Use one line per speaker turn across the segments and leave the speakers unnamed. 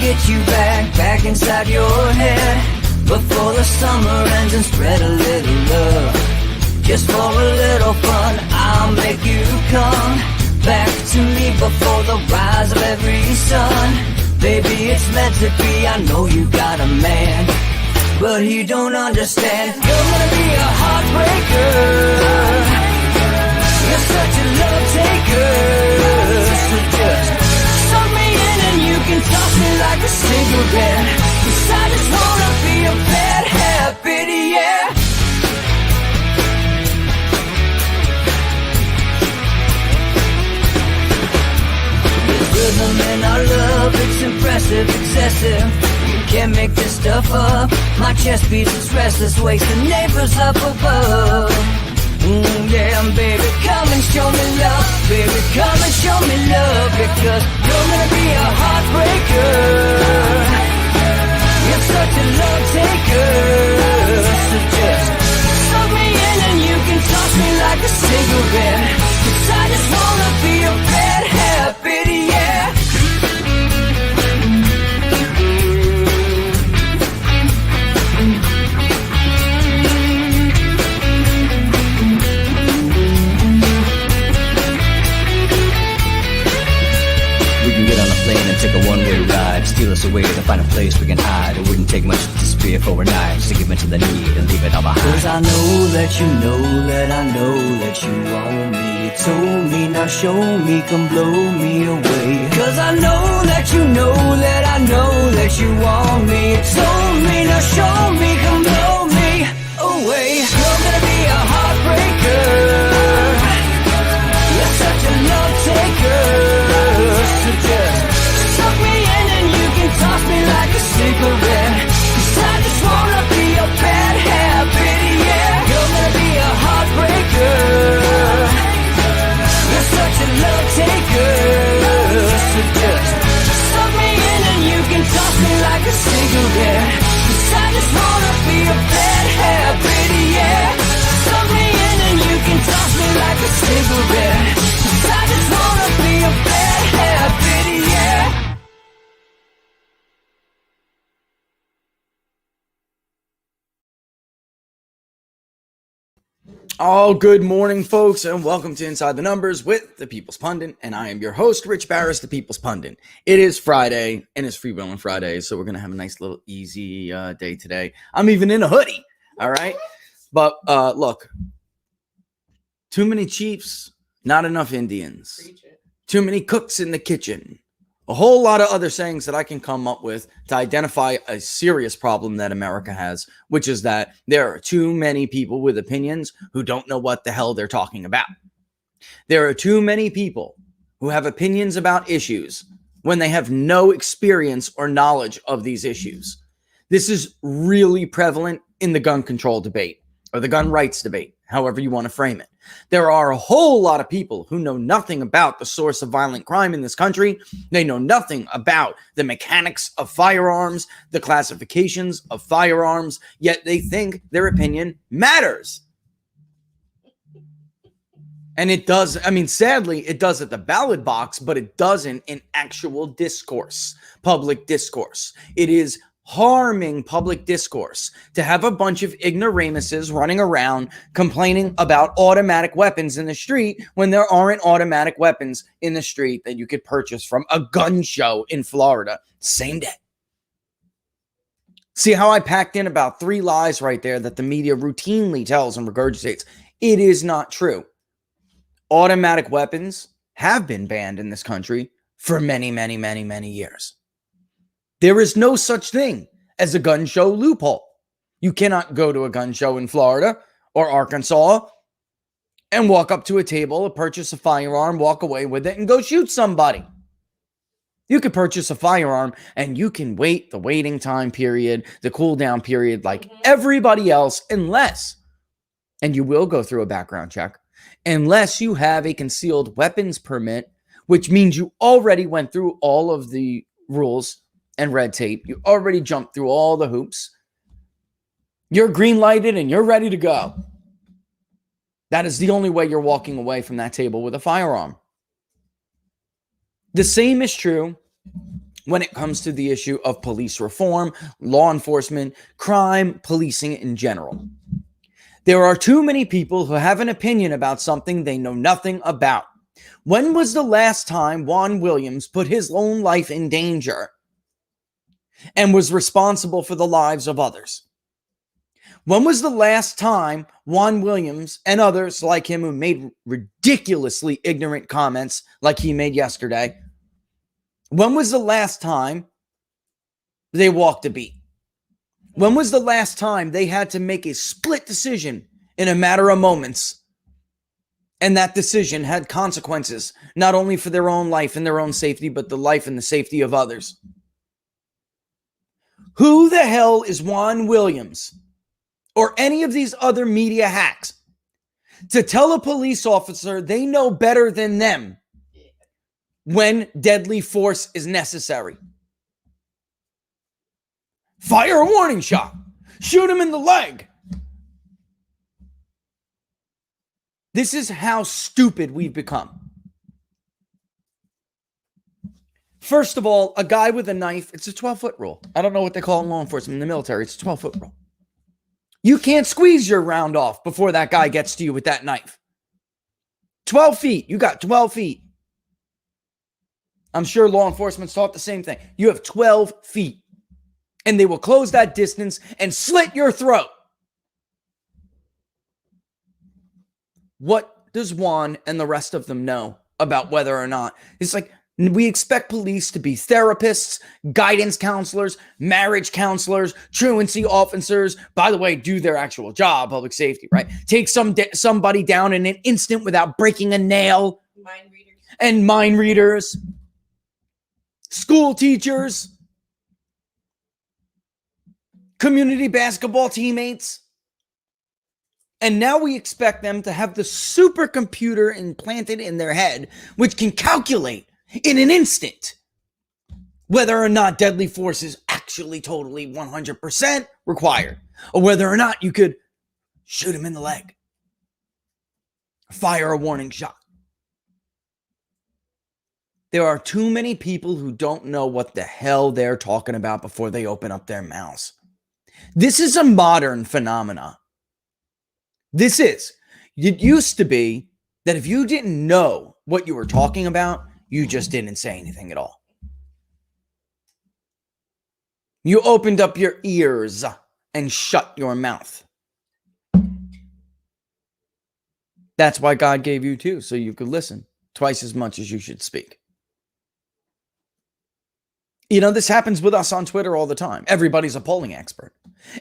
get you back inside your head before the summer ends and spread a little love. Just for a little fun, I'll make you come back to me before the rise of every sun. Baby, it's meant to be, I know you got a man, but he don't understand. You're gonna be a heartbreaker. You're such a love taker. So just suck me in and you can toss me like a cigarette. 'Cause I just wanna be a bad habit, yeah. There's rhythm in our love, it's impressive, excessive. You can't make this stuff up. My chest beats, it's restless, wakes the neighbors up above. Yeah, baby, come and show me love. Baby, come and show me love. Because you're gonna be a heartbreaker. You're such a love taker. So just suck me in and you can toss me like a cigarette. 'Cause I just wanna be a bad habit, yeah.
Take a one-way ride, steal us away to find a place we can hide. It wouldn't take much to disappear for a night, just to give in to the need and leave it all behind.
'Cause I know that you know that I know that you want me. You told me, now show me, come blow me away. 'Cause I know that you know that I know that you want me. You told me, now show me, come blow me away. You're gonna be a heartbreaker. You're such a love taker. So just suck me in and you can toss me like a cigarette. 'Cause I just wanna be a bad habit, yeah. You're gonna be a heartbreaker. You're such a love taker. So just suck me in and you can toss me like a cigarette. 'Cause I just wanna be a bad habit, yeah. Suck me in and you can toss me like a cigarette. 'Cause I just wanna be a bad habit, yeah.
Oh, good morning, folks, and welcome to Inside the Numbers with the People's Pundit, and I am your host, Rich Barris, the People's Pundit. It is Friday, and it's Free Will on Friday, so we're going to have a nice little easy day today. I'm even in a hoodie, all right? But look, too many chiefs, not enough Indians. Too many cooks in the kitchen. A whole lot of other sayings that I can come up with to identify a serious problem that America has, which is that there are too many people with opinions who don't know what the hell they're talking about. There are too many people who have opinions about issues when they have no experience or knowledge of these issues. This is really prevalent in the gun control debate or the gun rights debate, however you want to frame it. There are a whole lot of people who know nothing about the source of violent crime in this country. They know nothing about the mechanics of firearms, the classifications of firearms, yet they think their opinion matters. And it does, I mean, sadly, it does at the ballot box, but it doesn't in actual discourse, public discourse. It is harming public discourse to have a bunch of ignoramuses running around complaining about automatic weapons in the street when there aren't automatic weapons in the street that you could purchase from a gun show in Florida same day. See how I packed in about 3 lies right there that the media routinely tells and regurgitates? It is not true. Automatic weapons have been banned in this country for many, many, many, many years. There is no such thing as a gun show loophole. You cannot go to a gun show in Florida or Arkansas and walk up to a table, purchase a firearm, walk away with it, and go shoot somebody. You could purchase a firearm and you can wait the waiting time period, the cool down period like everybody else, unless, and you will go through a background check, unless you have a concealed weapons permit, which means you already went through all of the rules and red tape. You already jumped through all the hoops. You're green lighted and you're ready to go. That is the only way you're walking away from that table with a firearm. The same is true when it comes to the issue of police reform, law enforcement, crime, policing in general. There are too many people who have an opinion about something they know nothing about. When was the last time Juan Williams put his own life in danger and was responsible for the lives of others? When was the last time Juan Williams and others like him who made ridiculously ignorant comments like he made yesterday, when was the last time they walked a beat? When was the last time they had to make a split decision in a matter of moments? And that decision had consequences, not only for their own life and their own safety, but the life and the safety of others. Who the hell is Juan Williams or any of these other media hacks to tell a police officer they know better than them when deadly force is necessary? Fire a warning shot. Shoot him in the leg. This is how stupid we've become. First of all, a guy with a knife, it's a 12-foot rule. I don't know what they call it in law enforcement in the military. It's a 12-foot rule. You can't squeeze your round off before that guy gets to you with that knife. 12 feet. You got 12 feet. I'm sure law enforcement's taught the same thing. You have 12 feet. And they will close that distance and slit your throat. What does Juan and the rest of them know about whether or not? It's like we expect police to be therapists, guidance counselors, marriage counselors, truancy officers. By the way, do their actual job, public safety, right? Take somebody down in an instant without breaking a nail.
Mind readers.
And mind readers. School teachers. Community basketball teammates. And now we expect them to have the supercomputer implanted in their head, which can calculate in an instant whether or not deadly force is actually totally 100% required, or whether or not you could shoot him in the leg, fire a warning shot. There are too many people who don't know what the hell they're talking about before they open up their mouths. This is a modern phenomenon. This is. It used to be that if you didn't know what you were talking about, you just didn't say anything at all. You opened up your ears and shut your mouth. That's why God gave you two, so you could listen twice as much as you should speak. You know, this happens with us on Twitter all the time. Everybody's a polling expert.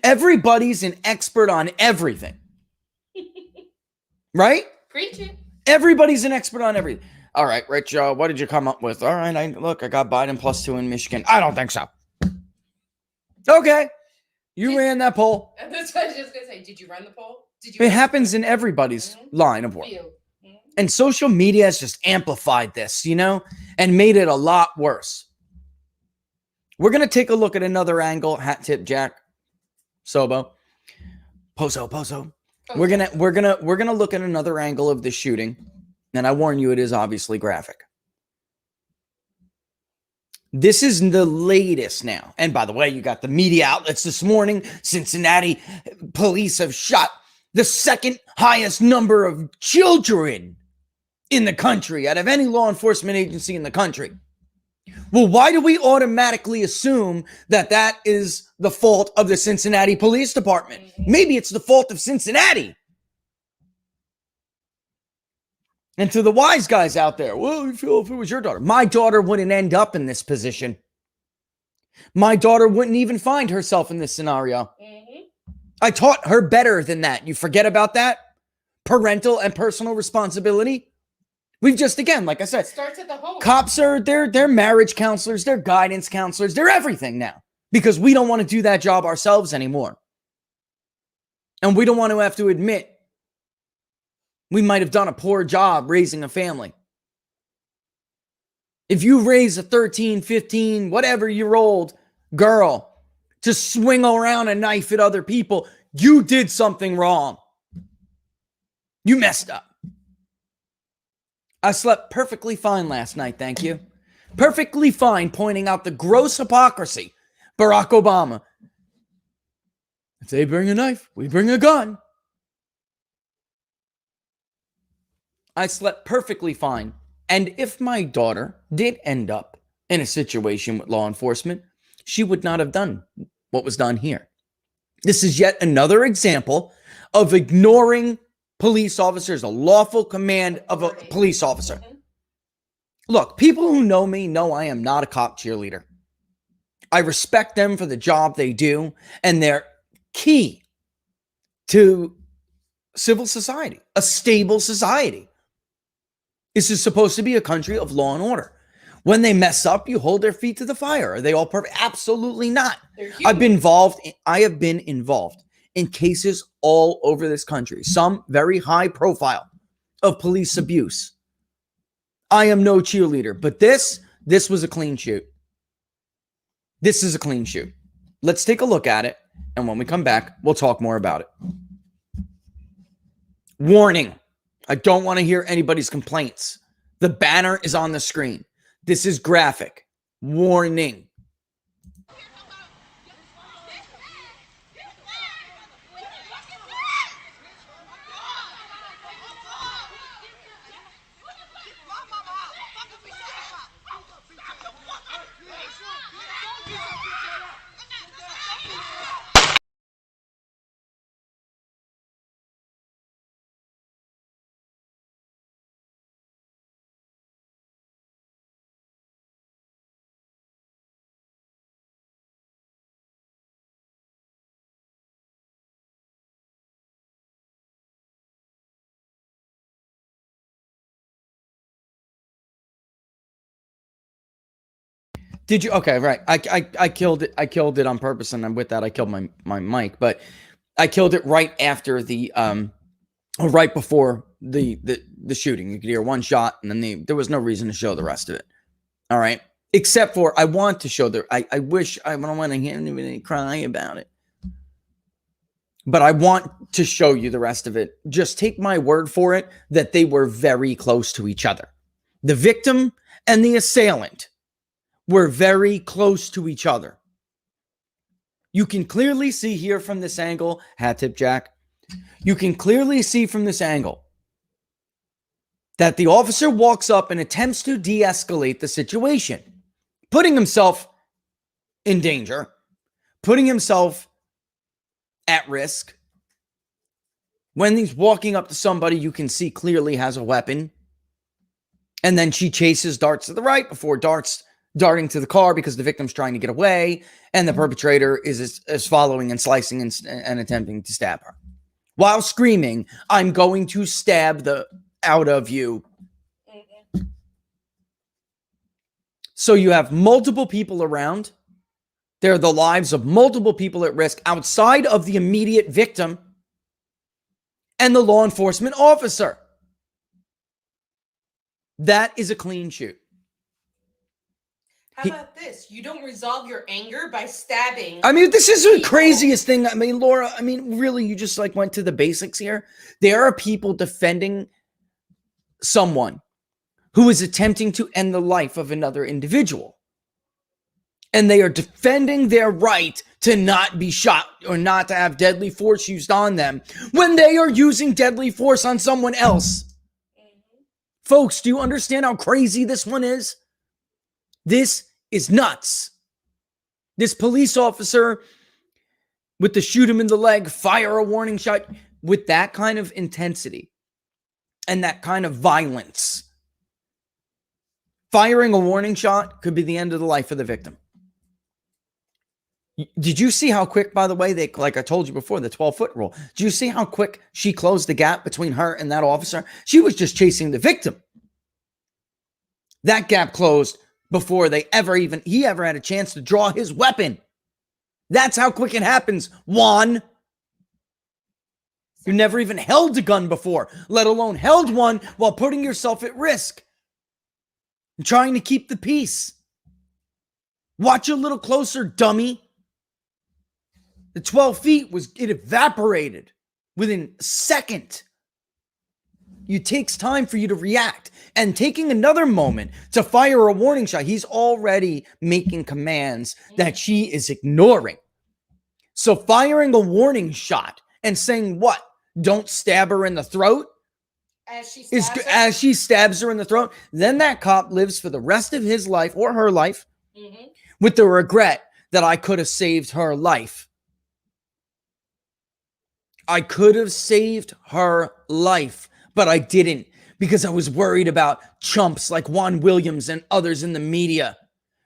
Everybody's an expert on everything. Right?
Preach it.
Everybody's an expert on everything. All right, Rich, what did you come up with? All right, I got Biden +2 in Michigan. I don't think so. Okay. You ran that poll.
That's what I was just going to say. Did you run the poll?
It happens in everybody's line of work. And social media has just amplified this, you know, and made it a lot worse. We're going to take a look at another angle. Hat tip, Jack. Sobo. Pozo. We're gonna look at another angle of the shooting, and I warn you, it is obviously graphic. This is the latest now. And by the way, you got the media outlets this morning. Cincinnati police have shot the second highest number of children in the country out of any law enforcement agency in the country. Well, why do we automatically assume that that is the fault of the Cincinnati Police Department? Maybe it's the fault of Cincinnati. And to the wise guys out there, well, you feel if it was your daughter. My daughter wouldn't end up in this position. My daughter wouldn't even find herself in this scenario. I taught her better than that. You forget about that? Parental and personal responsibility. We've just, again, like I said,
it starts at the home.
Cops are, they're marriage counselors, they're guidance counselors, they're everything now because we don't want to do that job ourselves anymore. And we don't want to have to admit we might have done a poor job raising a family. If you raise a 13, 15, whatever year old girl to swing around a knife at other people, you did something wrong. You messed up. I slept perfectly fine last night, thank you. Perfectly fine pointing out the gross hypocrisy. Barack Obama. If they bring a knife, we bring a gun. I slept perfectly fine. And if my daughter did end up in a situation with law enforcement, she would not have done what was done here. This is yet another example of ignoring police officers, a lawful command of a police officer. Look, people who know me know I am not a cop cheerleader. I respect them for the job they do, and they're key to civil society, a stable society. This is supposed to be a country of law and order. When they mess up, you hold their feet to the fire. Are they all perfect? Absolutely not. I have been involved in cases all over this country, some very high profile, of police abuse. I am no cheerleader, but this was a clean shoot. This is a clean shoot. Let's take a look at it, and when we come back, we'll talk more about it. Warning. I don't want to hear anybody's complaints. The banner is on the screen. This is graphic. Warning. Did you? Okay, right. I killed it. I killed it on purpose, and with that, I killed my mic. But I killed it right after right before the shooting. You could hear one shot, and then there was no reason to show the rest of it. All right, except for I want to show I wish I don't want to hear anybody cry about it, but I want to show you the rest of it. Just take my word for it that they were very close to each other. The victim and the assailant were very close to each other. You can clearly see here from this angle, hat tip Jack. You can clearly see from this angle that the officer walks up and attempts to de-escalate the situation, putting himself in danger, putting himself at risk. When he's walking up to somebody you can see clearly has a weapon, and then she darts to the right before darting to the car because the victim's trying to get away, and the perpetrator is following and slicing and attempting to stab her while screaming, "I'm going to stab the out of you." So you have multiple people around. There are the lives of multiple people at risk outside of the immediate victim and the law enforcement officer. That is a clean shoot.
How about this? You don't resolve your anger by stabbing.
I mean, this is the craziest thing. I mean, Laura, really, you just went to the basics here. There are people defending someone who is attempting to end the life of another individual. And they are defending their right to not be shot or not to have deadly force used on them when they are using deadly force on someone else. Mm-hmm. Folks, do you understand how crazy this one is? This is nuts. This police officer with the shoot him in the leg, fire a warning shot with that kind of intensity and that kind of violence. Firing a warning shot could be the end of the life of the victim. Did you see how quick, by the way, like I told you before, the 12-foot rule. Did you see how quick she closed the gap between her and that officer? She was just chasing the victim. That gap closed before he ever had a chance to draw his weapon. That's how quick it happens, Juan. You never even held a gun before, let alone held one while putting yourself at risk and trying to keep the peace. Watch a little closer, dummy. The 12 feet it evaporated within a second. it takes time for you to react. And taking another moment to fire a warning shot, he's already making commands that she is ignoring. So firing a warning shot and saying what? Don't stab her in the throat? As she stabs her in the throat, then that cop lives for the rest of his life or her life with the regret that I could have saved her life. I could have saved her life, but I didn't because I was worried about chumps like Juan Williams and others in the media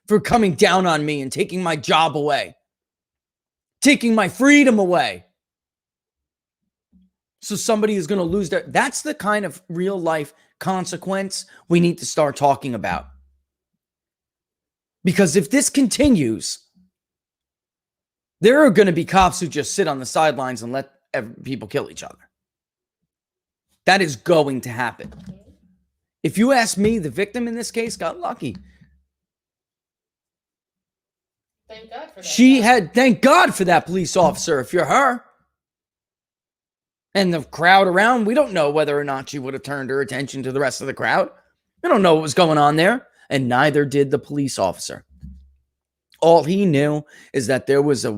for coming down on me and taking my job away, taking my freedom away. So somebody is going to lose their... That's the kind of real life consequence we need to start talking about. Because if this continues, there are going to be cops who just sit on the sidelines and let people kill each other. That is going to happen. If you ask me, the victim in this case got lucky.
Thank God for that.
Thank God for that police officer. If you're her and the crowd around, we don't know whether or not she would have turned her attention to the rest of the crowd. We don't know what was going on there. And neither did the police officer. All he knew is that there was a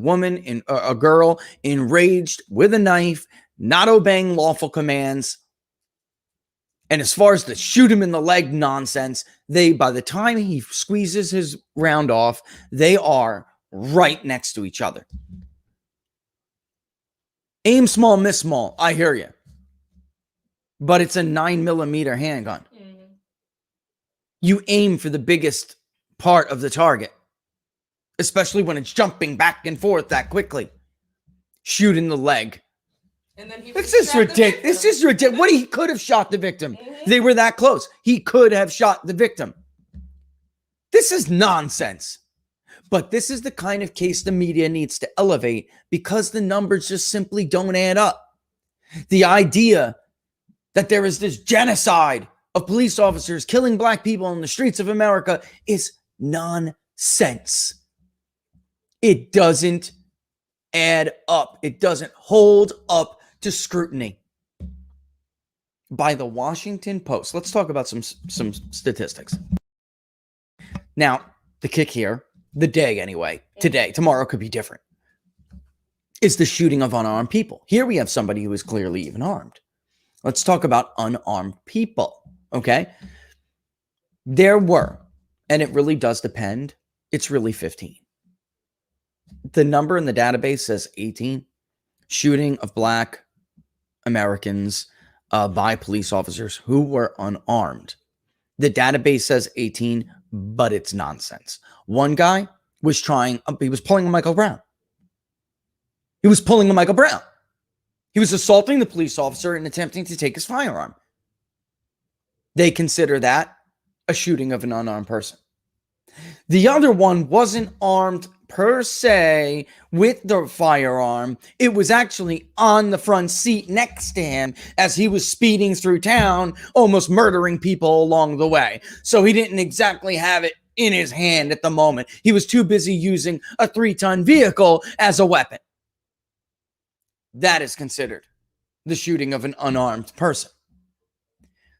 girl enraged with a knife, not obeying lawful commands. And as far as the shoot him in the leg nonsense, by the time he squeezes his round off, they are right next to each other. Aim small, miss small. I hear you. But it's a 9mm handgun. You aim for the biggest part of the target, especially when it's jumping back and forth that quickly. Shoot in the leg.
And then
This is ridiculous. This is ridiculous. What, he could have shot the victim. They were that close. He could have shot the victim. This is nonsense. But this is the kind of case the media needs to elevate because the numbers just simply don't add up. The idea that there is this genocide of police officers killing black people in the streets of America is nonsense. It doesn't add up. It doesn't hold up to scrutiny. By the Washington Post. Let's talk about some statistics. Now, the kick here, the day anyway, today, tomorrow could be different, is the shooting of unarmed people. Here we have somebody who is clearly even armed. Let's talk about unarmed people, okay? There were, and it really does depend, it's really 15. The number in the database says 18. Shooting of black Americans by police officers who were unarmed. The database says 18, but it's nonsense. One guy was he was pulling a Michael Brown. He was pulling a Michael Brown. He was assaulting the police officer and attempting to take his firearm. They consider that a shooting of an unarmed person. The other one wasn't armed per se with the firearm. It was actually on the front seat next to him as he was speeding through town, almost murdering people along the way. So he didn't exactly have it in his hand at the moment. He was too busy using a 3-ton vehicle as a weapon. That is considered the shooting of an unarmed person.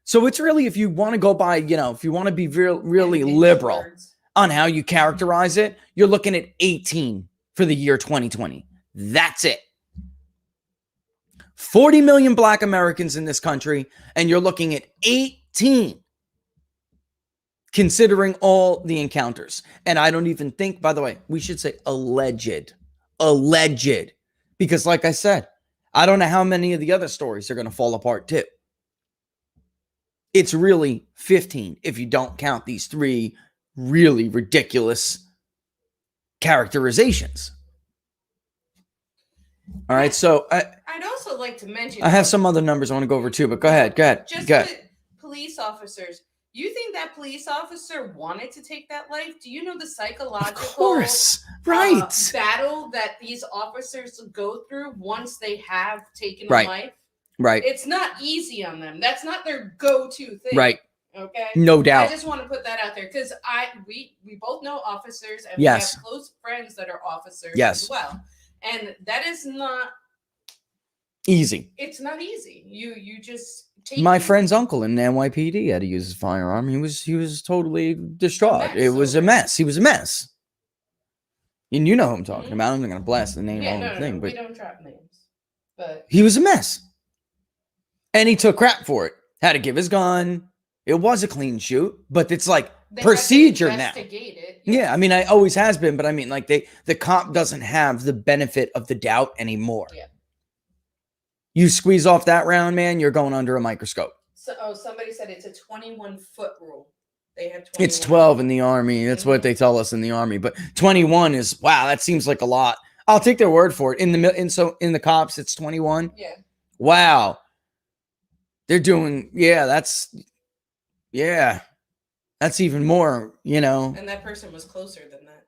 So it's really, if you want to go by, if you want to be really liberal on how you characterize it, you're looking at 18 for the year 2020. That's it. 40 million black Americans in this country, and you're looking at 18 considering all the encounters. And I don't even think, by the way, we should say alleged, because like I said, I don't know how many of the other stories are going to fall apart too. It's really 15 if you don't count these 3 really ridiculous characterizations. All right, so
I'd also like to mention,
I have some other numbers I want to go over too, but go ahead.
Just
go ahead.
with police officers, you think that police officer wanted to take that life? Do you know the psychological
Of course, right.
Battle that these officers go through once they have taken
Right.
a life?
Right.
It's not easy on them. That's not their go-to thing.
Right.
Okay.
No doubt.
I just want to put that out there because we both know officers and
Yes.
we have close friends that are officers
Yes.
as well. And that is not
Easy.
It's not easy. You just
My friend's uncle in NYPD had to use his firearm. He was totally distraught. It was a mess. He was a mess. And you know who I'm talking about. I'm not going to blast the name on the thing, but
we don't drop names. But
he was a mess. And he took crap for it. Had to give his gun. It was a clean shoot, but it's like procedure now. Yeah, I mean, I always has been, but I mean, like the cop doesn't have the benefit of the doubt anymore.
Yeah.
You squeeze off that round, man, you're going under a microscope.
So, somebody said it's a 21-foot rule. They have 21.
It's 12 in the Army. That's what they tell us in the Army. But 21 is, wow, that seems like a lot. I'll take their word for it. In the cops, it's 21.
Yeah.
Wow. They're doing, that's even more, you know.
And that person was closer than that.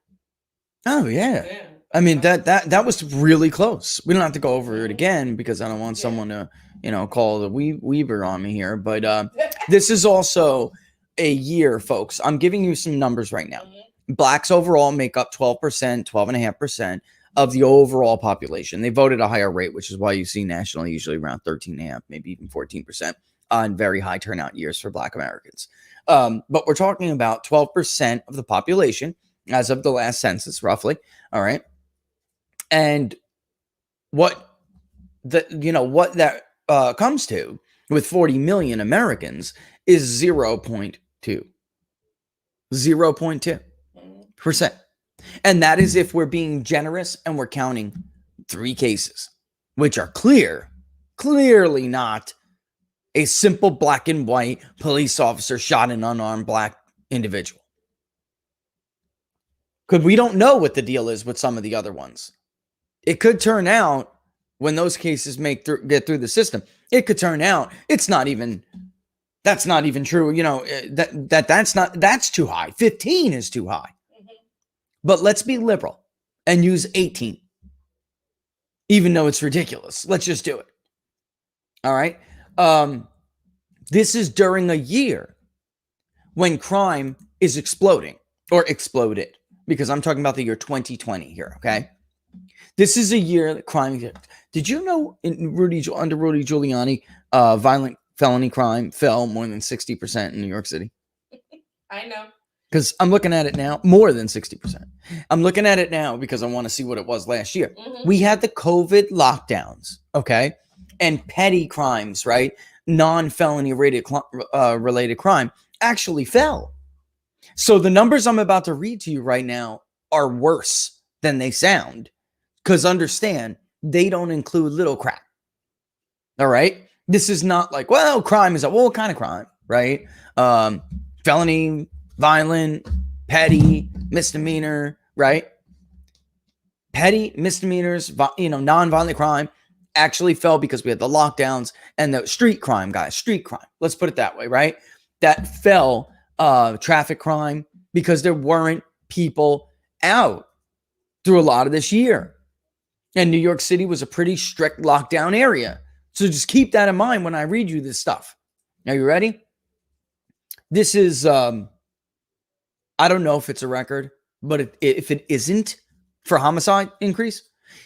Oh, yeah. I mean, that was really close. We don't have to go over it again because I don't want someone to, you know, call the Weaver on me here. But this is also a year, folks. I'm giving you some numbers right now. Blacks overall make up 12%, 12.5% of the overall population. They vote at a higher rate, which is why you see nationally usually around 13.5%, maybe even 14% on very high turnout years for Black Americans. But we're talking about 12% of the population as of the last census, roughly. All right. And what that comes to with 40 million Americans is 0.2. 0.2%. And that is if we're being generous and we're counting 3 cases, which are clearly not a simple black and white police officer shot an unarmed black individual. Because we don't know what the deal is with some of the other ones. It could turn out when those cases get through the system, it could turn out that's not even true. You know, that's too high. 15 is too high. But let's be liberal and use 18. Even though it's ridiculous. Let's just do it. All right. This is during a year when crime is exploding or exploded, because I'm talking about the year 2020 here. Okay. This is a year that crime. Did you know under Rudy Giuliani, violent felony crime fell more than 60% in New York City?
I know.
Because I'm looking at it now, more than 60%. I'm looking at it now because I want to see what it was last year. We had the COVID lockdowns, okay? And petty crimes, right? Non-felony related crime actually fell. So the numbers I'm about to read to you right now are worse than they sound. Because understand, they don't include little crap. All right? This is not like, well, crime is what kind of crime, right? Felony, violent, petty, misdemeanor, right? Petty misdemeanors, non-violent crime actually fell because we had the lockdowns and the street crime, guys. Street crime. Let's put it that way, right? That fell, traffic crime, because there weren't people out through a lot of this year. And New York City was a pretty strict lockdown area. So just keep that in mind when I read you this stuff. Are you ready? This is, I don't know if it's a record, but if it isn't for homicide increase,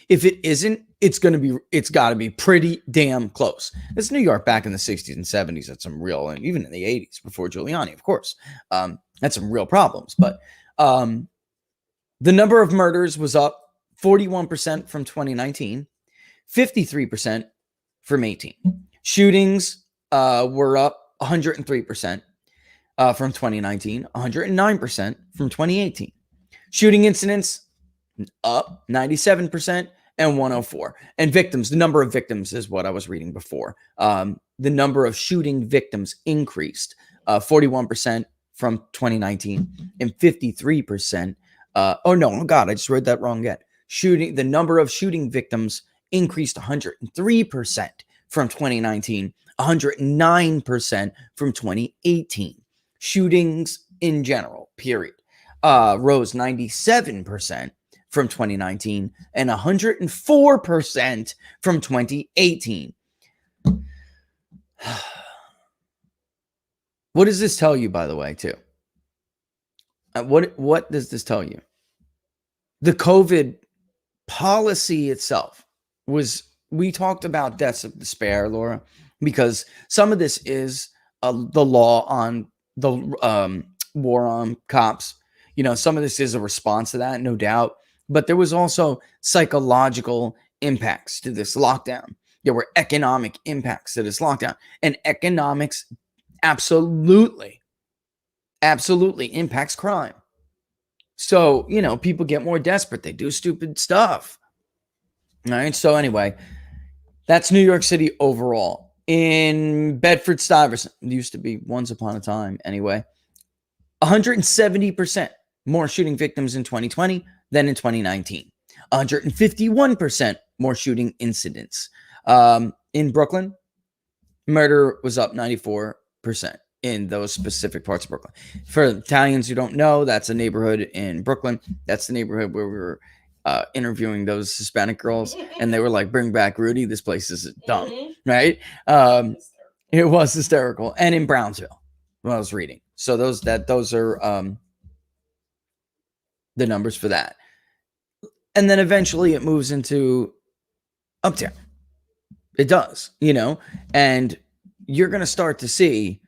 if it isn't, it's got to be pretty damn close. It's New York back in the 60s and 70s. That's some real, and even in the 80s before Giuliani, of course, that's some real problems. But the number of murders was up 41% from 2019, 53% from 18. Shootings were up 103% from 2019, 109% from 2018. Shooting incidents up 97% and 104. And victims, the number of victims is what I was reading before. The number of shooting victims increased 41% from 2019 and 53%. I just read that wrong again. The number of shooting victims increased 103% from 2019, 109% from 2018. Shootings in general, period, rose 97% from 2019 and 104% from 2018. What does this tell you, by the way, too? What does this tell you? The COVID policy itself was we talked about deaths of despair, Laura, because some of this is the law on the war on cops. You know, some of this is a response to that, no doubt. But there was also psychological impacts to this lockdown. There were economic impacts to this lockdown. And economics absolutely impacts crime. So, you know, people get more desperate. They do stupid stuff. All right. So anyway, that's New York City overall. In Bedford-Stuyvesant, it used to be once upon a time anyway, 170% more shooting victims in 2020 than in 2019. 151% more shooting incidents. In Brooklyn, murder was up 94% in those specific parts of Brooklyn. For Italians who don't know, that's a neighborhood in Brooklyn. That's the neighborhood where we were interviewing those Hispanic girls, and they were like, "Bring back Rudy. This place is dumb." Right? It was hysterical. And in Brownsville, when I was reading. So those are the numbers for that. And then eventually it moves into Uptown. It does, you know, and you're going to start to see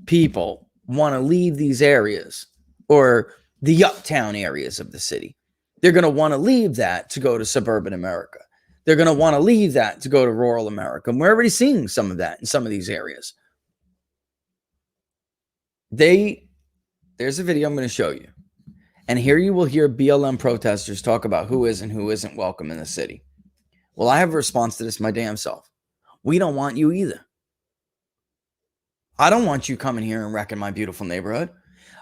people want to leave these areas or the uptown areas of the city. They're going to want to leave that to go to suburban America. They're going to want to leave that to go to rural America. And we're already seeing some of that in some of these areas. There's a video I'm going to show you. And here you will hear BLM protesters talk about who is and who isn't welcome in the city. Well, I have a response to this my damn self. We don't want you either. I don't want you coming here and wrecking my beautiful neighborhood.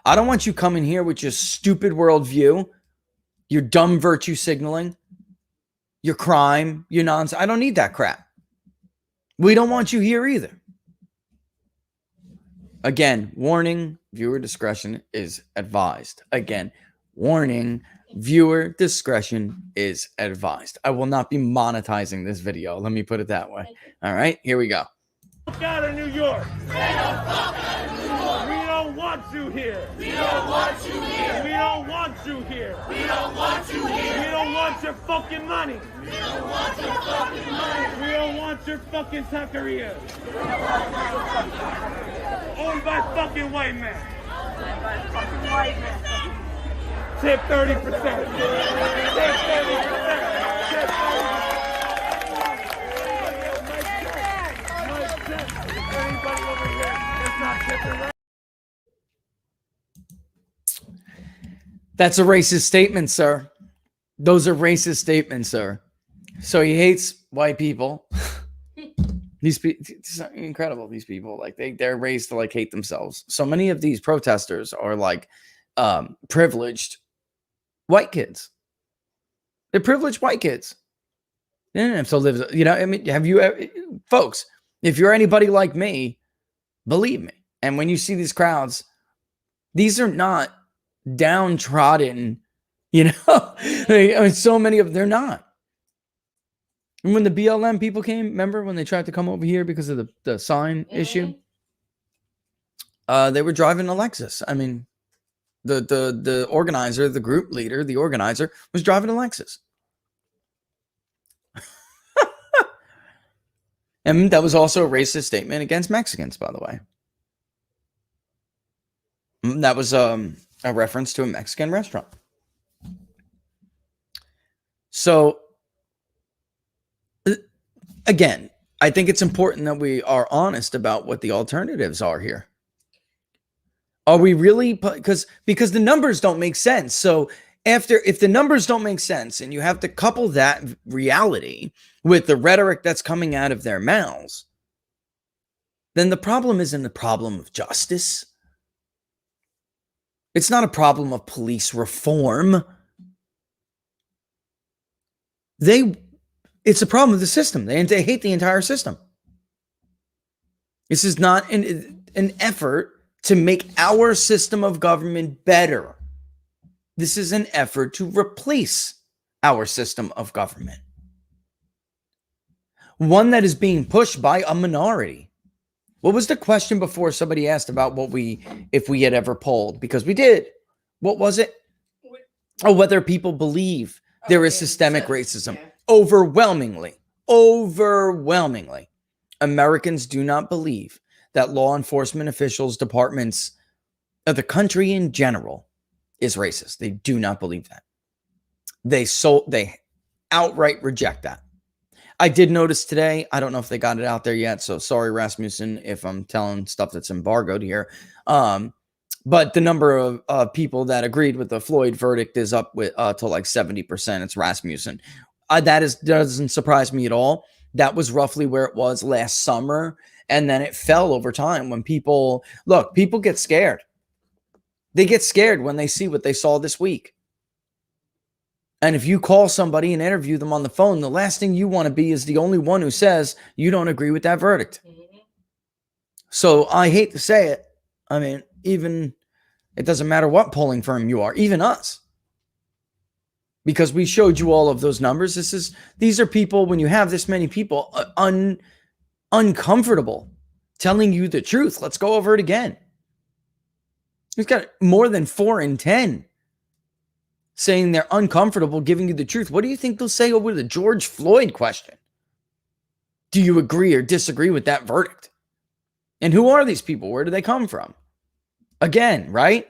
I don't want you coming here with your stupid worldview, your dumb virtue signaling, your crime, your nonsense. I don't need that crap. We don't want you here either. Again, warning, viewer discretion is advised. Again, warning, viewer discretion is advised. I will not be monetizing this video. Let me put it that way. All right, here we go.
Fuck out of New York. We don't want you here. We don't want you here. We don't want you here. We don't want you here. We don't want your fucking money. We don't want your fucking money. We don't want your fucking taqueria. Owned by fucking white men. Owned by fucking white men. Tip 30%. Tip 30%. Tip 30%. Anybody over here that's not tipping right?
That's a racist statement, sir. Those are racist statements, sir. So he hates white people. These people, it's incredible. These people, like they're raised to like hate themselves. So many of these protesters are like privileged white kids. They're privileged white kids. They didn't have to live. You know, I mean, have you, folks? If you're anybody like me, believe me. And when you see these crowds, these are not downtrodden. You know, I mean, so many of them, they're not. And when the BLM people came, remember when they tried to come over here because of the sign issue? They were driving a Lexus. I mean, the organizer, the group leader, the organizer was driving a Lexus. And that was also a racist statement against Mexicans, by the way. That was a reference to a Mexican restaurant. So, again, I think it's important that we are honest about what the alternatives are here. Are we really? Because the numbers don't make sense. So if the numbers don't make sense and you have to couple that reality with the rhetoric that's coming out of their mouths, then the problem isn't a problem of justice. It's not a problem of police reform. It's a problem of the system. They hate the entire system. This is not an effort to make our system of government better. This is an effort to replace our system of government. One that is being pushed by a minority. What was the question before somebody asked about if we had ever polled? Because we did. What was it? Oh, whether people believe there is systemic racism. Yeah. Overwhelmingly overwhelmingly, Americans do not believe that law enforcement officials, departments of the country in general is racist. They do not believe that. They outright reject that. I did notice today, I don't know if they got it out there yet, so sorry, Rasmussen, if I'm telling stuff that's embargoed here. But the number of people that agreed with the Floyd verdict is up with to like 70%. It's Rasmussen. Doesn't surprise me at all. That was roughly where it was last summer, and then it fell over time when people get scared. They get scared when they see what they saw this week. And if you call somebody and interview them on the phone, the last thing you want to be is the only one who says you don't agree with that verdict. Mm-hmm. So I hate to say it. I mean, even it doesn't matter what polling firm you are, even us. Because we showed you all of those numbers. These are people, when you have this many people uncomfortable telling you the truth. Let's go over it again. We've got more than 4 in 10 saying they're uncomfortable giving you the truth. What do you think they'll say over the George Floyd question? Do you agree or disagree with that verdict? And who are these people? Where do they come from? Again, right?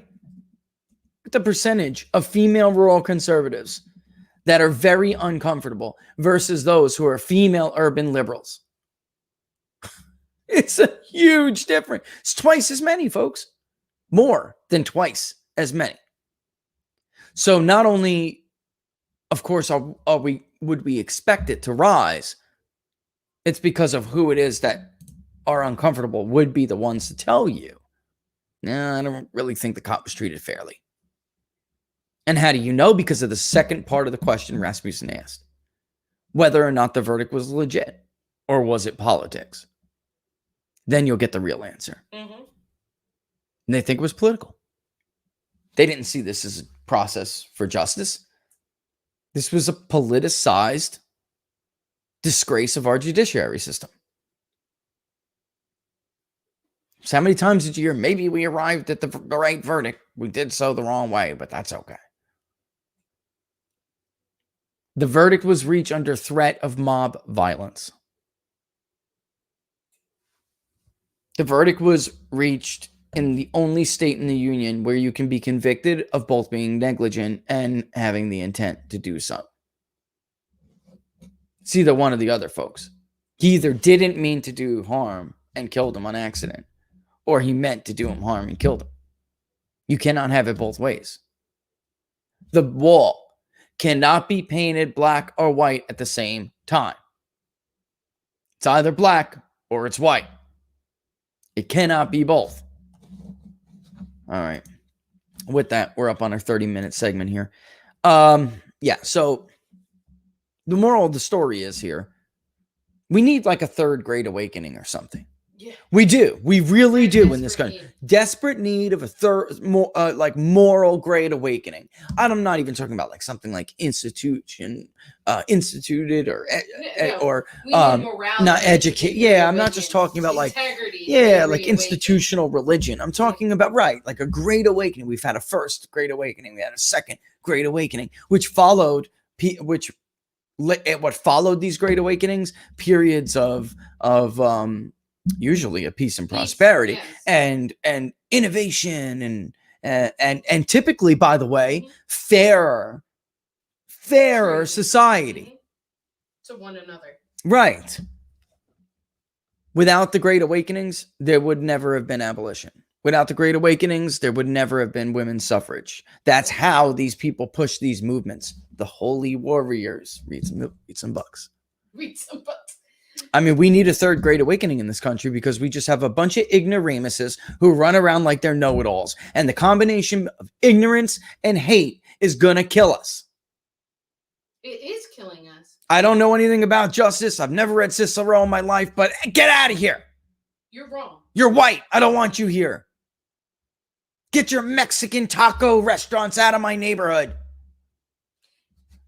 The percentage of female rural conservatives that are very uncomfortable versus those who are female urban liberals. It's a huge difference. It's twice as many, folks. More than twice as many. So not only, of course, would we expect it to rise, it's because of who it is that are uncomfortable would be the ones to tell you. No, I don't really think the cop was treated fairly. And how do you know? Because of the second part of the question Rasmussen asked. Whether or not the verdict was legit or was it politics? Then you'll get the real answer. Mm-hmm. And they think it was political. They didn't see this as a process for justice. This was a politicized disgrace of our judiciary system. So how many times did you hear, maybe we arrived at the right verdict. We did so the wrong way, but that's okay. The verdict was reached under threat of mob violence. The verdict was reached in the only state in the union where you can be convicted of both being negligent and having the intent to do so. It's either one or the other, folks. He either didn't mean to do harm and killed him on accident, or he meant to do him harm and killed him. You cannot have it both ways. The wall cannot be painted black or white at the same time. It's either black or it's white. It cannot be both. All right. With that, we're up on our 30-minute segment here. So the moral of the story is here, we need like a third great awakening or something. Yeah. We do. We really do in this country. Desperate need of a third, moral great awakening. I'm not even talking about like something like instituted or not educate. Yeah, I'm not just talking about like like institutional religion. I'm talking about like a great awakening. We've had a first great awakening. We had a second great awakening, what followed these great awakenings, periods of usually a peace and prosperity, yes, and innovation and typically, by the way, fairer society
to one another.
Right. Without the Great Awakenings, there would never have been abolition. Without the Great Awakenings, there would never have been women's suffrage. That's how these people push these movements. The holy warriors. Read some books. Read some books. I mean, we need a third Great Awakening in this country because we just have a bunch of ignoramuses who run around like they're know-it-alls. And the combination of ignorance and hate is going to kill us.
It is killing us.
I don't know anything about justice. I've never read Cicero in my life, but get out of here.
You're wrong.
You're white. I don't want you here. Get your Mexican taco restaurants out of my neighborhood.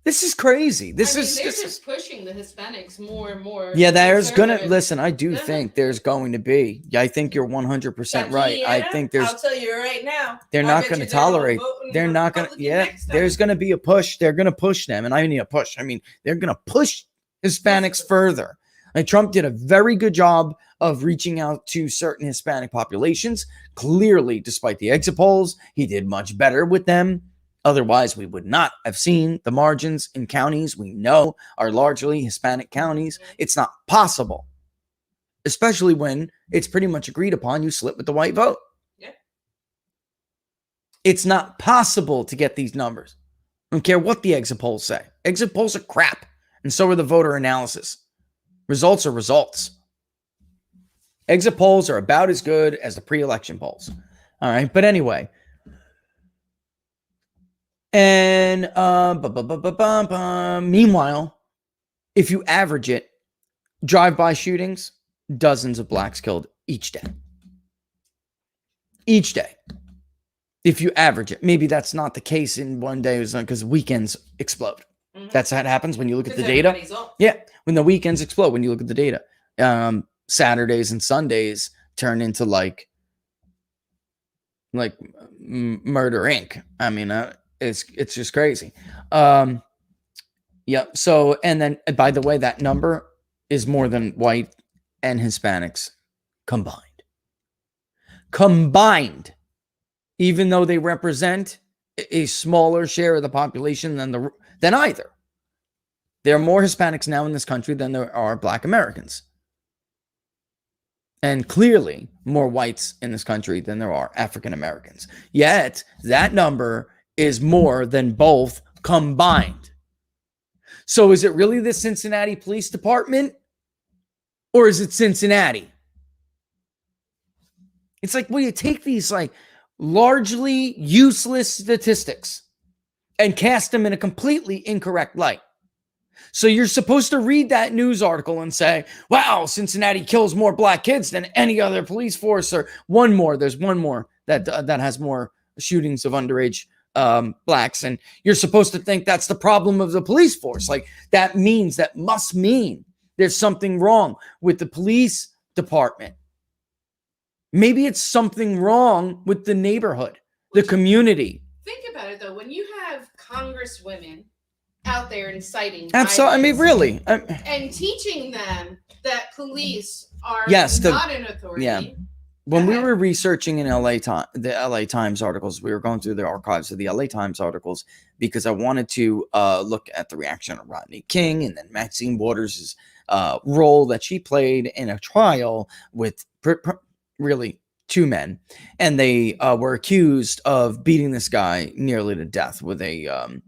This is crazy. They're just
pushing the Hispanics more and more.
Yeah, I do think there's going to be. I think you're 100% right. I think
I'll tell you right now.
They're not going to tolerate. They're not going to. Yeah, there's going to be a push. They're going to push them. And I mean a push. I mean, they're going to push Hispanics further. Like Trump did a very good job of reaching out to certain Hispanic populations. Clearly, despite the exit polls, he did much better with them. Otherwise, we would not have seen the margins in counties we know are largely Hispanic counties. It's not possible, especially when it's pretty much agreed upon you slip with the white vote.
Yeah.
It's not possible to get these numbers. I don't care what the exit polls say. Exit polls are crap, and so are the voter analysis. Results are results. Exit polls are about as good as the pre-election polls. All right, but anyway. And meanwhile, if you average it, drive-by shootings, dozens of blacks killed each day. Each day. If you average it. Maybe that's not the case in one day because weekends explode. Mm-hmm. That's how it happens when you look at the data. Yeah, when the weekends explode, when you look at the data. Saturdays and Sundays turn into like Murder Inc. I mean, it's just crazy. Yeah. So, and then by the way, that number is more than white and Hispanics combined, even though they represent a smaller share of the population than either. There are more Hispanics now in this country than there are Black Americans. And clearly more whites in this country than there are African Americans. Yet that number is more than both combined. So is it really the Cincinnati Police Department? Or is it Cincinnati? It's like, well, you take these like largely useless statistics and cast them in a completely incorrect light. So you're supposed to read that news article and say, wow, Cincinnati kills more black kids than any other police force, or there's one more that has more shootings of underage blacks. And you're supposed to think that's the problem of the police force. Like that must mean there's something wrong with the police department. Maybe it's something wrong with the neighborhood, the community.
Think about it though. When you have congresswomen out there inciting
absolutely, I mean, really,
and teaching them that police are not an authority.
Yeah. When we were researching in the LA Times articles, we were going through the archives of the LA Times articles because I wanted to look at the reaction of Rodney King and then Maxine Waters' role that she played in a trial with really two men, and they were accused of beating this guy nearly to death with a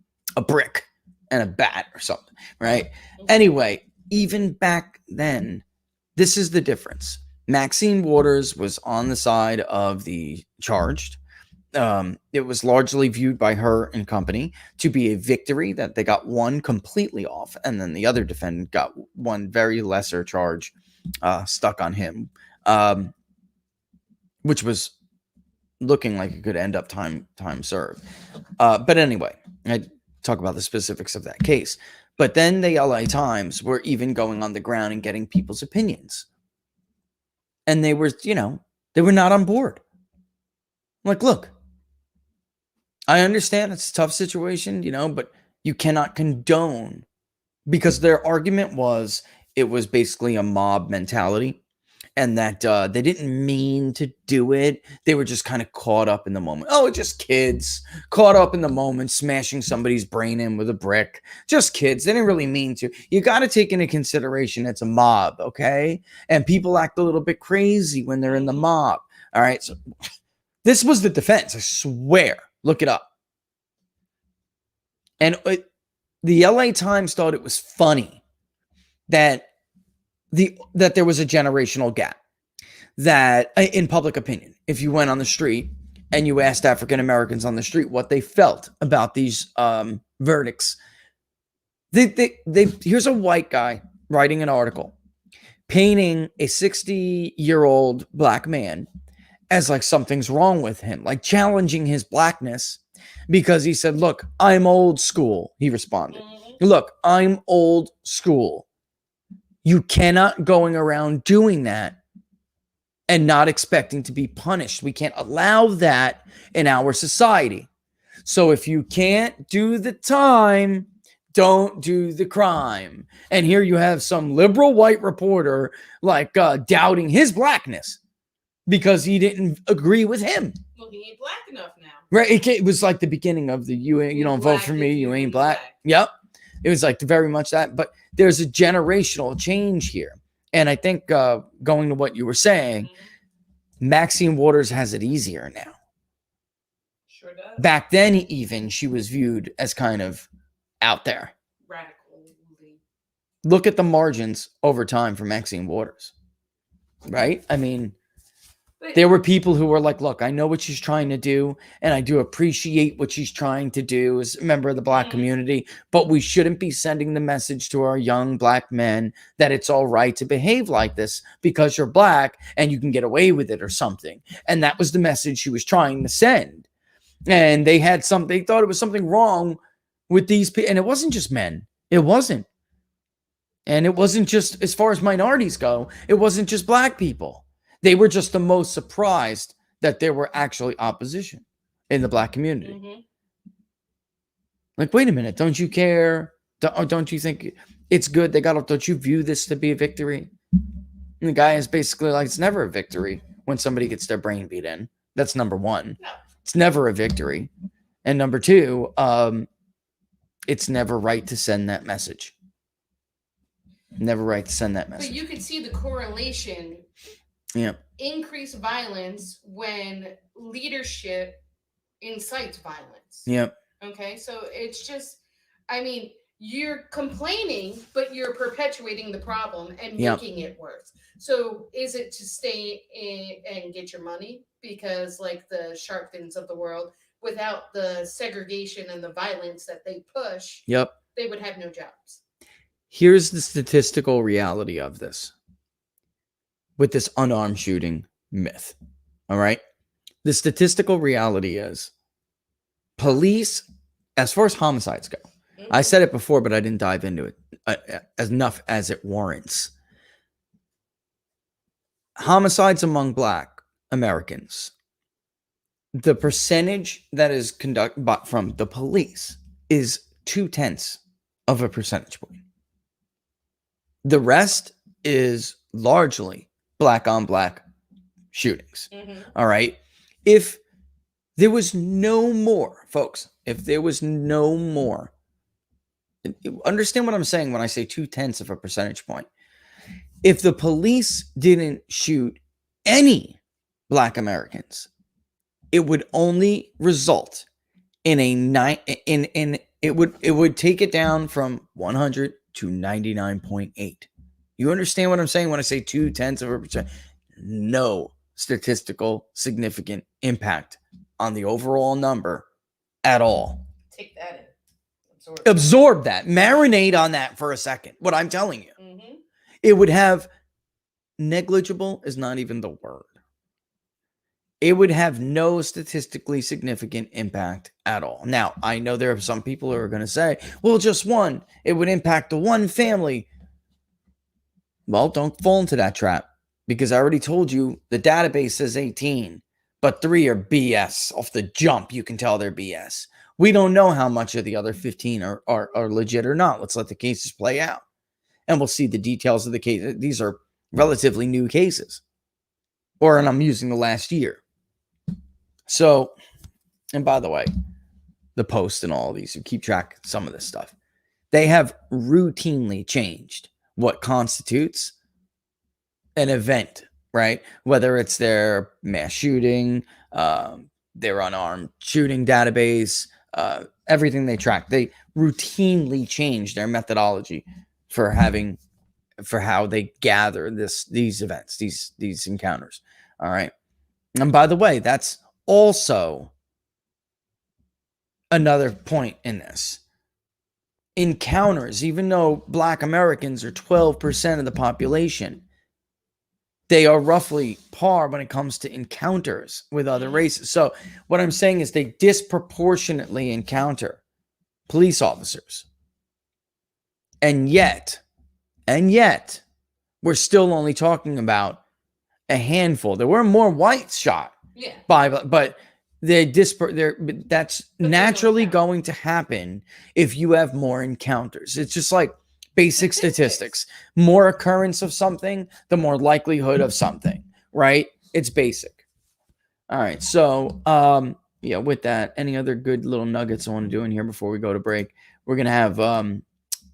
brick and a bat or something, right? Anyway, even back then, this is the difference. Maxine Waters was on the side of the charged. It was largely viewed by her and company to be a victory that they got one completely off, and then the other defendant got one very lesser charge stuck on him, which was looking like it could end up time served. But anyway, I talk about the specifics of that case. But then the LA Times were even going on the ground and getting people's opinions. And they were, they were not on board. Like, look, I understand it's a tough situation, but you cannot condone, because their argument was it was basically a mob mentality. And that they didn't mean to do it. They were just kind of caught up in the moment. Oh, just kids caught up in the moment, smashing somebody's brain in with a brick. Just kids. They didn't really mean to. You got to take into consideration it's a mob, okay? And people act a little bit crazy when they're in the mob. All right. So this was the defense. I swear. Look it up. And the LA Times thought it was funny that there was a generational gap, that in public opinion, if you went on the street and you asked African Americans on the street what they felt about these verdicts, here's a white guy writing an article painting a 60-year-old black man as like something's wrong with him, like challenging his blackness, because he said, look, I'm old school. He responded, look, I'm old school. You cannot going around doing that and not expecting to be punished. We can't allow that in our society. So if you can't do the time, don't do the crime. And here you have some liberal white reporter like doubting his blackness because he didn't agree with him.
Well, he ain't black enough now.
Right? It was like the beginning of the you don't vote for me, you ain't black. Yep. It was like very much that. But there's a generational change here. And I think going to what you were saying, Maxine Waters has it easier now.
Sure does.
Back then, even, she was viewed as kind of out there.
Radical.
Look at the margins over time for Maxine Waters. Right? I mean, there were people who were like, look, I know what she's trying to do, and I do appreciate what she's trying to do as a member of the black community, but we shouldn't be sending the message to our young black men that it's all right to behave like this because you're black and you can get away with it or something. And that was the message she was trying to send. And they thought it was something wrong with these people. And it wasn't just men. It wasn't. And it wasn't just, as far as minorities go, it wasn't just black people. They were just the most surprised that there were actually opposition in the black community. Like, wait a minute, don't you care? Don't you think it's good? Don't you view this to be a victory? And the guy is basically like, it's never a victory when somebody gets their brain beat in. That's number one.
No.
It's never a victory. And number two, it's never right to send that message. Never right to send that message.
But you can see the correlation.
Yeah.
Increased violence when leadership incites violence.
Yep.
Okay, so it's just, I mean, you're complaining, but you're perpetuating the problem and making it worse. So is it to stay in and get your money? Because like the Sharptons of the world, without the segregation and the violence that they push, they would have no jobs.
Here's the statistical reality of this. With this unarmed shooting myth. All right. The statistical reality is police, as far as homicides go, I said it before, but I didn't dive into it enough as it warrants. Homicides among black Americans, the percentage that is conducted from the police is 0.2 of a percentage point. The rest is largely black on black shootings. All right. If there was no more, folks, if there was no more, understand what I'm saying when I say 0.2 of a percentage point. If the police didn't shoot any black Americans, it would only result in it would take it down from 100 to 99.8. You understand what I'm saying when I say 0.2 of a percent? No statistical significant impact on the overall number at all.
Take that in.
Absorb that. Marinate on that for a second. What I'm telling you. It would have negligible is not even the word. It would have no statistically significant impact at all. Now, I know there are some people who are going to say, well, just one. It would impact the one family. Well, don't fall into that trap because I already told you the database says 18, but 3 are BS. Off the jump, you can tell they're BS. We don't know how much of the other 15 are legit or not. Let's let the cases play out. And we'll see the details of the case. These are relatively new cases. And I'm using the last year. So, and by the way, the Post and all of these who keep track of some of this stuff, they have routinely changed what constitutes an event, right? Whether it's their mass shooting, their unarmed shooting database, everything they track, they routinely change their methodology for how they gather these events, these encounters. All right. And by the way, that's also another point in this. Encounters, even though black Americans are 12% of the population, they are roughly par when it comes to encounters with other races. So what I'm saying is they disproportionately encounter police officers. And yet, we're still only talking about a handful. There were more whites shot, but that's naturally going to happen if you have more encounters. It's just like basic statistics. More occurrence of something, the more likelihood of something, right? It's basic. All right. So, yeah, with that, any other good little nuggets I want to do in here before we go to break? We're going to have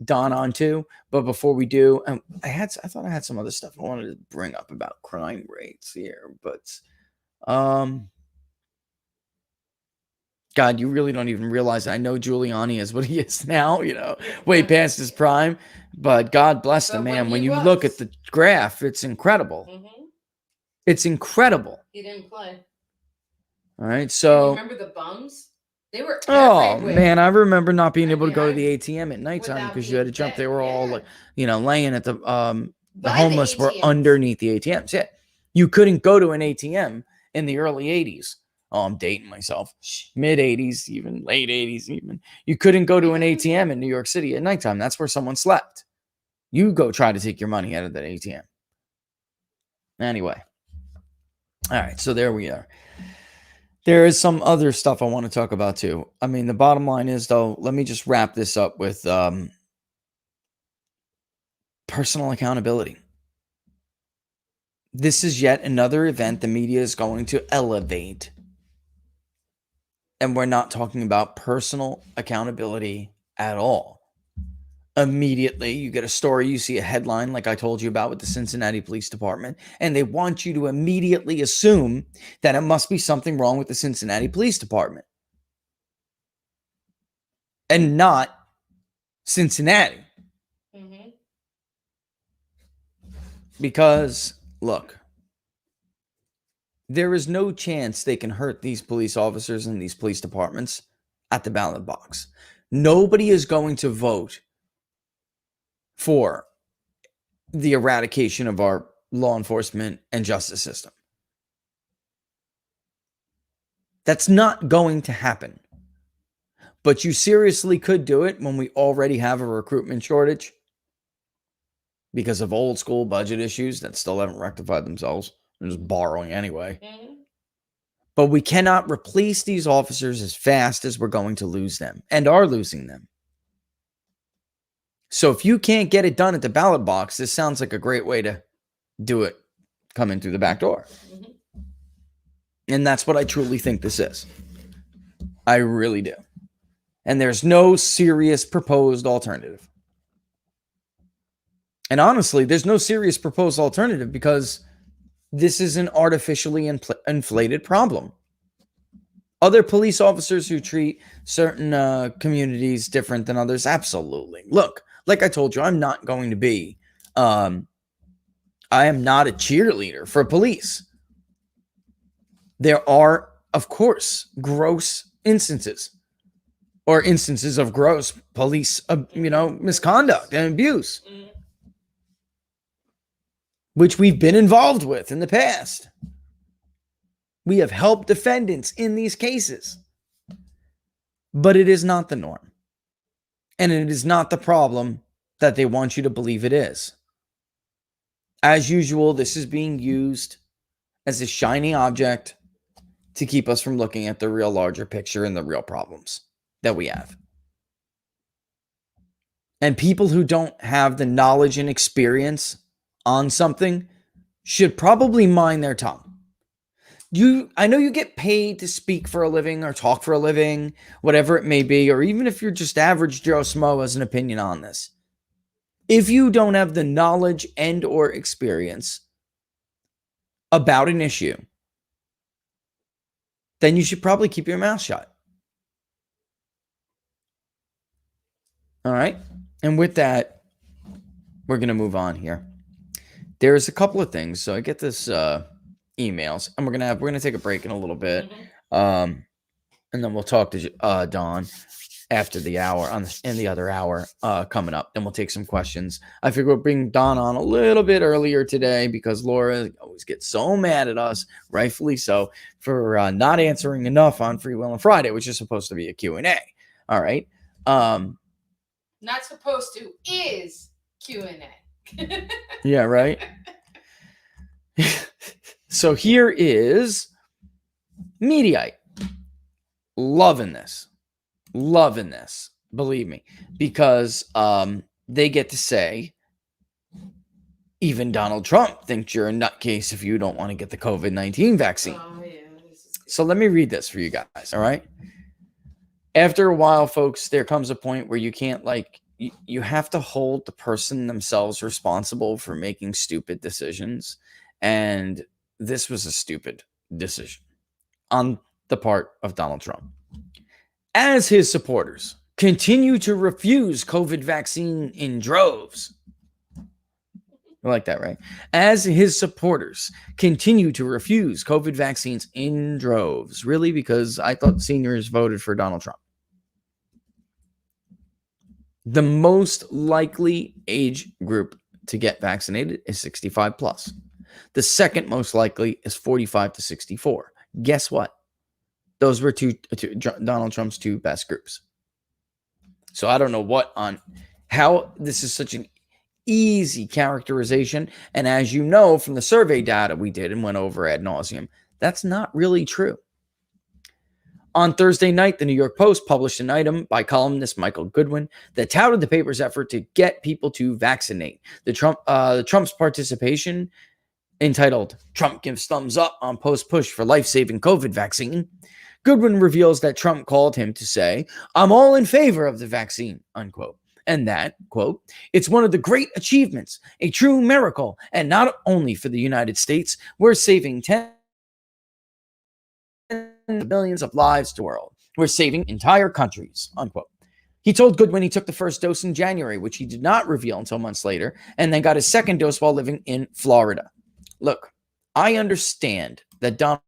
Don on too. But before we do, I thought I had some other stuff I wanted to bring up about crime rates here, but God, you really don't even realize it. I know Giuliani is what he is now, way past his prime. But God bless the man. When you look at the graph, it's incredible.
Mm-hmm.
It's incredible.
He didn't play.
All right, so
remember the bums? They were everywhere.
Man, I remember not being able to go to the ATM at nighttime because you had to jump. They were all like, laying at the homeless were underneath the ATMs. Yeah, you couldn't go to an ATM in the early 80s. Oh, I'm dating myself. Mid 80s, even late 80s, even. You couldn't go to an ATM in New York City at nighttime. That's where someone slept. You go try to take your money out of that ATM. Anyway. All right, so there we are. There is some other stuff I want to talk about too. I mean, the bottom line is, though, let me just wrap this up with personal accountability. This is yet another event the media is going to elevate. And we're not talking about personal accountability at all. Immediately, you get a story, you see a headline like I told you about with the Cincinnati Police Department, and they want you to immediately assume that it must be something wrong with the Cincinnati Police Department. And not Cincinnati. Mm-hmm. Because, look, there is no chance they can hurt these police officers and these police departments at the ballot box. Nobody is going to vote for the eradication of our law enforcement and justice system. That's not going to happen. But you seriously could do it when we already have a recruitment shortage because of old school budget issues that still haven't rectified themselves. They're just borrowing anyway. Mm-hmm. But we cannot replace these officers as fast as we're going to lose them and are losing them. So if you can't get it done at the ballot box, this sounds like a great way to do it coming through the back door. Mm-hmm. And that's what I truly think this is. I really do. And there's no serious proposed alternative. And honestly, there's no serious proposed alternative because this is an artificially inflated problem. Other police officers who treat certain communities different than others, absolutely. Look, like I told you, I'm not going to be, I am not a cheerleader for police. There are, of course, gross instances or instances of gross police, misconduct and abuse, which we've been involved with in the past. We have helped defendants in these cases, but it is not the norm. And it is not the problem that they want you to believe it is. As usual, this is being used as a shiny object to keep us from looking at the real larger picture and the real problems that we have. And people who don't have the knowledge and experience on something should probably mind their tongue. I know you get paid to speak for a living or talk for a living, whatever it may be, or even if you're just average Joe Smo has an opinion on this. If you don't have the knowledge and or experience about an issue, then you should probably keep your mouth shut. All right. And with that, we're going to move on here. There's a couple of things. So I get this emails, and we're gonna take a break in a little bit, and then we'll talk to Dawn after the hour in the other hour coming up. Then we'll take some questions. I figure we'll bring Dawn on a little bit earlier today because Laura always gets so mad at us, rightfully so, for not answering enough on Free Will on Friday, which is supposed to be a Q&A. All right,
not supposed to, is Q&A.
Yeah, right. So here is Mediaite. loving this. Believe me, because they get to say, even Donald Trump thinks you're a nutcase if you don't want to get the COVID-19 vaccine.
Oh, yeah.
So let me read this for you guys, all right? After a while, folks, there comes a point where you can't, like, you have to hold the person themselves responsible for making stupid decisions. And this was a stupid decision on the part of Donald Trump. As his supporters continue to refuse COVID vaccine in droves. I like that, right? As his supporters continue to refuse COVID vaccines in droves. Really? Because I thought seniors voted for Donald Trump. The most likely age group to get vaccinated is 65 plus. The second most likely is 45 to 64. Guess what? Those were Donald Trump's two best groups. So I don't know how this is such an easy characterization. And as you know from the survey data we did and went over ad nauseum, that's not really true. On Thursday night, the New York Post published an item by columnist Michael Goodwin that touted the paper's effort to get people to vaccinate. Trump's participation, entitled "Trump Gives Thumbs Up on Post Push for Life-Saving COVID Vaccine," Goodwin reveals that Trump called him to say, "I'm all in favor of the vaccine," unquote. And that, quote, "It's one of the great achievements, a true miracle, and not only for the United States, we're saving tens of millions of lives to the world. We're saving entire countries," unquote. He told Goodwin he took the first dose in January, which he did not reveal until months later, and then got his second dose while living in Florida. Look, I understand that Donald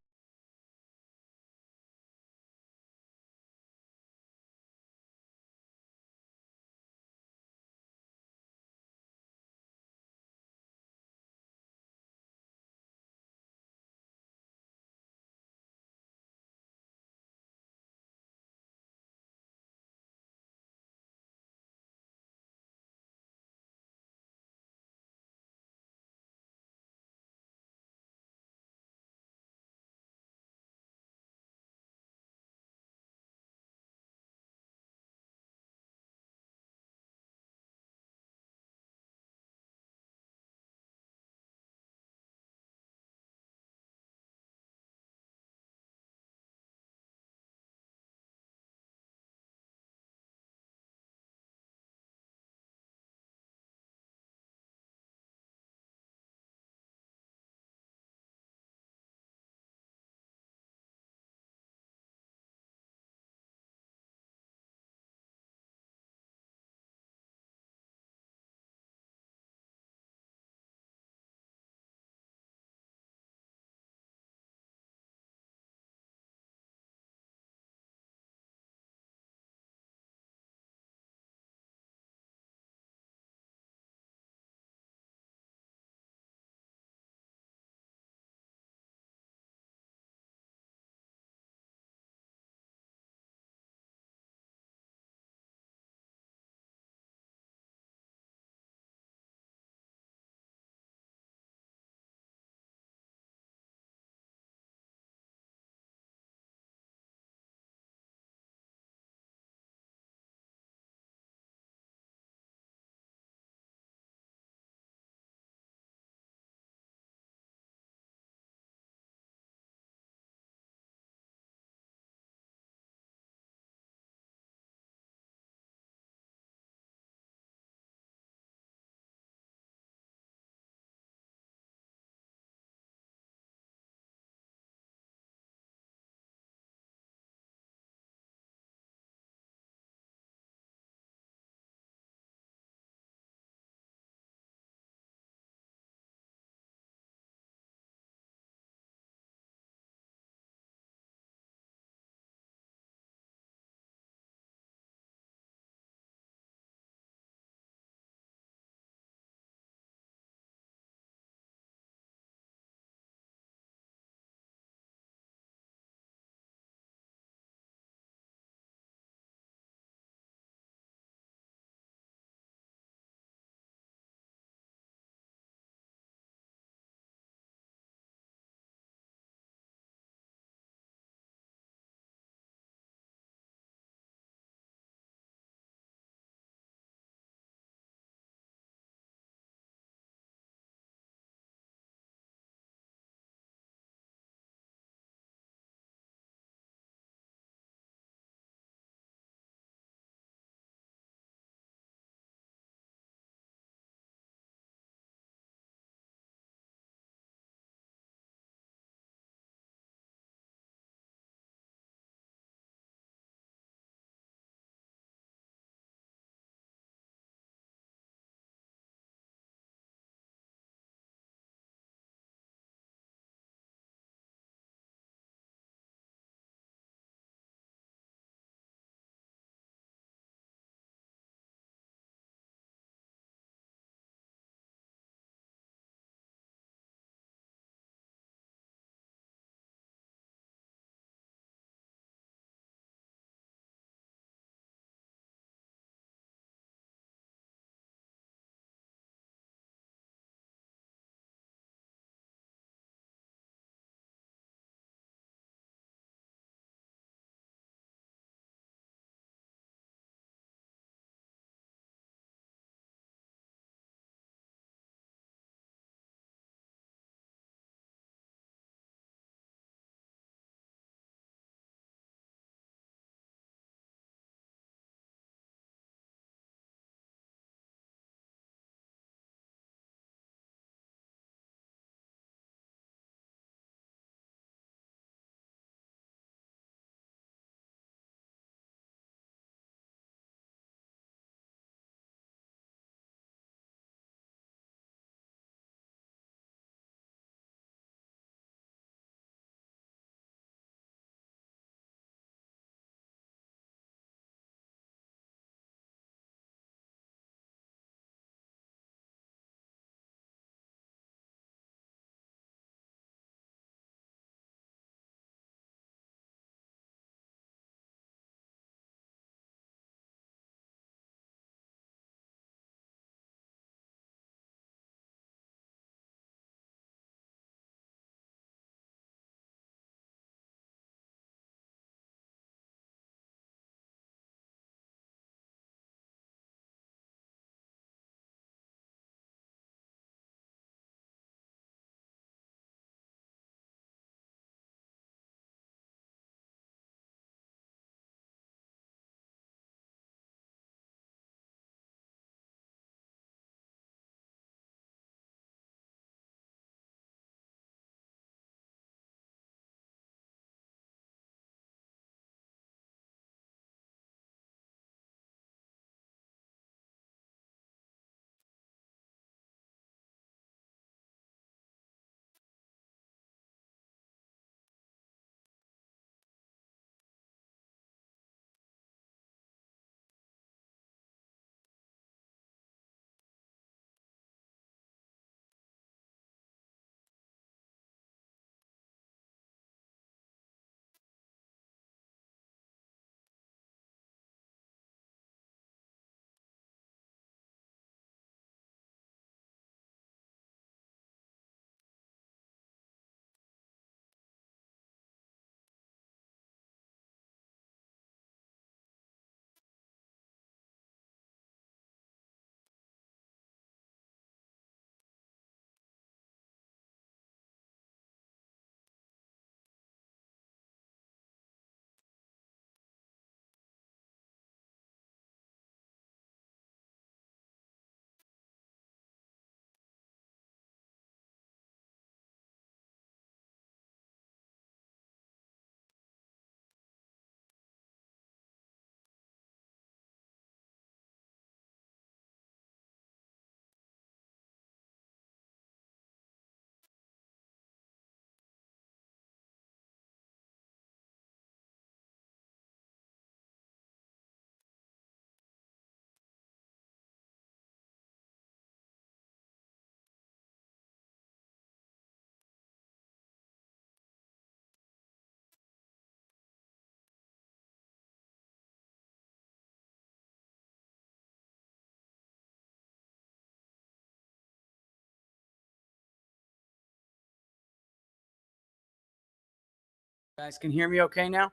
Guys can hear me okay now?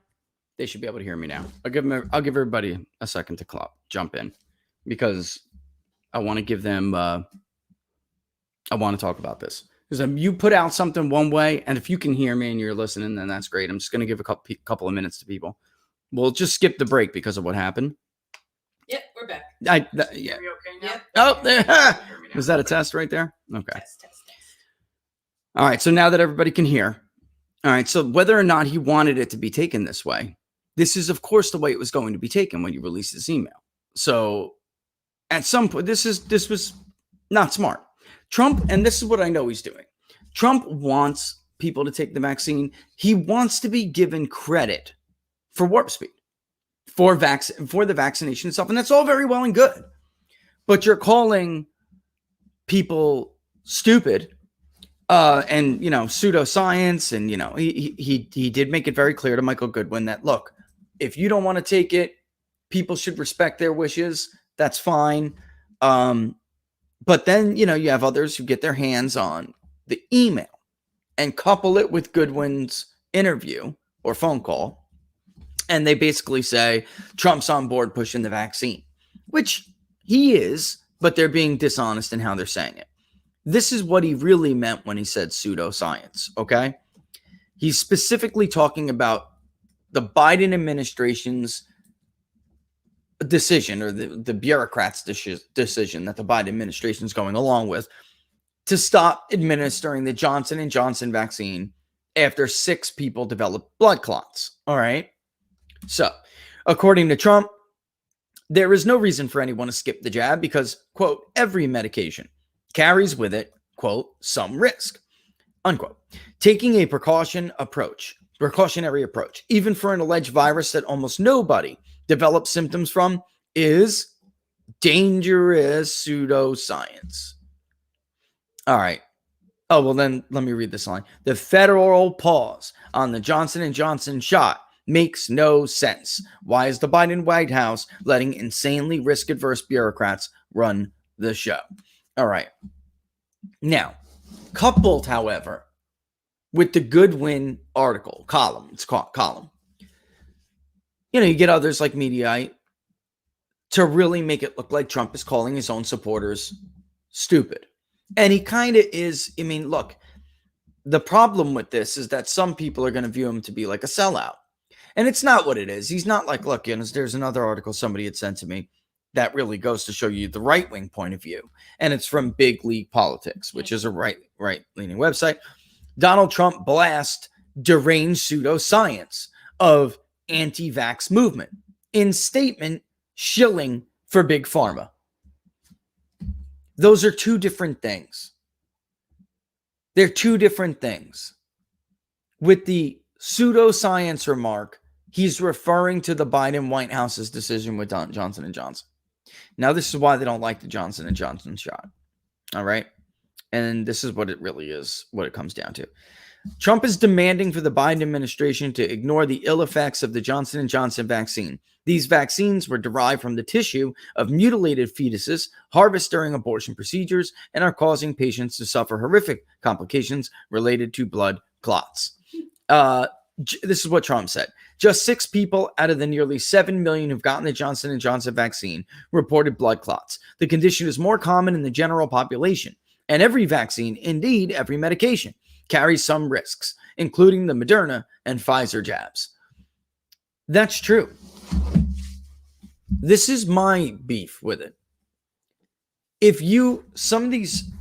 They should be able to hear me now. I'll give everybody a second to jump in because I want to give them I want to talk about this. Because you put out something one way, and if you can hear me and you're listening, then that's great. I'm just going to give a couple of minutes to people. We'll just skip the break because of what happened.
Yep, we're back.
Yeah.
Okay now? Yep.
Oh, there. Was that a test right there? Okay.
Test.
All right. So now that everybody can hear. All right. So whether or not he wanted it to be taken this way, this is, of course, the way it was going to be taken when you released this email. So at some point, this was not smart. Trump, and this is what I know he's doing. Trump wants people to take the vaccine. He wants to be given credit for warp speed, for the vaccination itself. And that's all very well and good. But you're calling people stupid and, pseudoscience. And, he did make it very clear to Michael Goodwin that, look, if you don't want to take it, people should respect their wishes. That's fine. But then, you have others who get their hands on the email and couple it with Goodwin's interview or phone call. And they basically say Trump's on board pushing the vaccine, which he is, but they're being dishonest in how they're saying it. This is what he really meant when he said pseudoscience, okay? He's specifically talking about the Biden administration's decision, or the bureaucrats' decision that the Biden administration is going along with, to stop administering the Johnson & Johnson vaccine after 6 people developed blood clots. All right. So, according to Trump, there is no reason for anyone to skip the jab because, quote, every medication carries with it, quote, some risk, unquote. Taking a precautionary approach, even for an alleged virus that almost nobody develop symptoms from, is dangerous pseudoscience. All right. Oh, well, then let me read this line. The federal pause on the Johnson & Johnson shot makes no sense. Why is the Biden White House letting insanely risk-averse bureaucrats run the show? All right. Now, coupled, however, with the Goodwin article, column, it's called column, you get others like Mediaite to really make it look like Trump is calling his own supporters stupid. And he kind of is. I mean, look, the problem with this is that some people are going to view him to be like a sellout. And it's not what it is. He's not like, look, there's another article somebody had sent to me that really goes to show you the right-wing point of view. And it's from Big League Politics, which is a right-leaning website. Donald Trump blasts deranged pseudoscience of anti-vax movement in statement shilling for big pharma. Those are two different things. They're two different things. With the pseudoscience remark, he's referring to the Biden White House's decision with Johnson & Johnson. Now, this is why they don't like the Johnson & Johnson shot. All right? And this is what it really is, what it comes down to. Trump is demanding for the Biden administration to ignore the ill effects of the Johnson & Johnson vaccine. These vaccines were derived from the tissue of mutilated fetuses harvested during abortion procedures and are causing patients to suffer horrific complications related to blood clots. This is what Trump said. Just 6 people out of the nearly 7 million who've gotten the Johnson & Johnson vaccine reported blood clots. The condition is more common in the general population, and every vaccine, indeed every medication, carries some risks, including the Moderna and Pfizer jabs. That's true. This is my beef with it.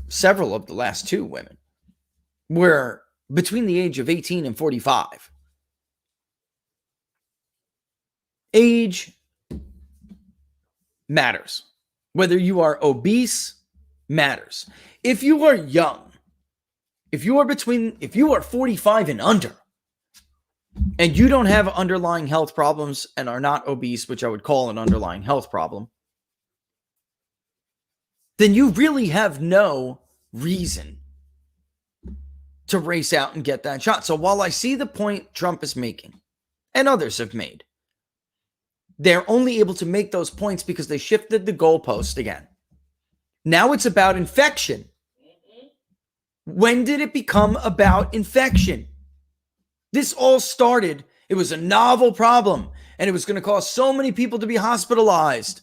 Several of the last 2 women were between the age of 18 and 45. Age matters. Whether you are obese matters. If you are young, if you are 45 and under, and you don't have underlying health problems and are not obese, which I would call an underlying health problem, then you really have no reason to race out and get that shot. So while I see the point Trump is making, and others have made, they're only able to make those points because they shifted the goalpost again. Now it's about infection. When did it become about infection? This all started, it was a novel problem, and it was going to cause so many people to be hospitalized.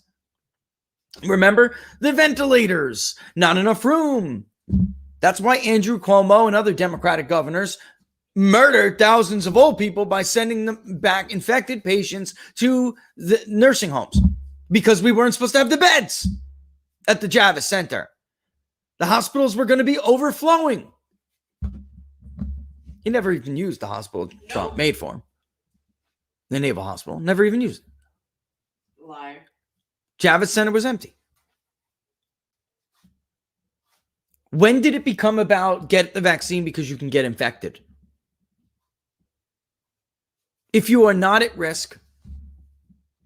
Remember? The ventilators, not enough room. That's why Andrew Cuomo and other Democratic governors murdered thousands of old people by sending them back infected patients to the nursing homes because we weren't supposed to have the beds at the Javits Center. The hospitals were going to be overflowing. He never even used the hospital Trump made for him. The Naval Hospital. Never even used it.
Liar.
Javits Center was empty. When did it become about get the vaccine because you can get infected? If you are not at risk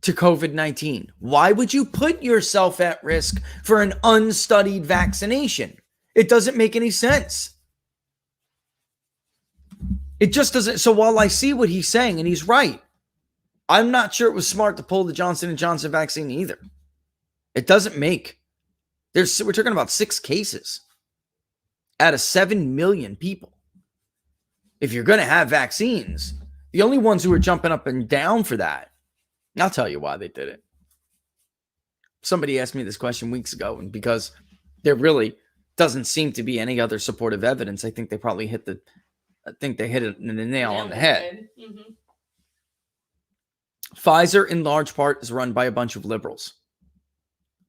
to COVID-19, why would you put yourself at risk for an unstudied vaccination? It doesn't make any sense. It just doesn't. So while I see what he's saying, and he's right, I'm not sure it was smart to pull the Johnson & Johnson vaccine either. It doesn't make. We're talking about 6 cases out of 7 million people. If you're going to have vaccines, the only ones who are jumping up and down for that, I'll tell you why they did it. Somebody asked me this question weeks ago, and because there really doesn't seem to be any other supportive evidence, I think they probably hit it in the nail on the head.
Mm-hmm.
Pfizer, in large part, is run by a bunch of liberals.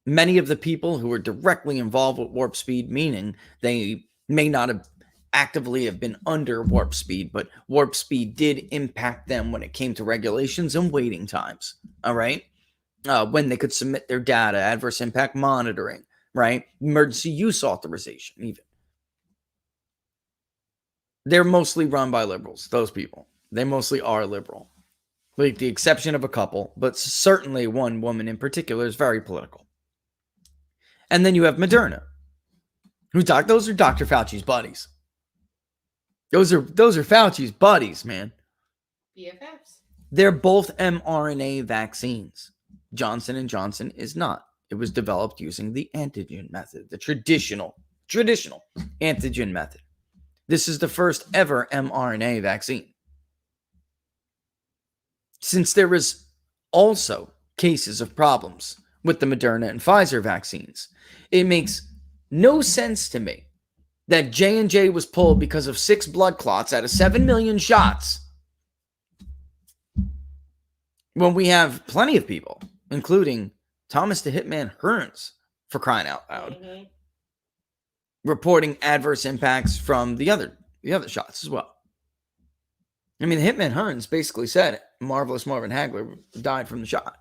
Many of the people who are directly involved with warp speed, meaning they may not have actively have been under warp speed, but warp speed did impact them when it came to regulations and waiting times. All right. When they could submit their data, adverse impact monitoring, right? Emergency use authorization, even. They're mostly run by liberals, those people. They mostly are liberal, with the exception of a couple, but certainly one woman in particular is very political. And then you have Moderna. Those are Dr. Fauci's buddies. Those are Fauci's buddies, man.
BFFs.
They're both mRNA vaccines. Johnson & Johnson is not. It was developed using the antigen method, the traditional antigen method. This is the first ever mRNA vaccine. Since there is also cases of problems with the Moderna and Pfizer vaccines, it makes no sense to me that J&J was pulled because of 6 blood clots out of 7 million shots when we have plenty of people, including Thomas the Hitman Hearns, for crying out loud, reporting adverse impacts from the other shots as well. I mean, the Hitman Hearns basically said Marvelous Marvin Hagler died from the shot.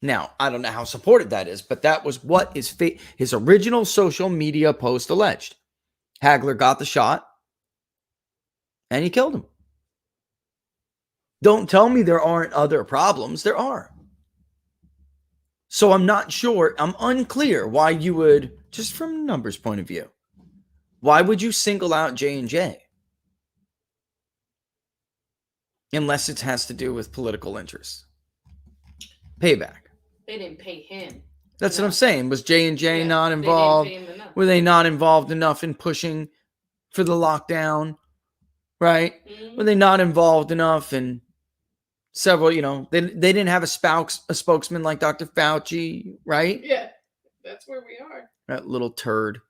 Now, I don't know how supported that is, but that was what his original social media post alleged. Hagler got the shot, and he killed him. Don't tell me there aren't other problems. There are. So I'm not sure. I'm unclear why you would, just from a numbers point of view, why would you single out J&J? Unless it has to do with political interests. Payback.
They didn't pay him.
That's what I'm saying. Was J&J not involved? Were they not involved enough in pushing for the lockdown? Right?
Mm-hmm.
Were they not involved enough in several, they didn't have a spokesman like Dr. Fauci, right?
Yeah, that's where we are.
That little turd.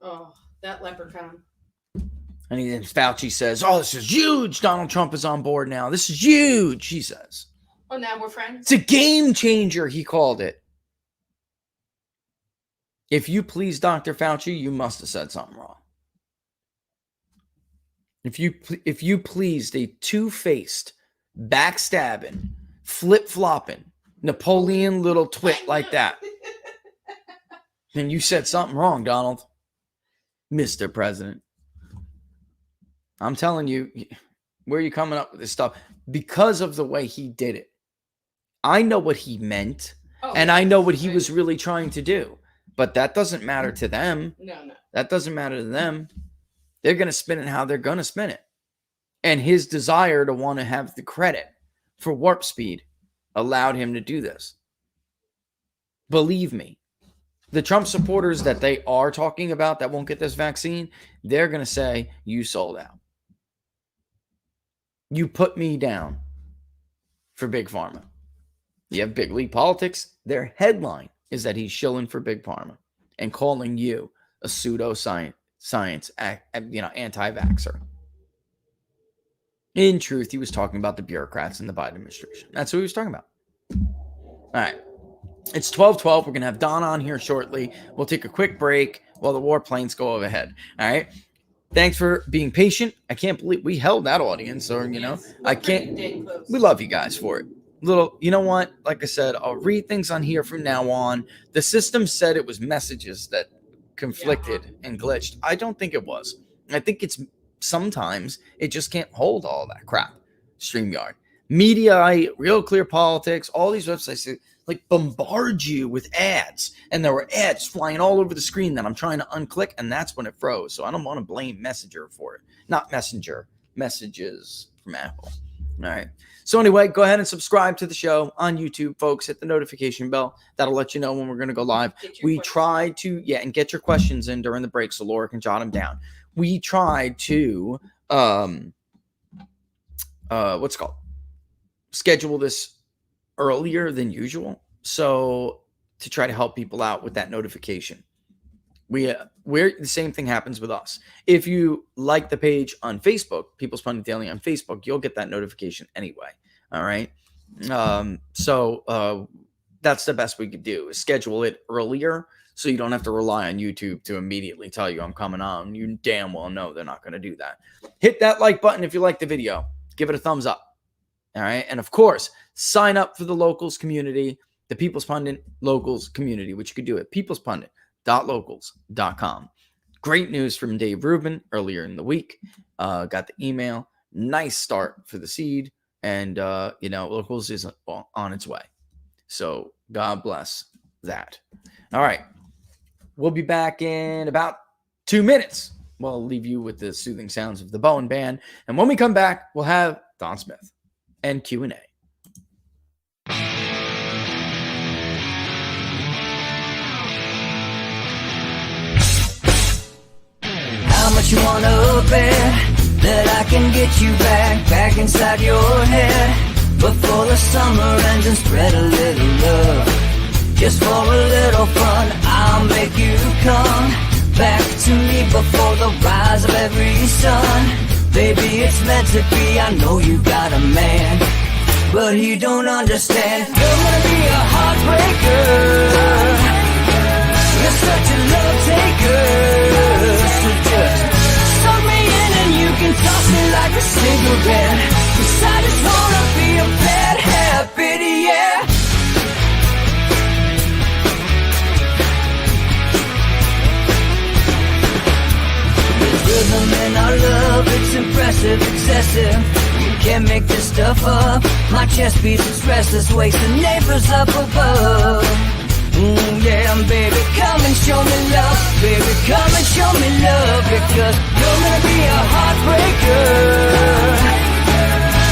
Oh, that leprechaun.
And then Fauci says, "Oh, this is huge. Donald Trump is on board now. This is huge," he says.
Oh, now we're friends?
It's a game changer, he called it. If you please Dr. Fauci, you must have said something wrong. If you pleased a two-faced, backstabbing, flip-flopping, Napoleon little twit like that, then you said something wrong, Donald. Mr. President. I'm telling you, where are you coming up with this stuff? Because of the way he did it. I know what he meant, and I know what he was really trying to do. But that doesn't matter to them.
No.
That doesn't matter to them. They're going to spin it how they're going to spin it. And his desire to want to have the credit for warp speed allowed him to do this. Believe me, the Trump supporters that they are talking about that won't get this vaccine, they're going to say, you sold out. you put me down for Big Pharma. You have Big League Politics. Their headline is that he's shilling for Big Pharma and calling you a pseudoscience, anti-vaxxer. In truth, he was talking about the bureaucrats in the Biden administration. That's what he was talking about. All right. It's 12:12. We're going to have Don on here shortly. We'll take a quick break while the warplanes go overhead. All right. Thanks for being patient. I can't believe we held that audience. Or, I can't. We love you guys for it. You know what? Like I said, I'll read things on here from now on. The system said it was messages that conflicted and glitched. I don't think it was. I think it's sometimes it just can't hold all that crap. StreamYard, Mediaite, Real Clear Politics, all these websites like bombard you with ads, and there were ads flying all over the screen that I'm trying to unclick, and that's when it froze. So I don't want to blame Messenger for it. Not Messenger, messages from Apple. All right. So anyway, go ahead and subscribe to the show on YouTube, folks. Hit the notification bell. That'll let you know when we're going to go live. We try to, and get your questions in during the break so Laura can jot them down. We try to, schedule this earlier than usual. So to try to help people out with that notification. We're the same thing happens with us. If you like the page on Facebook, People's Pundit Daily on Facebook, you'll get that notification anyway. All right. So that's the best we could do is schedule it earlier so you don't have to rely on YouTube to immediately tell you I'm coming on. You damn well know they're not going to do that. Hit that like button if you like the video. Give it a thumbs up. All right. And of course, sign up for the locals community, the People's Pundit locals community, which you could do at peoplespundit.locals.com. Great news from Dave Rubin earlier in the week. Got the email. Nice start for the seed. And, locals is on its way. So God bless that. All right. We'll be back in about 2 minutes. We'll leave you with the soothing sounds of the Bowen Band. And when we come back, we'll have Don Smith and Q&A.
How much you wanna bet that I can get you back inside your head before the summer ends and spread a little love. Just for a little fun, I'll make you come back to me before the rise of every sun. Baby, it's meant to be, I know you got a man, but he don't understand. You're gonna be a heartbreaker. You're such a love taker. So just suck me in and you can toss me like a cigarette. 'Cause I just wanna be a bad habit, yeah. There's rhythm in our love, it's impressive, excessive. You can't make this stuff up. My chest beats, it's restless, wakes the neighbors up above. Yeah, baby, come and show me love. Baby, come and show me love. Because you're gonna be a heartbreaker.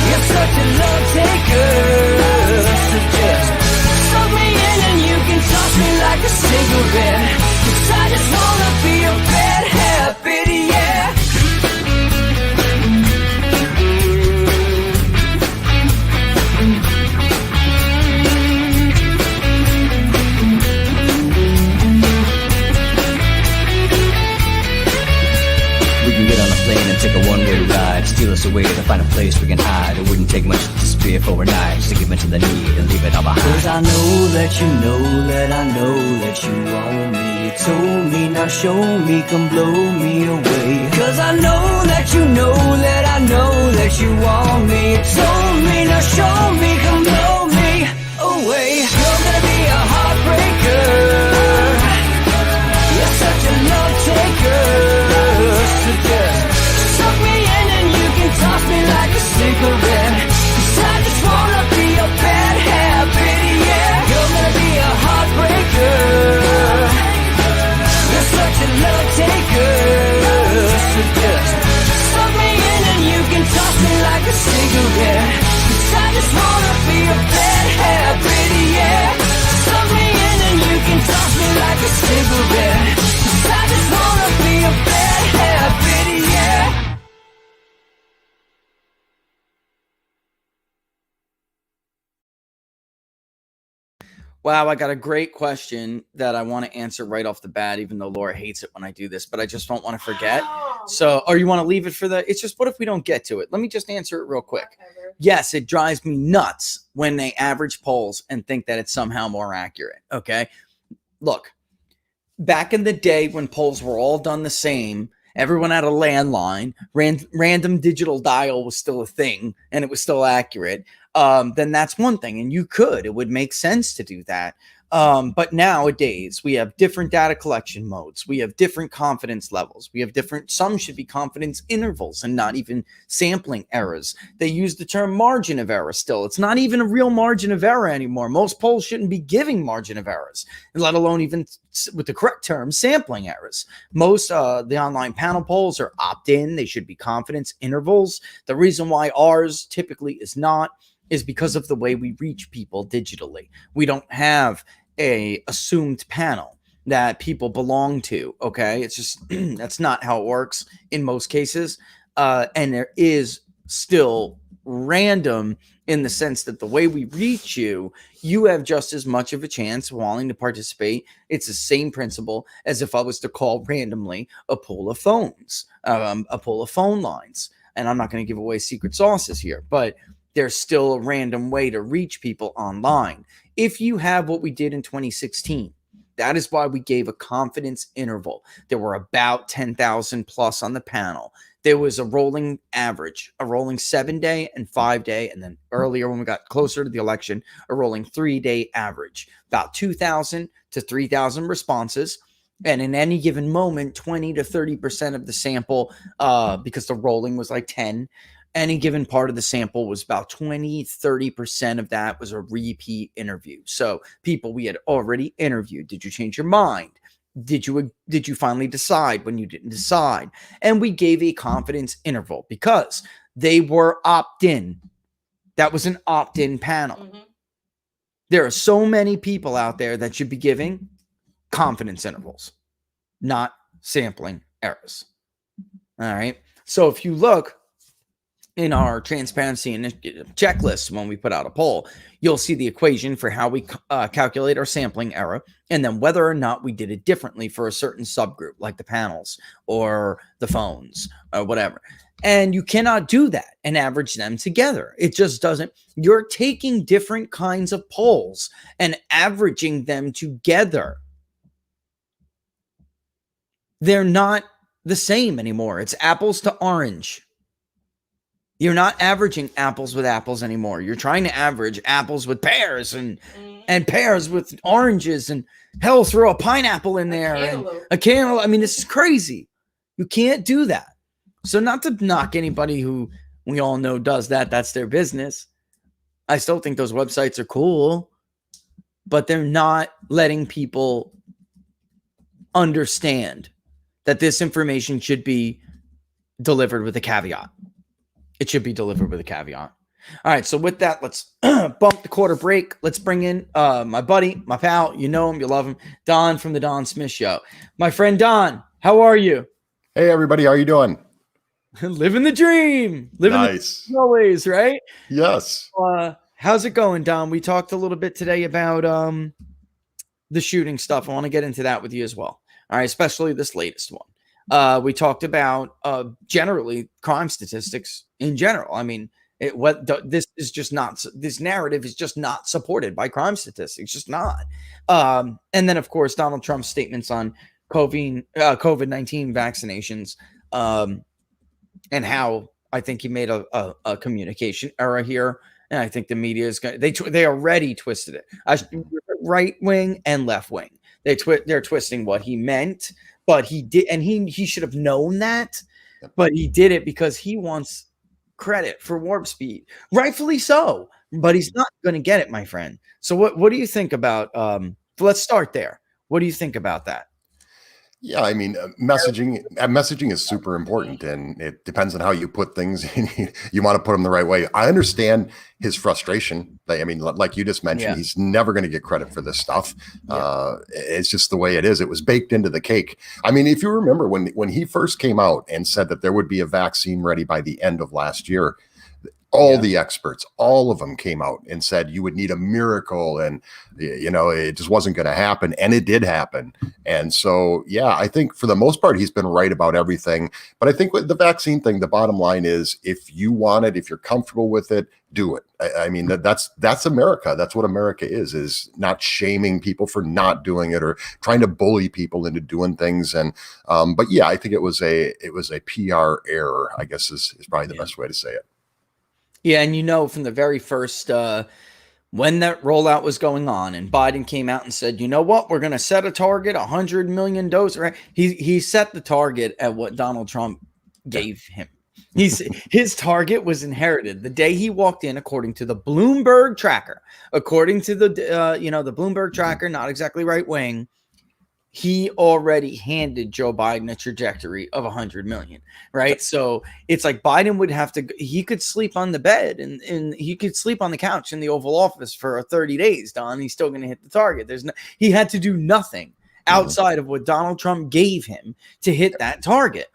You're such a love taker. So just suck me in and you can toss me like a cigarette. 'Cause I just wanna be a bad habit, yeah.
Take a one-way ride, steal us away to find a place we can hide. It wouldn't take much to spear for a night, just to give in to the need and leave it all behind.
'Cause I know that you know that I know that you want me. You told me, now show me, come blow me away. 'Cause I know that you know that I know that you want me. You told me, now show me, come blow me away. You're gonna be a heartbreaker. You're such a love taker. So just suck me in and you can toss me like a cigarette. 'Cause I just wanna be a bad habit, yeah. You're gonna be a heartbreaker. You're such a love taker. So just suck me in and you can toss me like a cigarette. 'Cause I just wanna be a bad habit, yeah. Suck me in and you can toss me like a cigarette. 'Cause I just wanna be a bad habit, yeah.
Wow, I got a great question that I want to answer right off the bat, even though Laura hates it when I do this, but I just don't want to forget. So, or you want to leave it for it's just, what if we don't get to it? Let me just answer it real quick.
Whatever.
Yes, it drives me nuts when they average polls and think that it's somehow more accurate. Okay. Look, back in the day when polls were all done the same, everyone had a landline, random digital dial was still a thing, and it was still accurate. Then that's one thing, and it would make sense to do that. But nowadays we have different data collection modes. We have different confidence levels. We have some should be confidence intervals and not even sampling errors. They use the term margin of error still. It's not even a real margin of error anymore. Most polls shouldn't be giving margin of errors, let alone even with the correct term, sampling errors. Most the online panel polls are opt-in. They should be confidence intervals. The reason why ours typically is not is because of the way we reach people digitally. We don't have a assumed panel that people belong to. Okay. It's just, that's not how it works in most cases. And there is still random in the sense that the way we reach you, you have just as much of a chance wanting to participate. It's the same principle as if I was to call randomly a pool of phones, a pool of phone lines. And I'm not going to give away secret sauces here, but there's still a random way to reach people online. If you have what we did in 2016, that is why we gave a confidence interval. There were about 10,000 plus on the panel. There was a rolling average, a rolling 7-day and 5-day. And then earlier when we got closer to the election, a rolling 3-day average, about 2,000 to 3,000 responses. And in any given moment, 20 to 30% of the sample, because the rolling was like 10, any given part of the sample was about 20, 30% of that was a repeat interview. So people we had already interviewed. Did you change your mind? Did you finally decide when you didn't decide? And we gave a confidence interval because they were opt-in. That was an opt-in panel. Mm-hmm. There are so many people out there that should be giving confidence intervals, not sampling errors. All right. So if you look in our transparency initiative checklist, when we put out a poll, you'll see the equation for how we calculate our sampling error, and then whether or not we did it differently for a certain subgroup, like the panels or the phones or whatever. And you cannot do that and average them together. It just doesn't. You're taking different kinds of polls and averaging them together. They're not the same anymore. It's apples to orange. You're not averaging apples with apples anymore. You're trying to average apples with pears and pears with oranges, and hell, throw a pineapple in there and a cantaloupe. I mean, this is crazy. You can't do that. So not to knock anybody who we all know does that. That's their business. I still think those websites are cool, but they're not letting people understand that this information should be delivered with a caveat. It should be delivered with a caveat. All right. So with that, let's bump the quarter break. Let's bring in my buddy, my pal. You know him. You love him. Don from the Don Smith Show. My friend Don, how are you?
Hey, everybody. How are you doing?
Living the dream. Living
nice.
The dream always, right?
Yes.
How's it going, Don? We talked a little bit today about the shooting stuff. I want to get into that with you as well. All right. Especially this latest one. We talked about generally crime statistics in general. I mean, this narrative is just not supported by crime statistics, just not. And then, of course, Donald Trump's statements on COVID-19 vaccinations, and how I think he made a communication error here. And I think the media is going. They already twisted it. Right wing and left wing. They're twisting what he meant. But he did, and he should have known that, but he did it because he wants credit for warp speed, rightfully so. But he's not going to get it, my friend. So what do you think about? Let's start there. What do you think about that?
Yeah, I mean, messaging is super important, and it depends on how you put things. You want to put them the right way. I understand his frustration. I mean, like you just mentioned, he's never going to get credit for this stuff. It's just the way it is. It was baked into the cake. I mean, if you remember when he first came out and said that there would be a vaccine ready by the end of last year, All the experts, all of them came out and said you would need a miracle, and it just wasn't going to happen, and it did happen. And so, yeah, I think for the most part he's been right about everything. But I think with the vaccine thing, the bottom line is, if you want it, if you're comfortable with it, do it. I mean, that's America. That's what America is not shaming people for not doing it or trying to bully people into doing things. And but yeah, I think it was a PR error, I guess is probably the best way to say it.
Yeah, and from the very first, when that rollout was going on, and Biden came out and said, you know what, we're going to set a target, 100 million doses. Right? He set the target at what Donald Trump gave him. His target was inherited the day he walked in, according to the Bloomberg tracker. According to the the Bloomberg tracker, not exactly right wing. He already handed Joe Biden a trajectory of 100 million, right? So it's like Biden would have to, he could sleep on the bed and he could sleep on the couch in the Oval Office for 30 days, Don. He's still going to hit the target. He had to do nothing outside of what Donald Trump gave him to hit that target.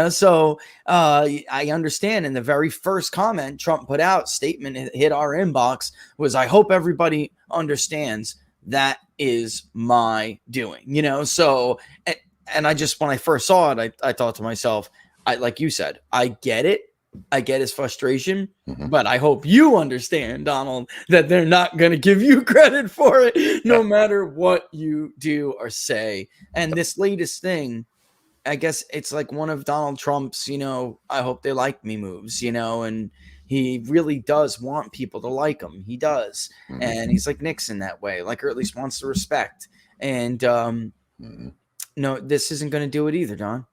So I understand. In the very first comment Trump put out, statement hit our inbox, was, I hope everybody understands that is my doing, so, and I just, when I first saw it, I thought to myself, like you said, I get it. I get his frustration, but I hope you understand, Donald, that they're not going to give you credit for it, no matter what you do or say. And this latest thing, I guess it's like one of Donald Trump's, I hope they like me moves, and he really does want people to like him. He does. And he's like Nixon that way, or at least wants the respect. And no, this isn't going to do it either, Don.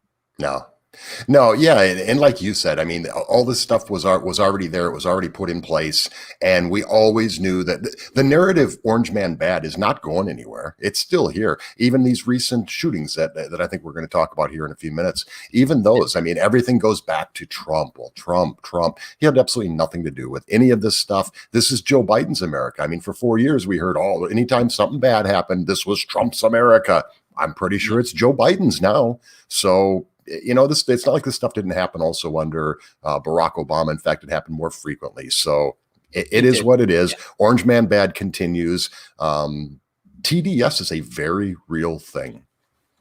No, yeah, and like you said, I mean, all this stuff was already there. It was already put in place, and we always knew that the narrative "Orange Man bad" is not going anywhere. It's still here. Even these recent shootings that I think we're going to talk about here in a few minutes, even those, I mean, everything goes back to Trump. Well, Trump, he had absolutely nothing to do with any of this stuff. This is Joe Biden's America. I mean, for 4 years we heard, anytime something bad happened, this was Trump's America. I'm pretty sure it's Joe Biden's now. So, it's not like this stuff didn't happen also under Barack Obama. In fact, it happened more frequently. So it is what it is. Yeah. Orange Man bad continues. TDS is a very real thing.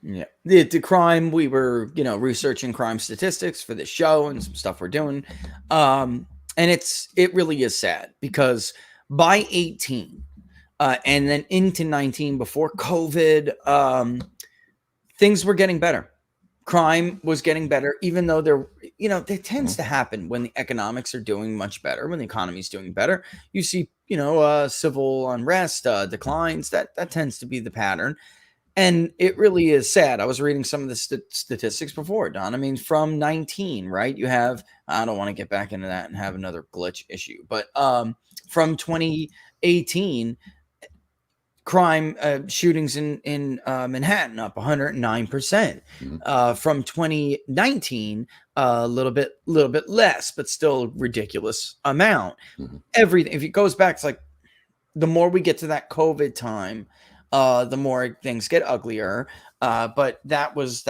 Yeah. The crime, we were, researching crime statistics for this show and some stuff we're doing. And it really is sad, because by 18 and then into 19, before COVID, things were getting better. Crime was getting better, even though that tends to happen when the economics are doing much better, when the economy is doing better. You see, civil unrest declines. That tends to be the pattern. And it really is sad. I was reading some of the statistics before, Don. I mean, from 19, right? You have, I don't want to get back into that and have another glitch issue, but from 2018, crime shootings in Manhattan up 109%. From 2019, a little bit less, but still ridiculous amount. Everything, if it goes back, it's like the more we get to that COVID time, the more things get uglier. But that was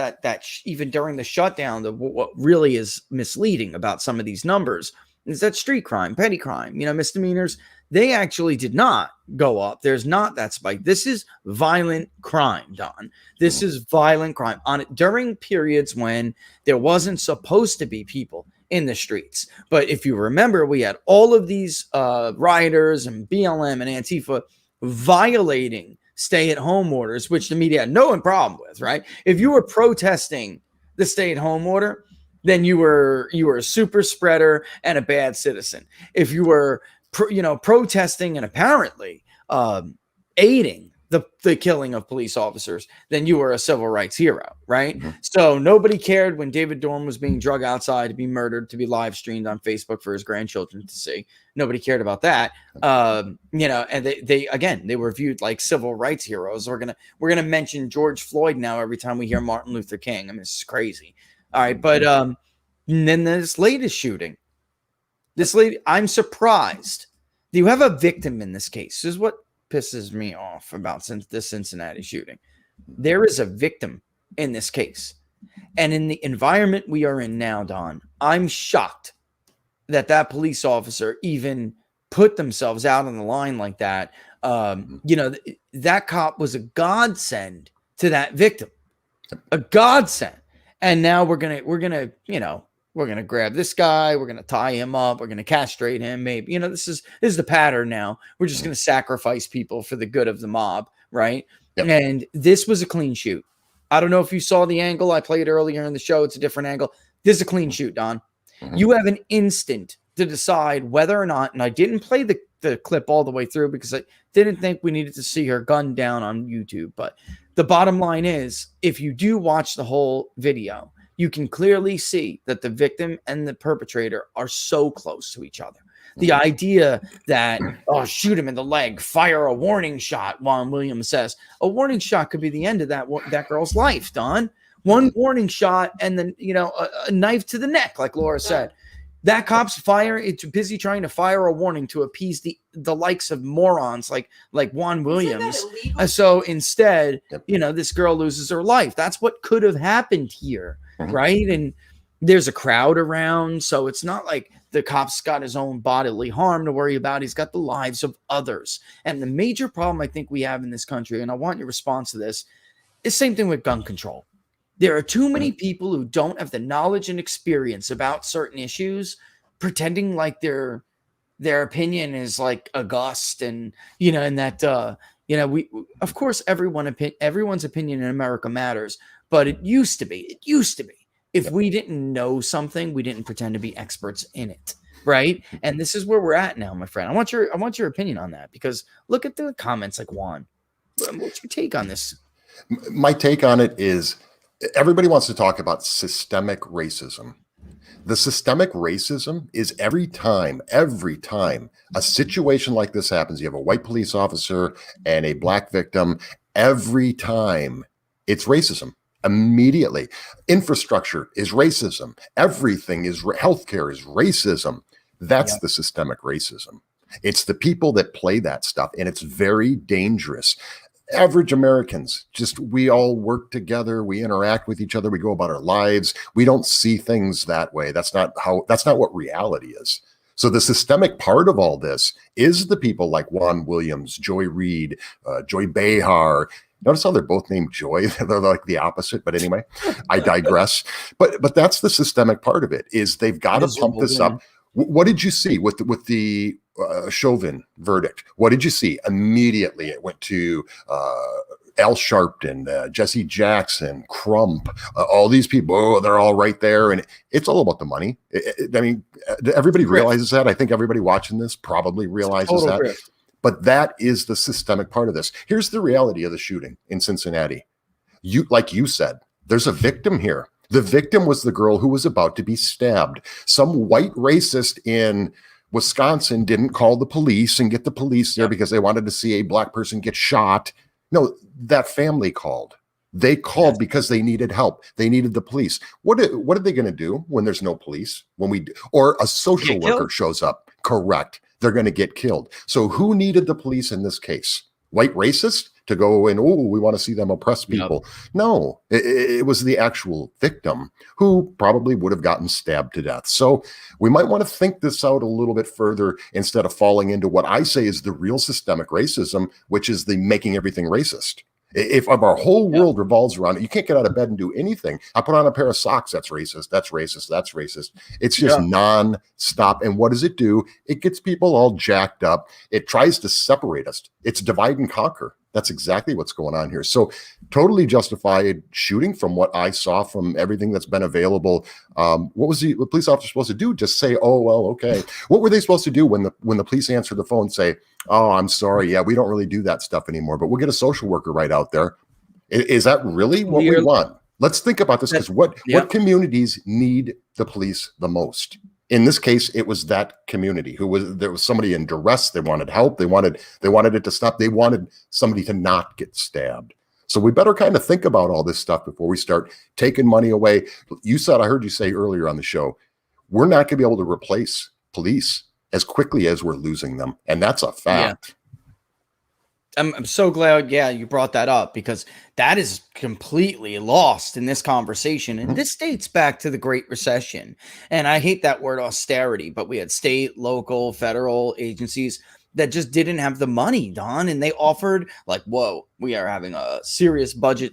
even during the shutdown, what really is misleading about some of these numbers is that street crime, petty crime, misdemeanors, they actually did not go up. There's not that spike. This is violent crime, Don. This is violent crime during periods when there wasn't supposed to be people in the streets. But if you remember, we had all of these rioters and BLM and Antifa violating stay-at-home orders, which the media had no problem with, right? If you were protesting the stay-at-home order, then you were a super spreader and a bad citizen. If you were protesting and apparently aiding the killing of police officers, then you were a civil rights hero, right? So nobody cared when David Dorn was being drug outside to be murdered, to be live streamed on Facebook for his grandchildren to see. Nobody cared about that. And they were viewed like civil rights heroes. We're gonna mention George Floyd now every time we hear Martin Luther King. I mean, it's crazy. All right, but and then this latest shooting. This lady, I'm surprised. Do you have a victim in this case? This is what pisses me off about this Cincinnati shooting. There is a victim in this case. And in the environment we are in now, Don, I'm shocked that police officer even put themselves out on the line like that. That cop was a godsend to that victim, a godsend. And now we're gonna grab this guy, we're gonna tie him up, we're gonna castrate him. Maybe this is the pattern now. We're just gonna sacrifice people for the good of the mob, right? Yep. And this was a clean shoot. I don't know if you saw the angle I played earlier in the show. It's a different angle. This is a clean shoot, Don. You have an instant to decide whether or not, and I didn't play the clip all the way through because I didn't think we needed to see her gunned down on YouTube. But the bottom line is, if you do watch the whole video, you can clearly see that the victim and the perpetrator are so close to each other. The idea that, shoot him in the leg, fire a warning shot, Juan Williams says. A warning shot could be the end of that girl's life, Don. One warning shot and then, a knife to the neck, like Laura said. That cop's it's busy trying to fire a warning to appease the likes of morons like Juan Williams. So instead, this girl loses her life. That's what could have happened here, right? And there's a crowd around, so it's not like the cop's got his own bodily harm to worry about. He's got the lives of others. And the major problem I think we have in this country, and I want your response to this, is same thing with gun control. There are too many people who don't have the knowledge and experience about certain issues, pretending like their opinion is like august and that we of course everyone's opinion in America matters, but it used to be if we didn't know something, we didn't pretend to be experts in it, right? And this is where we're at now, my friend. I want your opinion on that, because look at the comments like Juan. What's your take on this?
My take on it is, everybody wants to talk about systemic racism. The systemic racism is every time a situation like this happens, you have a white police officer and a black victim, every time it's racism. Immediately. Infrastructure is racism. Everything is healthcare is racism. That's the systemic racism. It's the people that play that stuff, and it's very dangerous. Average Americans, we all work together, we interact with each other, we go about our lives. We don't see things that way. That's not what reality is. So the systemic part of all this is the people like Juan Williams, Joy Reid, Joy Behar. Notice how they're both named Joy. They're like the opposite, but anyway, I digress. But that's the systemic part of it, is they've got to pump this up. What did you see with the Chauvin verdict? What did you see? Immediately it went to Al Sharpton, Jesse Jackson, Crump, all these people. They're all right there. And it's all about the money. Everybody realizes that. I think everybody watching this probably realizes that. Grift. But that is the systemic part of this. Here's the reality of the shooting in Cincinnati. Like you said, there's a victim here. The victim was the girl who was about to be stabbed. Some white racist in Wisconsin didn't call the police and get the police there because they wanted to see a black person get shot. No, that family called. They called because they needed help. They needed the police. What are they going to do when there's no police? Or a social worker shows up? Correct. They're going to get killed. So who needed the police in this case? White racist to go and, we want to see them oppress people. Yep. No, it was the actual victim who probably would have gotten stabbed to death. So we might want to think this out a little bit further instead of falling into what I say is the real systemic racism, which is the making everything racist. If our whole world revolves around it, you can't get out of bed and do anything. I put on a pair of socks. That's racist. That's racist. That's racist. It's just non-stop. And what does it do? It gets people all jacked up. It tries to separate us. It's divide and conquer. That's exactly what's going on here. So totally justified shooting from what I saw from everything that's been available. What was the police officer supposed to do? Just say, oh, well, okay. What were they supposed to do when the police answer the phone and say, oh, I'm sorry. Yeah, we don't really do that stuff anymore, but we'll get a social worker right out there. Is that really what we want? Let's think about this, because what communities need the police the most? In this case, it was that community there was somebody in duress. They wanted help. They wanted it to stop. They wanted somebody to not get stabbed. So we better kind of think about all this stuff before we start taking money away. I heard you say earlier on the show, we're not going to be able to replace police as quickly as we're losing them. And that's a fact.
I'm so glad, you brought that up, because that is completely lost in this conversation. And this dates back to the Great Recession. And I hate that word austerity, but we had state, local, federal agencies that just didn't have the money, Don. And they offered like, whoa, we are having a serious budget,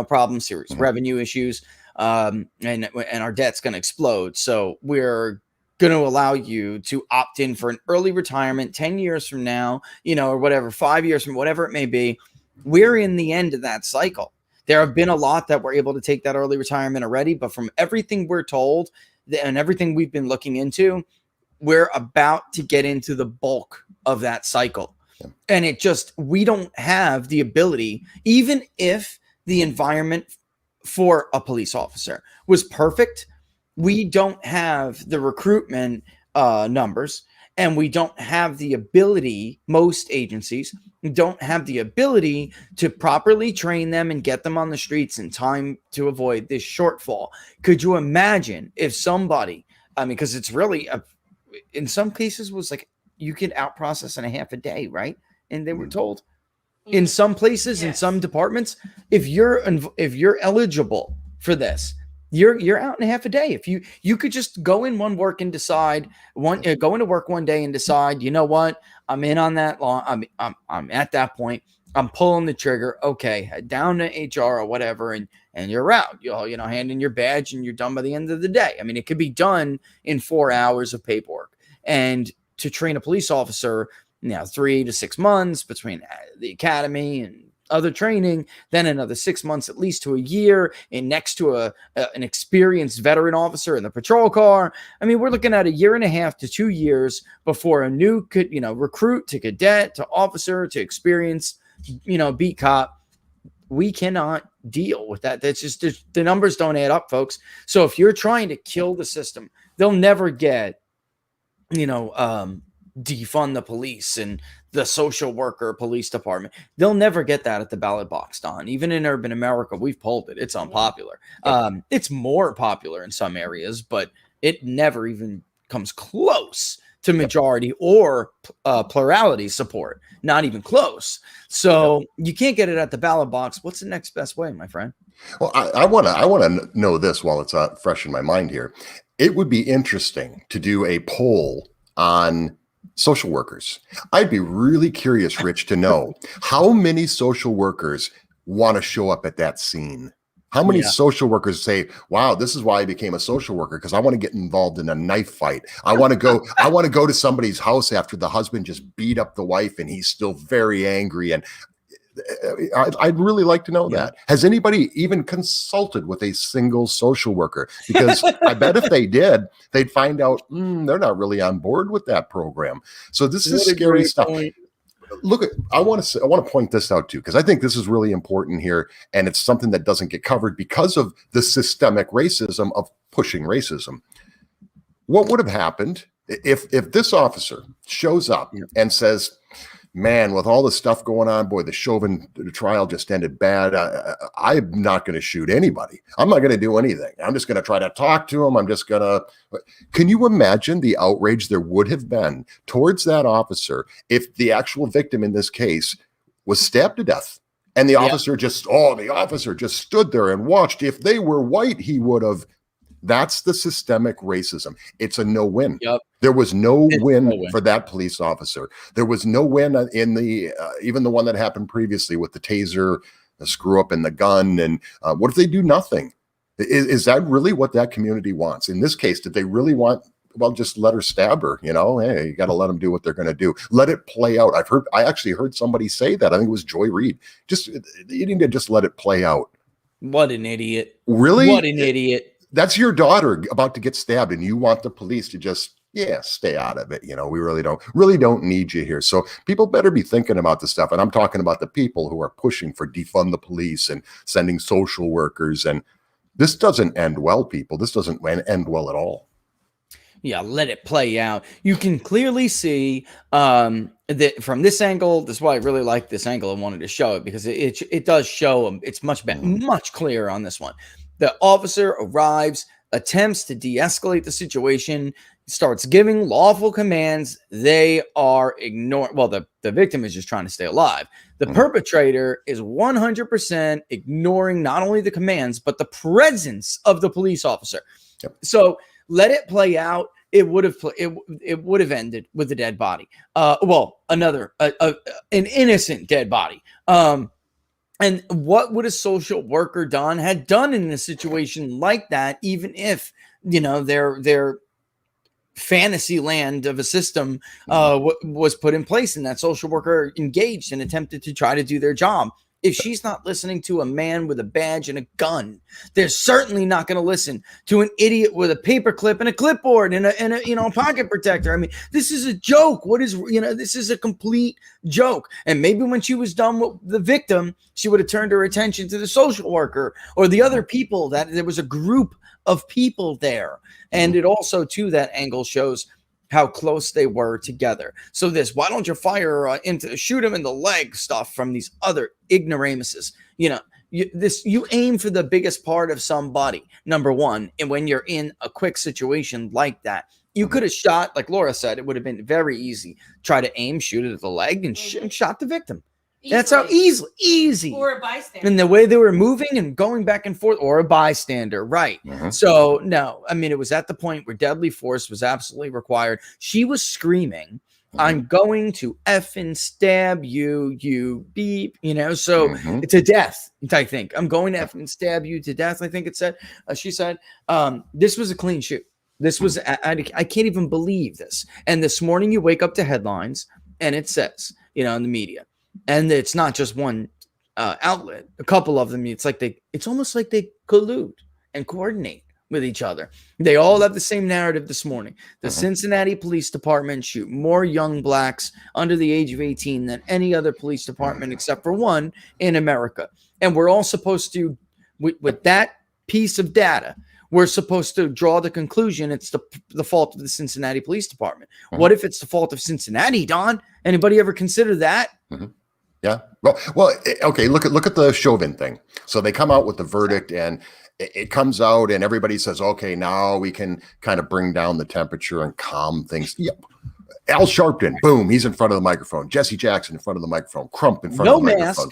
problem, serious revenue issues. And our debt's going to explode. So we're going to allow you to opt in for an early retirement 10 years from now, or whatever, 5 years from whatever it may be. We're in the end of that cycle. There have been a lot that were able to take that early retirement already, but from everything we're told and everything we've been looking into, we're about to get into the bulk of that cycle. Yeah. And we don't have the ability, even if the environment for a police officer was perfect, we don't have the recruitment numbers, and we don't have the ability, most agencies don't have the ability to properly train them and get them on the streets in time to avoid this shortfall. Could you imagine if somebody, because it's really, in some cases was like, you could out process in a half a day, right? And they were told in some places, in some departments, if you're eligible for this, you're out in half a day. If you could just go into work one day and decide, you know what, I'm in on that long. I'm at that point. I'm pulling the trigger. Okay, head down to HR or whatever, and you're out. You'll hand in your badge and you're done by the end of the day. I mean, it could be done in 4 hours of paperwork. And to train a police officer, 3 to 6 months between the academy and other training, then another 6 months at least to a year, and next to an experienced veteran officer in the patrol car. I mean, we're looking at 1.5 to 2 years before a new recruit to cadet to officer to experienced beat cop. We cannot deal with that. That's just the numbers don't add up, folks. So if you're trying to kill the system, they'll never get defund the police and the social worker police department. They'll never get that at the ballot box, Don. Even in urban America, we've polled it. It's unpopular. It's more popular in some areas, but it never even comes close to majority or plurality support. Not even close. So you can't get it at the ballot box. What's the next best way, my friend?
Well, I want to know this while it's fresh in my mind here. It would be interesting to do a poll on social workers. I'd be really curious, Rich, to know how many social workers want to show up at that scene. How many social workers say, wow, this is why I became a social worker, because I want to get involved in a knife fight. I want to go to somebody's house after the husband just beat up the wife and he's still very angry. And I'd really like to know that. Has anybody even consulted with a single social worker? Because I bet if they did, they'd find out they're not really on board with that program. So this is scary stuff. Look, I want to point this out too, because I think this is really important here, and it's something that doesn't get covered because of the systemic racism of pushing racism. What would have happened if this officer shows up and says, man, with all the stuff going on, boy, the Chauvin trial just ended bad. I'm not going to shoot anybody. I'm not going to do anything. I'm just going to try to talk to him. Can you imagine the outrage there would have been towards that officer if the actual victim in this case was stabbed to death and the officer just stood there and watched? If they were white, he would have. That's the systemic racism. It's a no-win. Yep. There was no win for that police officer. There was no win in the even the one that happened previously with the taser, the screw up in the gun. And what if they do nothing? Is that really what that community wants? In this case, did they really want? Well, just let her stab her. Hey, you got to let them do what they're going to do. Let it play out. I actually heard somebody say that. I think it was Joy Reid. You need to just let it play out.
What an idiot!
Really?
What an idiot!
That's your daughter about to get stabbed, and you want the police to just stay out of it. We really don't need you here. So people better be thinking about this stuff. And I'm talking about the people who are pushing for defund the police and sending social workers. And this doesn't end well, people. This doesn't end well at all.
Yeah, let it play out. You can clearly see that from this angle. That's why I really like this angle and wanted to show it, because it does show it's much better, much clearer on this one. The officer arrives, attempts to de-escalate the situation, starts giving lawful commands, they are ignoring. Well, the victim is just trying to stay alive. The perpetrator is 100% ignoring not only the commands, but the presence of the police officer.
Yep.
So let it play out. It would have ended with a dead body. An innocent dead body. And what would a social worker had done in a situation like that, even if, their fantasy land of a system was put in place and that social worker engaged and attempted to try to do their job? If she's not listening to a man with a badge and a gun, they're certainly not going to listen to an idiot with a paperclip and a clipboard and a pocket protector. I mean, this is a joke. This is a complete joke. And maybe when she was done with the victim, she would have turned her attention to the social worker or the other people. That there was a group of people there. And it also, too, that angle shows how close they were together. So why don't you fire shoot him in the leg stuff from these other ignoramuses? You aim for the biggest part of somebody, number one. And when you're in a quick situation like that, you could have shot, like Laura said, it would have been very easy. Try to shoot it at the leg and shot the victim. That's how easy.
Or a bystander.
And the way they were moving and going back and forth, or a bystander, right? So no, I mean, it was at the point where deadly force was absolutely required. She was screaming, "I'm going to effing stab you, you beep," so it's a death, I think. I'm going to effing stab you to death, I think it said. She said, this was a clean shoot. This was, I can't even believe this. And this morning you wake up to headlines and it says, in the media, and it's not just one outlet, a couple of them. It's almost like they collude and coordinate with each other. They all have the same narrative this morning. The Cincinnati Police Department shoot more young blacks under the age of 18 than any other police department except for one in America. And we're all supposed to, with that piece of data, we're supposed to draw the conclusion it's the fault of the Cincinnati Police Department. What if it's the fault of Cincinnati, Don? Anybody ever consider that?
Yeah. Well, okay. Look at the Chauvin thing. So they come out with the verdict, and it comes out, and everybody says, "Okay, now we can kind of bring down the temperature and calm things." Yep. Al Sharpton, boom, he's in front of the microphone. Jesse Jackson in front of the microphone. Crump in front of the microphone.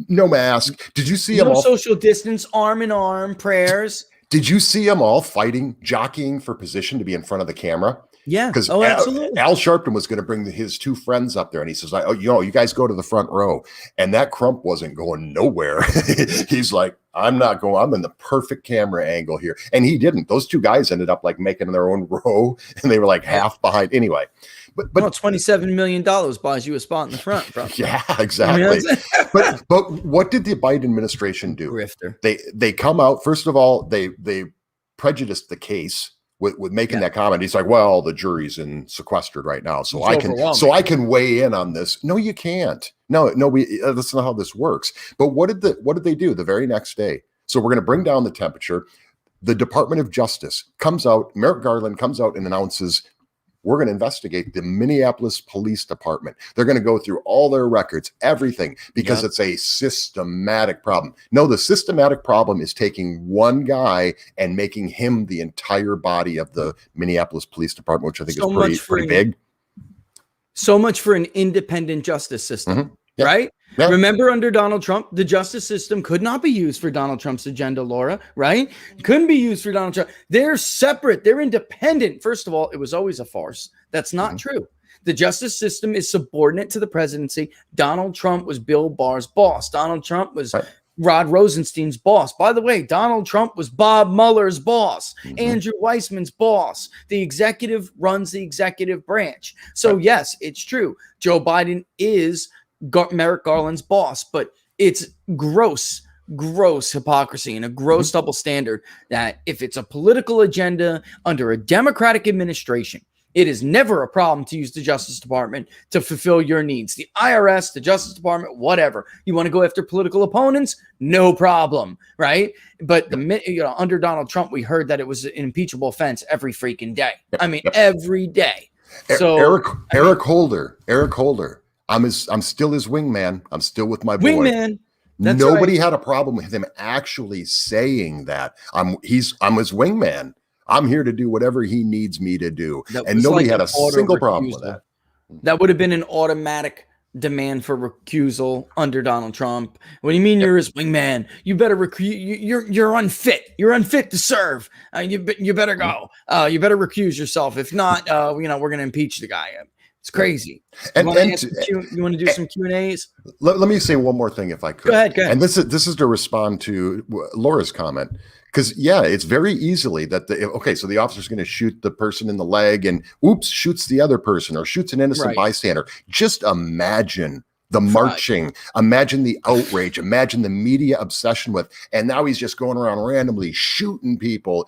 No mask. Did you see them all?
Social distance, arm in arm, prayers.
Did you see them all fighting, jockeying for position to be in front of the camera?
Yeah.
Because
absolutely.
Al Sharpton was going to bring his two friends up there, and he says, you guys go to the front row. And that Crump wasn't going nowhere. He's like, I'm not going. I'm in the perfect camera angle here. And he didn't. Those two guys ended up like making their own row, and they were like half behind. Anyway. But
$27 million buys you a spot in the front, bro.
Yeah, exactly. but what did the Biden administration do?
Grifter.
They come out, first of all, they prejudiced the case with making that comment. He's like, well, the jury's sequestered right now, so I can weigh in on this. No, you can't. No, that's not how this works. But what did they do the very next day? So we're going to bring down the temperature. The Department of Justice comes out, Merrick Garland comes out and announces, we're going to investigate the Minneapolis Police Department. They're going to go through all their records, everything, because it's a systematic problem. No, the systematic problem is taking one guy and making him the entire body of the Minneapolis Police Department, which I think is pretty big.
So much for an independent justice system, right? Yeah. Remember, under Donald Trump, the justice system could not be used for Donald Trump's agenda, Laura, right? Couldn't be used for Donald Trump. They're separate. They're independent. First of all, it was always a farce. That's not true. The justice system is subordinate to the presidency. Donald Trump was Bill Barr's boss. Donald Trump was Rod Rosenstein's boss. By the way, Donald Trump was Bob Mueller's boss, Andrew Weissman's boss. The executive runs the executive branch. So yes, it's true. Joe Biden is Merrick Garland's boss, but it's gross hypocrisy and a gross double standard that if it's a political agenda under a Democratic administration, it is never a problem to use the Justice Department to fulfill your needs. The IRS, the Justice Department, whatever. You want to go after political opponents? No problem, right? But under Donald Trump, we heard that it was an impeachable offense every freaking day. I mean, every day. So
Eric Holder. I'm still his wingman. I'm still with my boy.
Wingman.
Nobody had a problem with him actually saying that. I'm his wingman. I'm here to do whatever he needs me to do.
That
And
was
nobody
like
had
an
a single problem with
auto-recusal.
that.
That would have been an automatic demand for recusal under Donald Trump. What do you mean you're his wingman? You better you're unfit. You're unfit to serve. You better go. You better recuse yourself. If not, we're going to impeach the guy. It's crazy. You want to do some Q&As?
Let me say one more thing if I could.
Go ahead.
And this is to respond to Laura's comment. Because, yeah, it's very easily that so the officer's going to shoot the person in the leg and oops, shoots the other person or shoots an innocent bystander. Just imagine the marching, imagine the outrage, imagine the media obsession with, and now he's just going around randomly shooting people.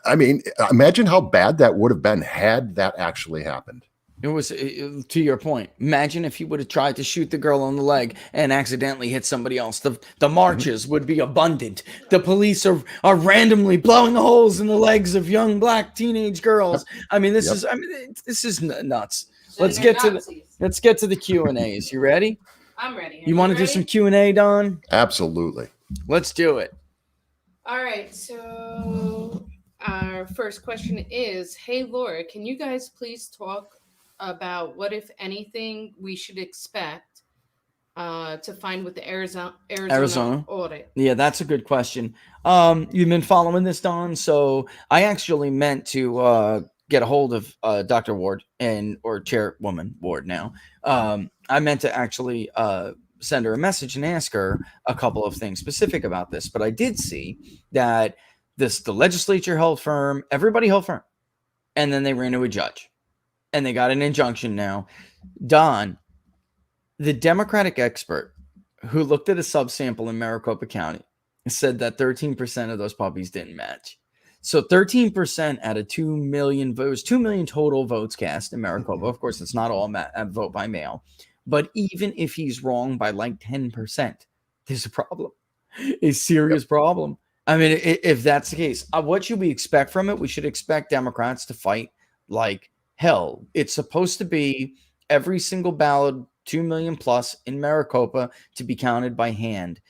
I mean, imagine how bad that would have been had that actually happened.
It was, to your point, imagine if he would have tried to shoot the girl on the leg and accidentally hit somebody else. The marches would be abundant. The police are randomly blowing holes in the legs of young black teenage girls. I mean, this is nuts. Let's get to the Q&As. You ready?
I'm ready.
You want to do some Q&A, Don?
Absolutely.
Let's do it.
All right. So our first question is, hey, Laura, can you guys please talk about what, if anything, we should expect to find with the Arizona audit?
Yeah, that's a good question. You've been following this, Don. So I actually meant to get a hold of Dr. Ward or Chairwoman Ward now. I meant to actually send her a message and ask her a couple of things specific about this. But I did see that the legislature held firm, everybody held firm, and then they ran to a judge. And they got an injunction now. Don, the Democratic expert who looked at a subsample in Maricopa County, said that 13% of those puppies didn't match. So 13% out of 2 million votes, 2 million total votes cast in Maricopa. Of course, it's not all vote by mail. But even if he's wrong by like 10%, there's a problem, a serious problem. I mean, if that's the case, what should we expect from it? We should expect Democrats to fight like hell. It's supposed to be every single ballot, 2 million plus in Maricopa, to be counted by hand.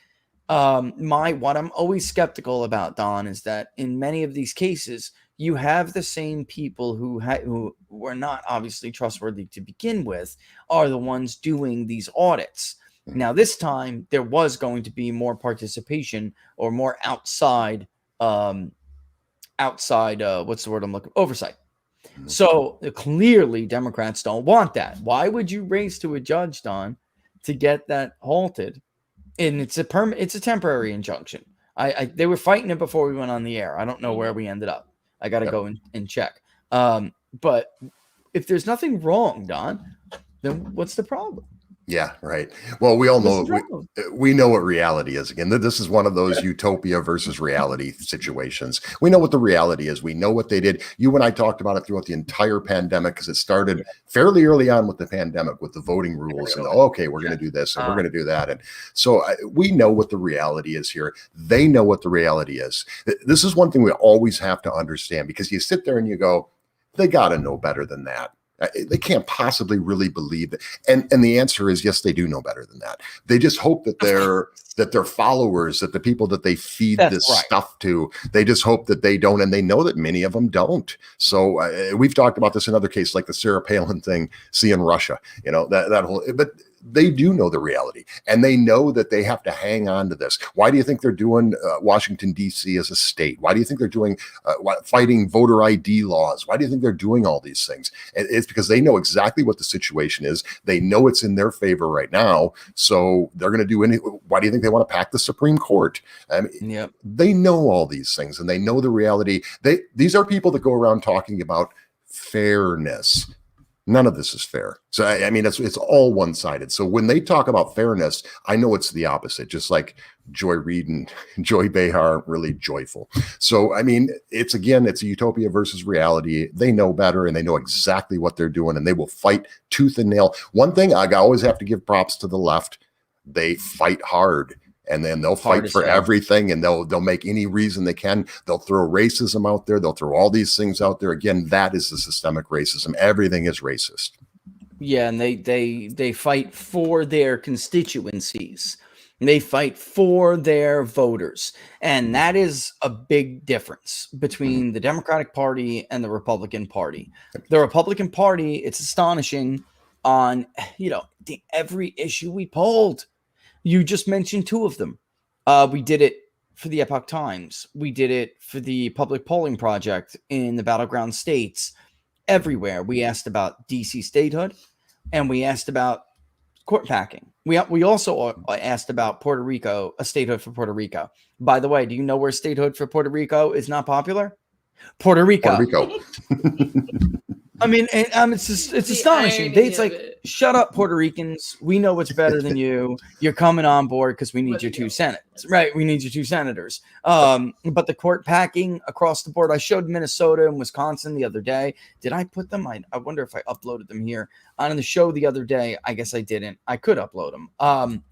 What I'm always skeptical about, Don, is that in many of these cases, you have the same people who were not obviously trustworthy to begin with are the ones doing these audits. Now, this time there was going to be more participation or more outside what's the word I'm looking for? Oversight. So clearly Democrats don't want that. Why would you race to a judge, Don, to get that halted? And it's a temporary injunction. They were fighting it before we went on the air. I don't know where we ended up. I got to go and check. But if there's nothing wrong, Don, then what's the problem?
Yeah, right. Well, we all know we know what reality is. Again, this is one of those utopia versus reality situations. We know what the reality is. We know what they did. You and I talked about it throughout the entire pandemic because it started fairly early on with the pandemic, with the voting rules. And okay, we're going to do this and we're going to do that. And so we know what the reality is here. They know what the reality is. This is one thing we always have to understand, because you sit there and you go, they got to know better than that. They can't possibly really believe that. And the answer is yes, they do know better than that. They just hope that their followers, that the people that they feed stuff to, they just hope that they don't. And they know that many of them don't. So we've talked about this in other cases, like the Sarah Palin thing, seeing Russia, that whole, but they do know the reality, and they know that they have to hang on to this. Why do you think they're doing Washington, D.C. as a state? Why do you think they're doing fighting voter ID laws? Why do you think they're doing all these things? And it's because they know exactly what the situation is. They know it's in their favor right now. So they're going to do why do you think they want to pack the Supreme Court? I mean, they know all these things, and they know the reality. These are people that go around talking about fairness. None of this is fair. So, I mean, it's all one-sided. So when they talk about fairness, I know it's the opposite, just like Joy Reid and Joy Behar aren't really joyful. So, I mean, it's a utopia versus reality. They know better, and they know exactly what they're doing, and they will fight tooth and nail. One thing I always have to give props to the left. They fight hard. And then they'll fight for everything, and they'll make any reason they can. They'll throw racism out there. They'll throw all these things out there. Again, that is the systemic racism. Everything is racist.
Yeah, and they fight for their constituencies. They fight for their voters. And that is a big difference between the Democratic Party and the Republican Party. The Republican Party, it's astonishing on, every issue we polled. You just mentioned two of them. We did it for the Epoch Times. We did it for the Public Polling Project in the battleground states. Everywhere. We asked about DC statehood, and we asked about court packing. We also asked about Puerto Rico, a statehood for Puerto Rico. By the way, do you know where statehood for Puerto Rico is not popular? Puerto Rico. I mean, it's astonishing. It's like, shut up, Puerto Ricans. We know what's better than you. You're coming on board because we need your two senators. Right. We need your two senators. But the court packing across the board, I showed Minnesota and Wisconsin the other day. Did I put them? I wonder if I uploaded them here on the show the other day. I guess I didn't. I could upload them.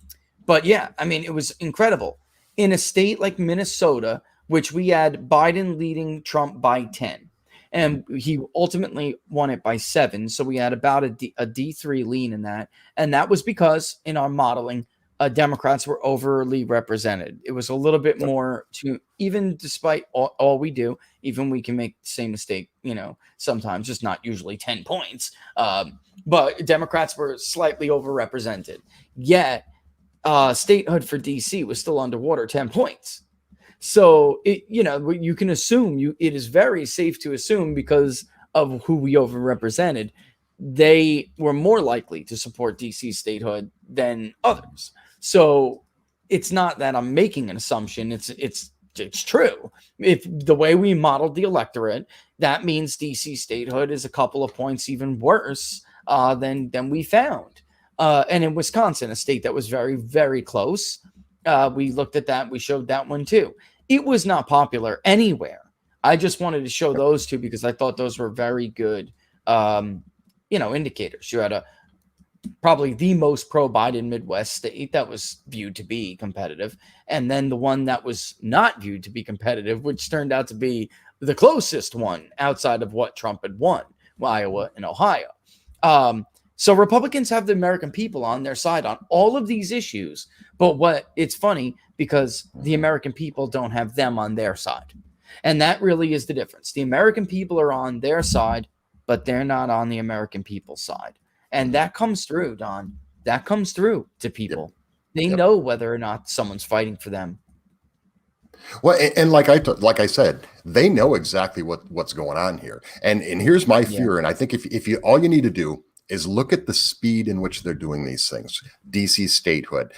But yeah, I mean, it was incredible. In a state like Minnesota, which we had Biden leading Trump by 10. And he ultimately won it by 7. So we had about a D3 lean in that. And that was because in our modeling, Democrats were overly represented. It was a little bit more to, even despite all we do, even we can make the same mistake, sometimes, just not usually 10 points. But Democrats were slightly overrepresented. Yet statehood for DC was still underwater 10 points. So, you can assume it is very safe to assume, because of who we overrepresented, they were more likely to support DC statehood than others. So it's not that I'm making an assumption. It's true. If the way we modeled the electorate, that means DC statehood is a couple of points even worse than we found. And in Wisconsin, a state that was very, very close, we looked at that. We showed that one too. It was not popular anywhere. I just wanted to show those two because I thought those were very good, indicators. You had probably the most pro-Biden Midwest state that was viewed to be competitive, and then the one that was not viewed to be competitive, which turned out to be the closest one outside of what Trump had won, Iowa and Ohio. So Republicans have the American people on their side on all of these issues, but it's funny because the American people don't have them on their side. And that really is the difference. The American people are on their side, but they're not on the American people's side. And that comes through, Don. That comes through to people. They know whether or not someone's fighting for them.
Well, and like I said, they know exactly what's going on here. And here's my fear. And I think if you all you need to do is look at the speed in which they're doing these things. DC statehood,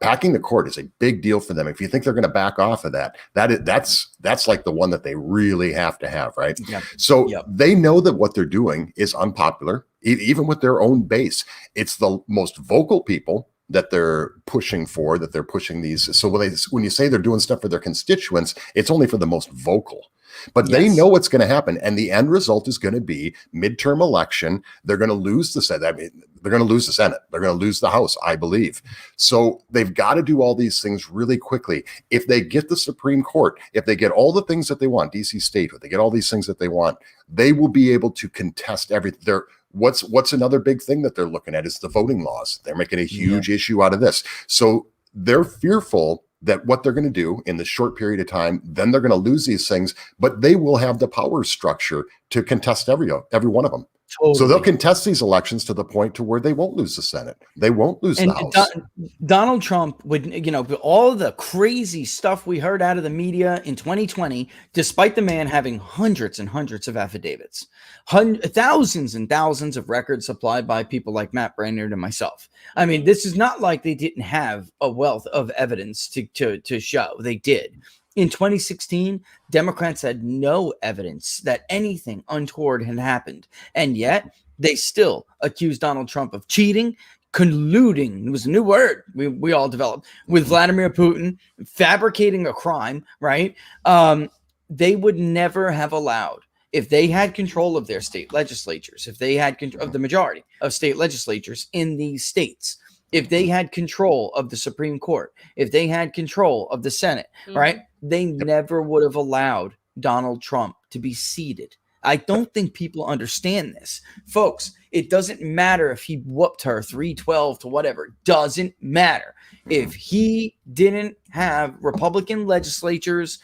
packing the court is a big deal for them. If you think they're going to back off of that's like the one that they really have to have, right? So they know that what they're doing is unpopular, even with their own base. It's the most vocal people that they're pushing for, that they're pushing these. So when you say they're doing stuff for their constituents, it's only for the most vocal. But they know what's going to happen, and the end result is going to be midterm election. They're going to lose the Senate. I mean, they're going to lose the Senate. They're going to lose the House, I believe. So they've got to do all these things really quickly. If they get the Supreme Court, if they get all the things that they want, DC statehood, they get all these things that they want, they will be able to contest everything. What's another big thing that they're looking at is the voting laws. They're making a huge issue out of this. So they're fearful that what they're going to do in this short period of time, then they're going to lose these things, but they will have the power structure to contest every one of them. Totally. So they'll contest these elections to the point to where they won't lose the Senate. They won't lose the House.
Donald Trump would, all the crazy stuff we heard out of the media in 2020, despite the man having hundreds and hundreds of affidavits, thousands and thousands of records supplied by people like Matt Brainerd and myself. I mean, this is not like they didn't have a wealth of evidence to show. They did. In 2016, Democrats had no evidence that anything untoward had happened. And yet they still accused Donald Trump of cheating, colluding. It was a new word we all developed with Vladimir Putin, fabricating a crime, right? They would never have allowed, if they had control of their state legislatures, if they had control of the majority of state legislatures in these states, if they had control of the Supreme Court, if they had control of the Senate, right? They never would have allowed Donald Trump to be seated. I don't think people understand this. Folks, It doesn't matter if he whooped her 312 to whatever. Doesn't matter. If he didn't have Republican legislatures,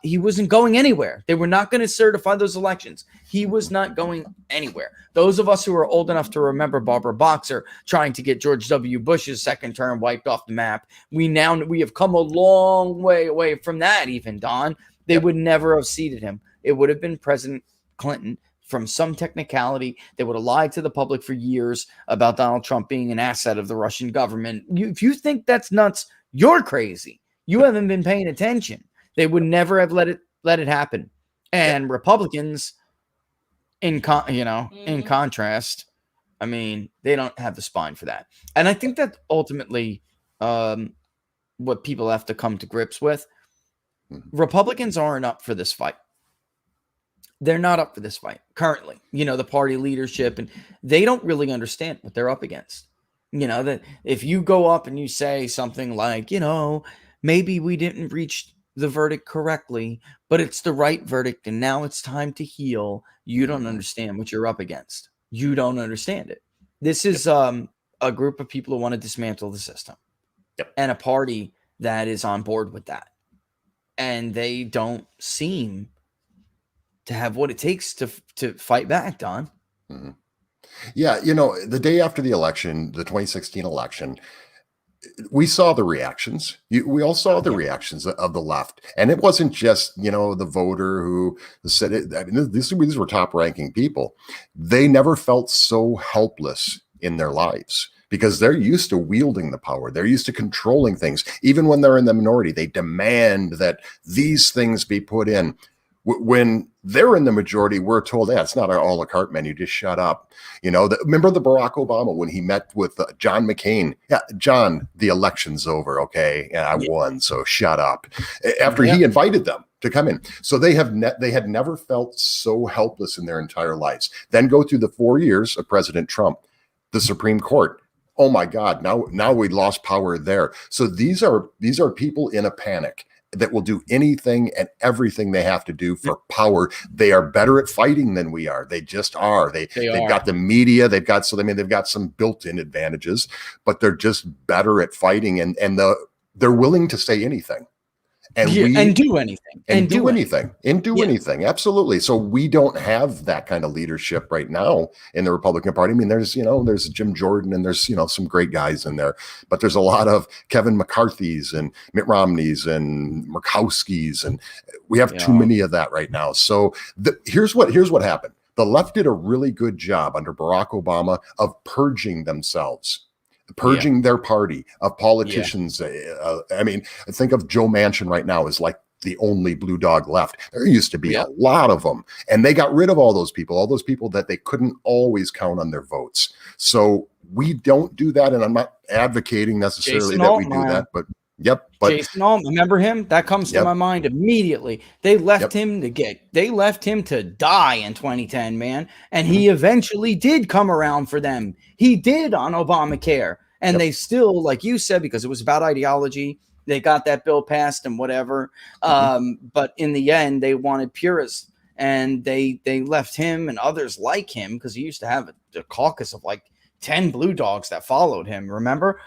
he wasn't going anywhere. They were not going to certify those elections. He was not going anywhere. Those of us who are old enough to remember Barbara Boxer trying to get George W. Bush's second term wiped off the map, we have come a long way away from that even, Don. They would never have seated him. It would have been President Clinton from some technicality. They would have lied to the public for years about Donald Trump being an asset of the Russian government. If you think that's nuts, you're crazy. You haven't been paying attention. They would never have let it happen. And Republicans, in contrast, I mean, they don't have the spine for that. And I think that ultimately what people have to come to grips with, Republicans aren't up for this fight. They're not up for this fight currently. The party leadership, and they don't really understand what they're up against. That if you go up and you say something like, maybe we didn't reach the verdict correctly, but it's the right verdict and now it's time to heal, you don't understand what you're up against. You don't understand it. This is a group of people who want to dismantle the system, and a party that is on board with that. And they don't seem to have what it takes to fight back, Don.
Mm-hmm. Yeah, the day after the election, the 2016 election, we saw the reactions. We all saw the reactions of the left. And it wasn't just, the voter who said it. I mean, these were top-ranking people. They never felt so helpless in their lives because they're used to wielding the power. They're used to controlling things. Even when they're in the minority, they demand that these things be put in. When they're in the majority, we're told, it's not an a la carte menu, just shut up. Remember the Barack Obama when he met with John McCain? Yeah, John, the election's over, okay? And I won, so shut up. After he invited them to come in. So they had never felt so helpless in their entire lives. Then go through the 4 years of President Trump, the Supreme Court. Oh my God, now we lost power there. So these are people in a panic that will do anything and everything they have to do for power. They are better at fighting than we are. They just are. They've got the media. They've got some built-in advantages, but they're just better at fighting, and they're willing to say anything. And
do anything. Absolutely. So we don't have that kind of leadership right now in the Republican Party. I mean, there's Jim Jordan and there's, some great guys in there, but there's a lot of Kevin McCarthy's and Mitt Romney's and Murkowski's, and we have too many of that right now. So here's what happened. The left did a really good job under Barack Obama of purging themselves. Their party of politicians. I mean, think of Joe Manchin right now as like the only blue dog left. There used to be a lot of them, and they got rid of all those people that they couldn't always count on their votes. So we don't do that, and I'm not advocating necessarily that we do that, but but Jason Altman, remember him? That comes to my mind immediately. They left him to die in 2010, man. And he eventually did come around for them. He did on Obamacare. And they still, like you said, because it was about ideology, they got that bill passed and whatever. But in the end, they wanted purists. And they left him and others like him, because he used to have a caucus of like 10 blue dogs that followed him, remember?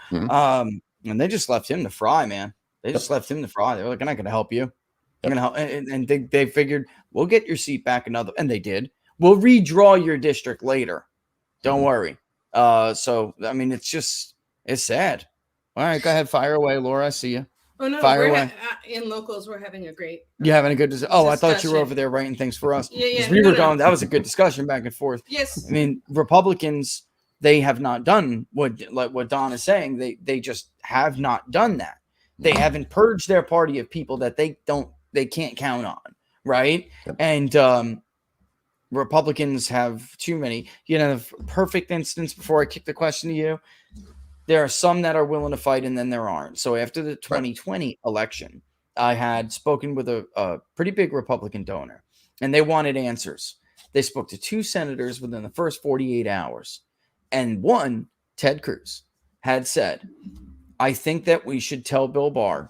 And they just left him to fry, man. They just left him to fry. They were like, I'm not going to help you. I'm going to help. And they figured, we'll get your seat back another. And they did. We'll redraw your district later. Don't worry. So, I mean, it's sad. All right, go ahead. Fire away, Laura. I see you.
Oh, no.
Fire away.
In locals, we're having a great.
You're having a good discussion. Oh, I thought you were over there writing things for us.
Yeah.
We were going. That was a good discussion back and forth.
Yes.
I mean, Republicans, they have not done what Don is saying. They just have not done that. They haven't purged their party of people that they can't count on, right? And Republicans have too many. Perfect instance before I kick the question to you. There are some that are willing to fight, and then there aren't. So after the 2020 election, I had spoken with a pretty big Republican donor, and they wanted answers. They spoke to 2 senators within the first 48 hours. And one, Ted Cruz, had said, I think that we should tell Bill Barr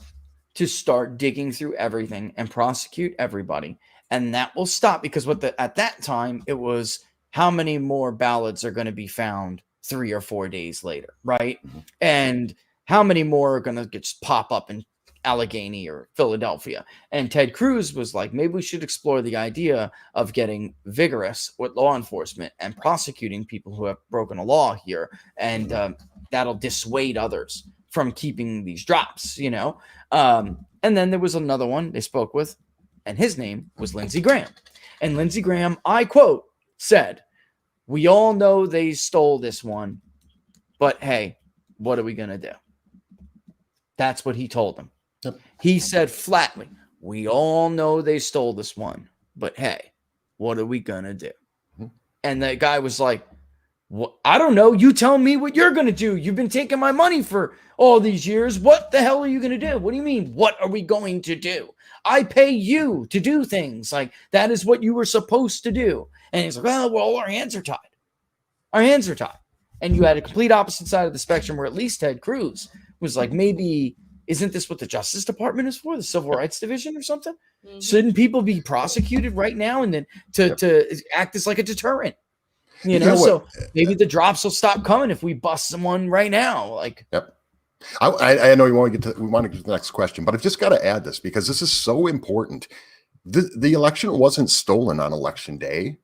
to start digging through everything and prosecute everybody. And that will stop, because at that time, it was how many more ballots are going to be found 3 or 4 days later, right? And how many more are going to just pop up in Allegheny or Philadelphia? And Ted Cruz was like, maybe we should explore the idea of getting vigorous with law enforcement and prosecuting people who have broken a law here. And that'll dissuade others from keeping these drops, you know? And then there was another one they spoke with, and his name was Lindsey Graham. And Lindsey Graham, I quote, said, "We all know they stole this one, but hey, what are we going to do?" That's what he told them.
Yep.
He said flatly, "We all know they stole this one, but hey, what are we going to do?" And the guy was like, "Well, I don't know. You tell me what you're going to do. You've been taking my money for all these years. What the hell are you going to do? What do you mean? What are we going to do? I pay you to do things. Like, that is what you were supposed to do." And he's like, well, our hands are tied. Our hands are tied. And you had a complete opposite side of the spectrum where at least Ted Cruz was like, maybe, isn't this what the Justice Department is for? The Civil Rights Division or something? Shouldn't people be prosecuted right now and then to act as like a deterrent? You know, so maybe the drops will stop coming if we bust someone right now. Like,
Yep. I know we want to get to the next question, but I've just got to add this because this is so important. The election wasn't stolen on election day.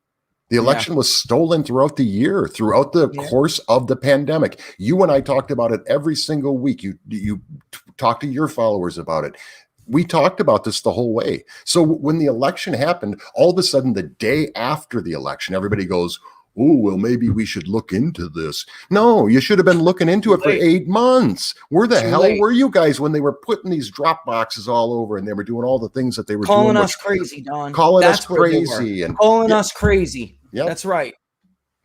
The election was stolen throughout the year, throughout the course of the pandemic. You and I talked about it every single week. You talked to your followers about it. We talked about this the whole way. So when the election happened, all of a sudden, the day after the election, everybody goes, "Oh, well, maybe we should look into this." No, you should have been looking into it for 8 months. Where the hell were you guys when they were putting these drop boxes all over and they were doing all the things that they were
calling
doing?
Us crazy, Don.
Calling
That's
us crazy. And
calling us crazy.
Yep.
That's right.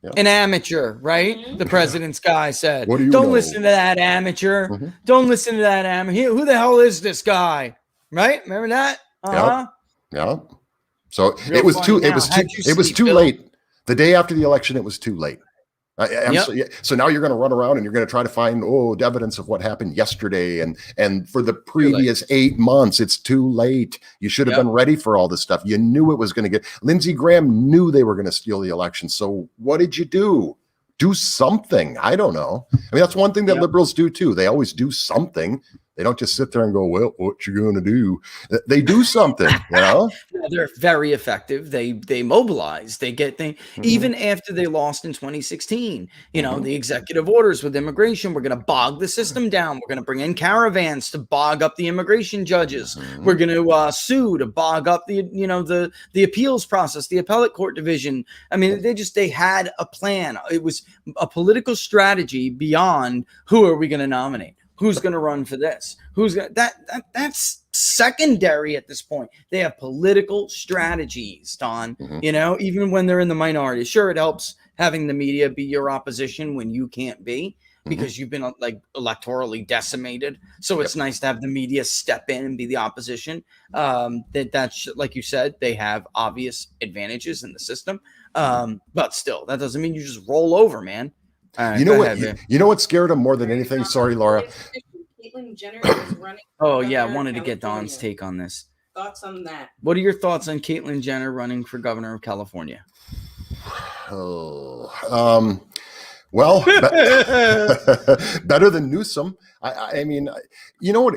Yep.
An amateur, right? The president's guy said,
What do you
"Don't
know?"
listen to that amateur. Don't listen to that amateur. Who the hell is this guy?" Right? Remember that?
Yeah. So
Real
it was
funny
too.
now.
It was
How'd
too.
you
It was
sleep,
too
Bill?
late. The day after the election, it was too late. So now you're going to run around and you're going to try to find evidence of what happened yesterday and for the previous 8 months. It's too late. You should have been ready for all this stuff. You knew it was going to get. Lindsey Graham knew they were going to steal the election. So what did you do? Do something. I don't know. I mean, that's one thing that liberals do too. They always do something. They don't just sit there and go, "Well, what you going to do?" They do something, you know?
They're very effective. They mobilize. They get things. Even after they lost in 2016, you know, the executive orders with immigration, we're going to bog the system down. We're going to bring in caravans to bog up the immigration judges. We're going to sue to bog up the appeals process, the appellate court division. I mean, they had a plan. It was a political strategy beyond who are we going to nominate? Who's going to run for this? Who's going that's secondary at this point. They have political strategies, Don, you know, even when they're in the minority. Sure, it helps having the media be your opposition when you can't be because you've been like electorally decimated. So it's nice to have the media step in and be the opposition. That's like you said, they have obvious advantages in the system. But still, that doesn't mean you just roll over, man.
You know what? You know what scared them more than anything? Sorry, Laura.
Caitlyn Jenner is running.
Oh yeah, I wanted to get Don's take on this.
Thoughts on that?
What are your thoughts on Caitlyn Jenner running for governor of California?
Well, better than Newsom. I mean, you know what?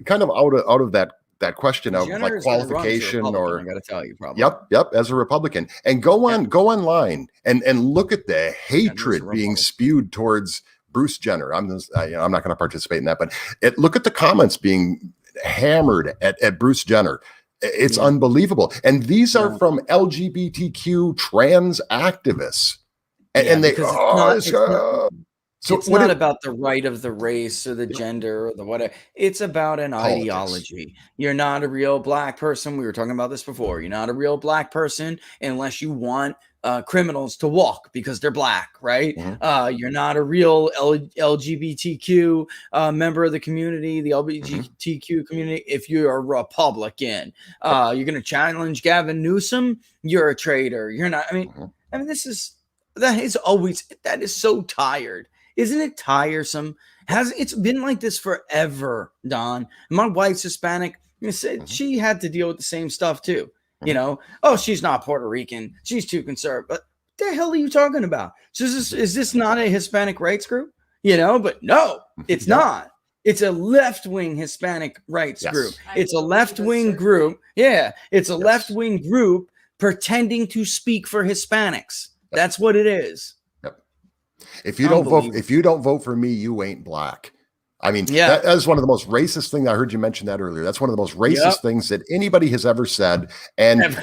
Kind of out of that question of
Jenner
like qualification or
I got to tell you, probably.
Yep. As a Republican, and go online and look at the hatred being spewed towards Bruce Jenner. I'm not going to participate in that, but look at the comments being hammered at Bruce Jenner. It's unbelievable, and these are from LGBTQ trans activists, and they. So
it's not about the right of the race or the gender or the whatever. It's about an ideology. You're not a real black person. We were talking about this before. You're not a real black person unless you want criminals to walk because they're black, right? You're not a real LGBTQ member of the community, the LGBTQ community, if you're a Republican. You're going to challenge Gavin Newsom, you're a traitor. You're not. I mean, that is so tired. Isn't it tiresome? It's been like this forever, Don. My wife's Hispanic. She had to deal with the same stuff too. You know, she's not Puerto Rican. She's too conservative. But the hell are you talking about? So is this not a Hispanic rights group? But no, it's not. It's a left-wing Hispanic rights group. It's a left-wing group. Yeah, it's a left-wing group pretending to speak for Hispanics. That's what it is.
Yep. If you don't vote for me, you ain't black. I mean, that is one of the most racist things. I heard you mention that earlier. That's one of the most racist things that anybody has ever said. And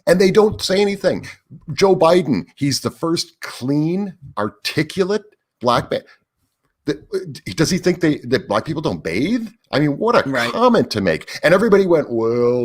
they don't say anything. Joe Biden, he's the first clean, articulate black man. Does he think that black people don't bathe? I mean, what a comment to make. And everybody went, well,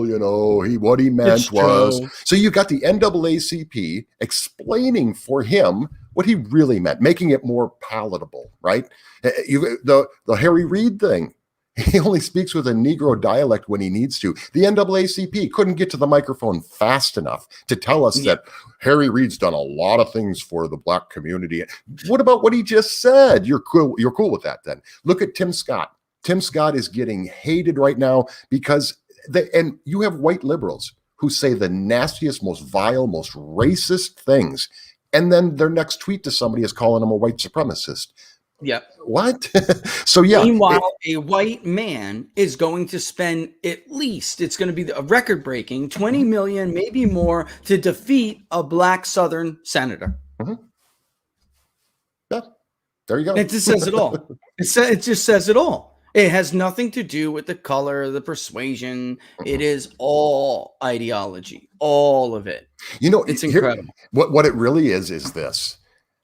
what he meant was. So you got the NAACP explaining for him what he really meant, making it more palatable, right? The Harry Reid thing, he only speaks with a Negro dialect when he needs to. The NAACP couldn't get to the microphone fast enough to tell us that Harry Reid's done a lot of things for the black community. What about what he just said? You're cool with that then. Look at Tim Scott. Tim Scott is getting hated right now because and you have white liberals who say the nastiest, most vile, most racist things. And then their next tweet to somebody is calling them a white supremacist.
Yep.
What? So
meanwhile, a white man is going to spend it's going to be a record-breaking $20 million, maybe more, to defeat a black Southern senator.
Mm-hmm. Yeah, there you go.
It just says it all. It just says it all. It has nothing to do with the color, the persuasion. Mm-hmm. It is all ideology, all of it. It's incredible.
What it really is this.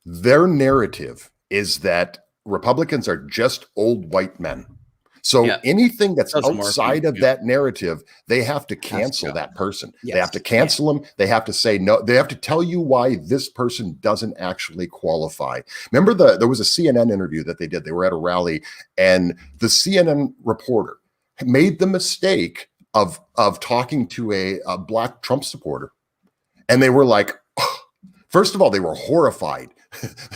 Their narrative is that Republicans are just old white men. So anything that's outside of that narrative, they have to cancel that person. Yes. They have to cancel them. They have to say no. They have to tell you why this person doesn't actually qualify. Remember there was a CNN interview that they did. They were at a rally, and the CNN reporter made the mistake of talking to a black Trump supporter. And they were like, first of all, they were horrified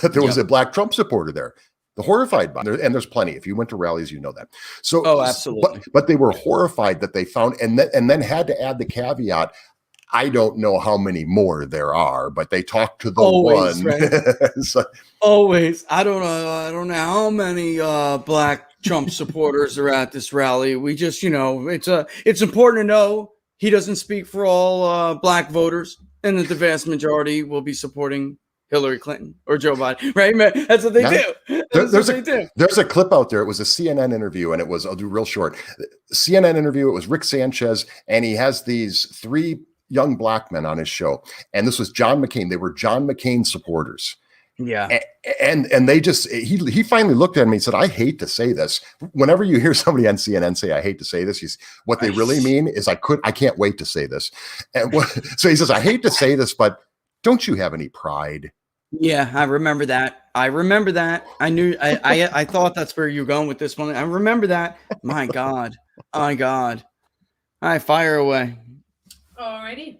that there was a black Trump supporter there. The horrified by it, and there's plenty. If you went to rallies, you know that. So,
absolutely.
But they were horrified that they found, and then had to add the caveat. I don't know how many more there are, but they talked to the one. Right? So,
always. I don't know how many black Trump supporters are at this rally. We just, it's important to know he doesn't speak for all black voters, and that the vast majority will be supporting Hillary Clinton or Joe Biden, right? That's what they do.
There's a clip out there. It was a CNN interview, and I'll do real short. CNN interview. It was Rick Sanchez, and he has these 3 young black men on his show, and this was John McCain. They were John McCain supporters.
Yeah.
And they just, he finally looked at me and said, I hate to say this. Whenever you hear somebody on CNN say, I hate to say this, what they really mean is I can't wait to say this. And so he says, I hate to say this, but don't you have any pride?
Yeah, I remember that. I knew, I thought that's where you were going with this one. I remember that. My God. All right, fire away.
Alrighty.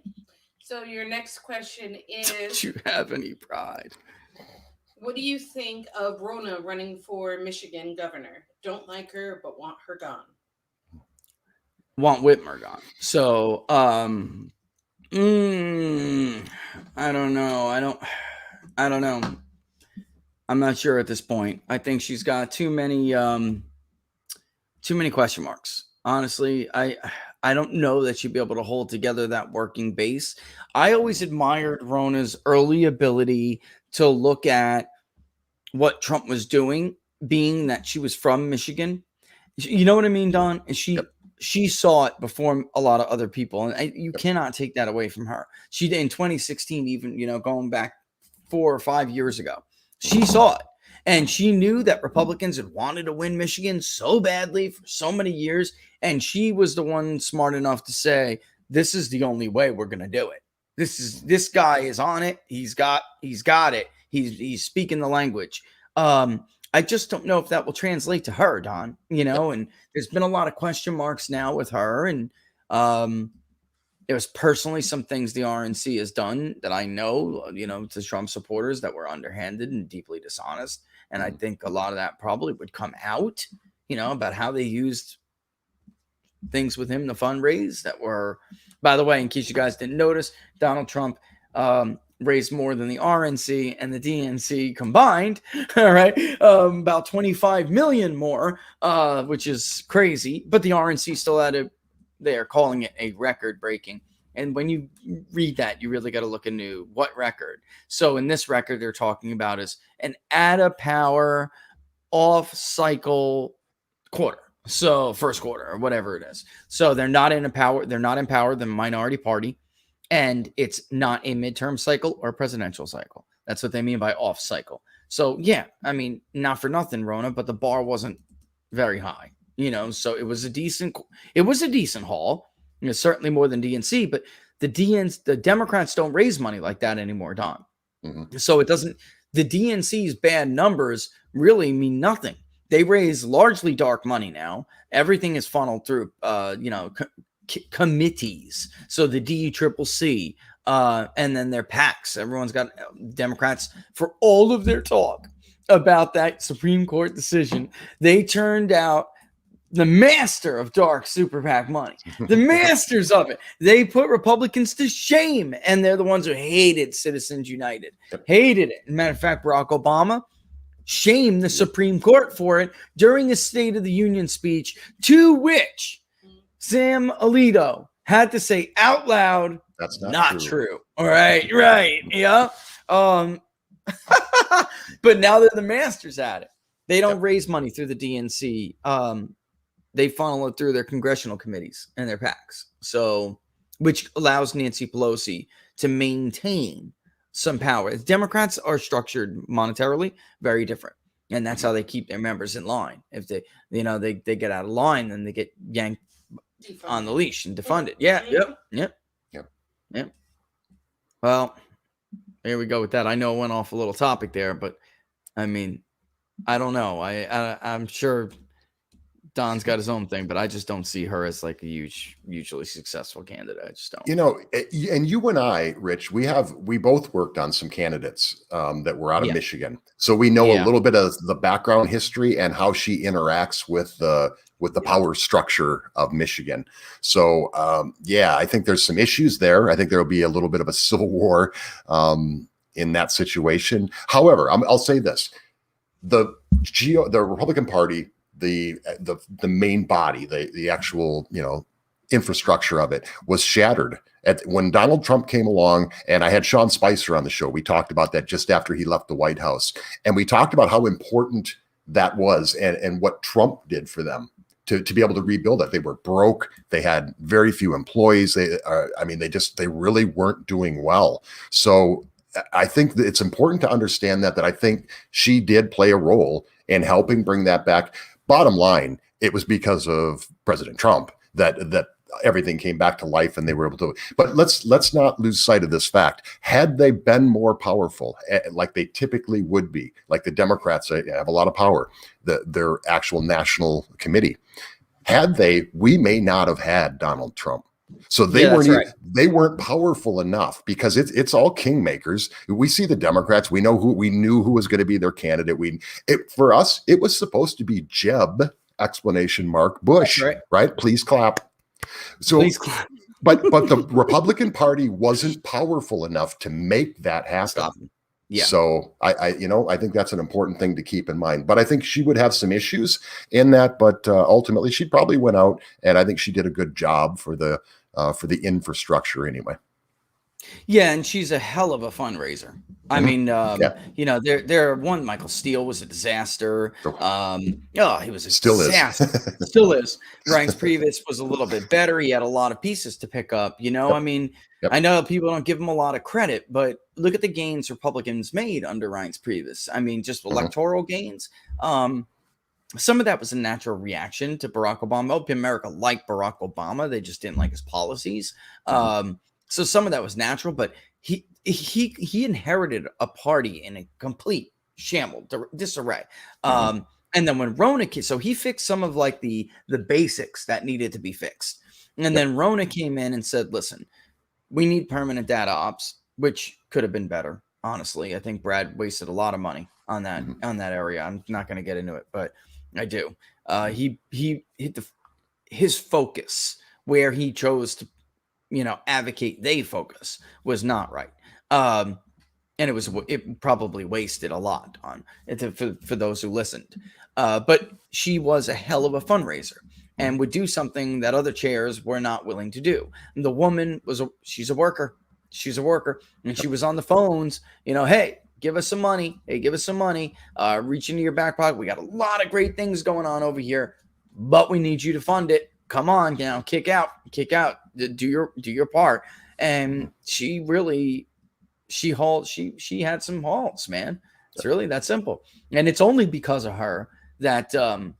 So your next question is,
do you have any pride?
What do you think of Rona running for Michigan governor? Don't like her, but want her gone.
Want Whitmer gone. So, I don't know. I don't know. I'm not sure at this point. I think she's got too many question marks. Honestly, I don't know that she'd be able to hold together that working base. I always admired Rona's early ability to look at what Trump was doing, being that she was from Michigan. You know what I mean, Don? And she saw it before a lot of other people, and you cannot take that away from her. She did in 2016, even going back 4 or 5 years ago. She saw it, and she knew that Republicans had wanted to win Michigan so badly for so many years, and she was the one smart enough to say, "This is the only way we're going to do it. This guy is on it. He's got it. He's speaking the language." I just don't know if that will translate to her, Don. And there's been a lot of question marks now with her, and there's personally some things the RNC has done that I know, to Trump supporters that were underhanded and deeply dishonest. And I think a lot of that probably would come out, about how they used things with him to fundraise that were, by the way, in case you guys didn't notice, Donald Trump raised more than the RNC and the DNC combined. All right, about 25 million more, which is crazy. But the RNC still had a. They are calling it a record breaking. And when you read that, you really got to look into what record. So in this record, they're talking about is an out of power, off cycle quarter. So first quarter or whatever it is. So they're not in power, the minority party, and it's not a midterm cycle or presidential cycle. That's what they mean by off cycle. So yeah, I mean, not for nothing, Rona, but the bar wasn't very high, so it was a decent haul. Certainly more than DNC, but the Democrats don't raise money like that anymore, Don.
Mm-hmm.
So it doesn't, the DNC's bad numbers really mean nothing. They raise largely dark money now. Everything is funneled through, committees. So the DECCC, and then their PACs. Everyone's got Democrats for all of their talk about that Supreme Court decision. They turned out the master of dark super PAC money, the masters of it. They put Republicans to shame, and they're the ones who hated Citizens United, hated it. Matter of fact, Barack Obama shamed the Supreme Court for it during a State of the Union speech, to which Sam Alito had to say out loud,
"That's
not true." All right, yeah. But now they're the masters at it. They don't raise money through the DNC. They funnel it through their congressional committees and their PACs. So, which allows Nancy Pelosi to maintain some power. Democrats are structured monetarily very different. And that's how they keep their members in line. If they get out of line, then they get yanked on the leash and defunded. Yep. Well, there we go with that. I know it went off a little topic there, but I mean, I don't know. I'm sure Don's got his own thing, but I just don't see her as like a hugely successful candidate. I just don't.
And you and I, Rich, we both worked on some candidates that were out of Michigan, so we know a little bit of the background history and how she interacts with the power structure of Michigan. So I think there's some issues there. I think there'll be a little bit of a civil war in that situation. However, I'll say this: the Republican Party, the main body, the actual infrastructure of it was shattered when Donald Trump came along. And I had Sean Spicer on the show. We talked about that just after he left the White House, and we talked about how important that was and what Trump did for them to be able to rebuild it. They were broke. They had very few employees. They really weren't doing well. So I think that it's important to understand that I think she did play a role in helping bring that back. Bottom line, it was because of President Trump that everything came back to life and they were able to. But let's not lose sight of this fact. Had they been more powerful, like they typically would be, like the Democrats have a lot of power, their actual national committee, we may not have had Donald Trump. So they weren't powerful enough, because it's all kingmakers. We see the Democrats. We knew who was going to be their candidate. For us, it was supposed to be Jeb ! Bush, right? Please clap. So, please clap. but the Republican Party wasn't powerful enough to make that happen. Yeah. So I think that's an important thing to keep in mind. But I think she would have some issues in that. But ultimately, she probably went out, and I think she did a good job for the infrastructure anyway.
Yeah, and she's a hell of a fundraiser. I mean, Michael Steele was a disaster. He was a disaster. Still is. Reince Priebus was a little bit better. He had a lot of pieces to pick up. I mean, I know people don't give him a lot of credit, but look at the gains Republicans made under Reince Priebus. I mean, just electoral gains. Some of that was a natural reaction to Barack Obama. America liked Barack Obama. They just didn't like his policies. So some of that was natural, but he inherited a party in a complete shamble, disarray. And then when Rona came, so he fixed some of like the basics that needed to be fixed. And then Rona came in and said, listen, we need permanent data ops, which could have been better. Honestly, I think Brad wasted a lot of money on that area. I'm not going to get into it, but I do. He hit his focus where he chose to, advocate they focus was not right. and it probably wasted a lot on it for those who listened. But she was a hell of a fundraiser and would do something that other chairs were not willing to do. And the woman she's a worker. She's a worker, and she was on the phones. Hey, give us some money. Hey, give us some money. Reach into your back pocket. We got a lot of great things going on over here, but we need you to fund it. Come on, kick out. Do your part. And she really. She had some hauls, man. It's really that simple. And it's only because of her that the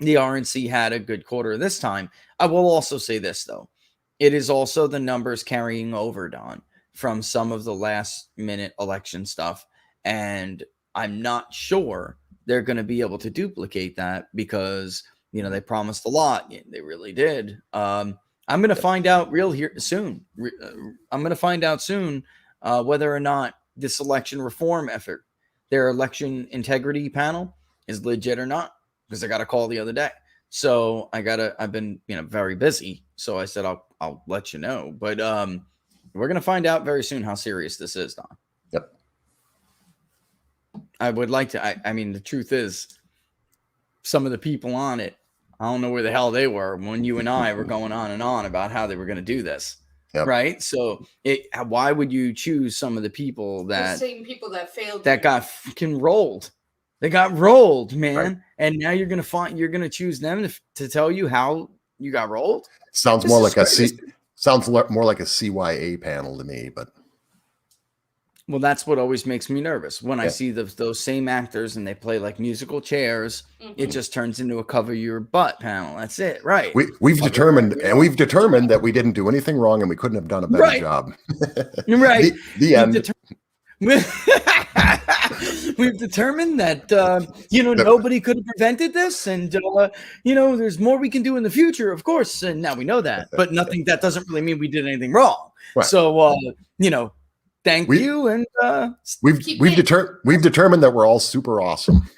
RNC had a good quarter this time. I will also say this, though. It is also the numbers carrying over, Don, from some of the last minute election stuff. And I'm not sure they're going to be able to duplicate that because, they promised a lot. They really did. I'm going to find out soon. I'm going to find out soon whether or not this election reform effort, their election integrity panel, is legit or not, because I got a call the other day. So I've been, very busy. So I said, I'll let you know, but we're going to find out very soon how serious this is, Don.
Yep.
I would like to, I mean, the truth is some of the people on it, I don't know where the hell they were when you and I were going on and on about how they were going to do this.
Yep.
Right. So why would you choose some of the people
The same people that failed.
that got fucking rolled? They got rolled, man.
Right.
And now you're going to choose them to tell you how you got rolled.
Sounds more like more like a CYA panel to me, but.
Well, that's what always makes me nervous when I see those same actors and they play like musical chairs. Mm-hmm. It just turns into a cover your butt panel. That's it, right?
We've determined that we didn't do anything wrong and we couldn't have done a better job.
Right.
The end.
We've determined that nobody could have prevented this, and there's more we can do in the future, of course. And now we know that, but that doesn't really mean we did anything wrong. Right. So thank you, and
we've determined that we're all super awesome.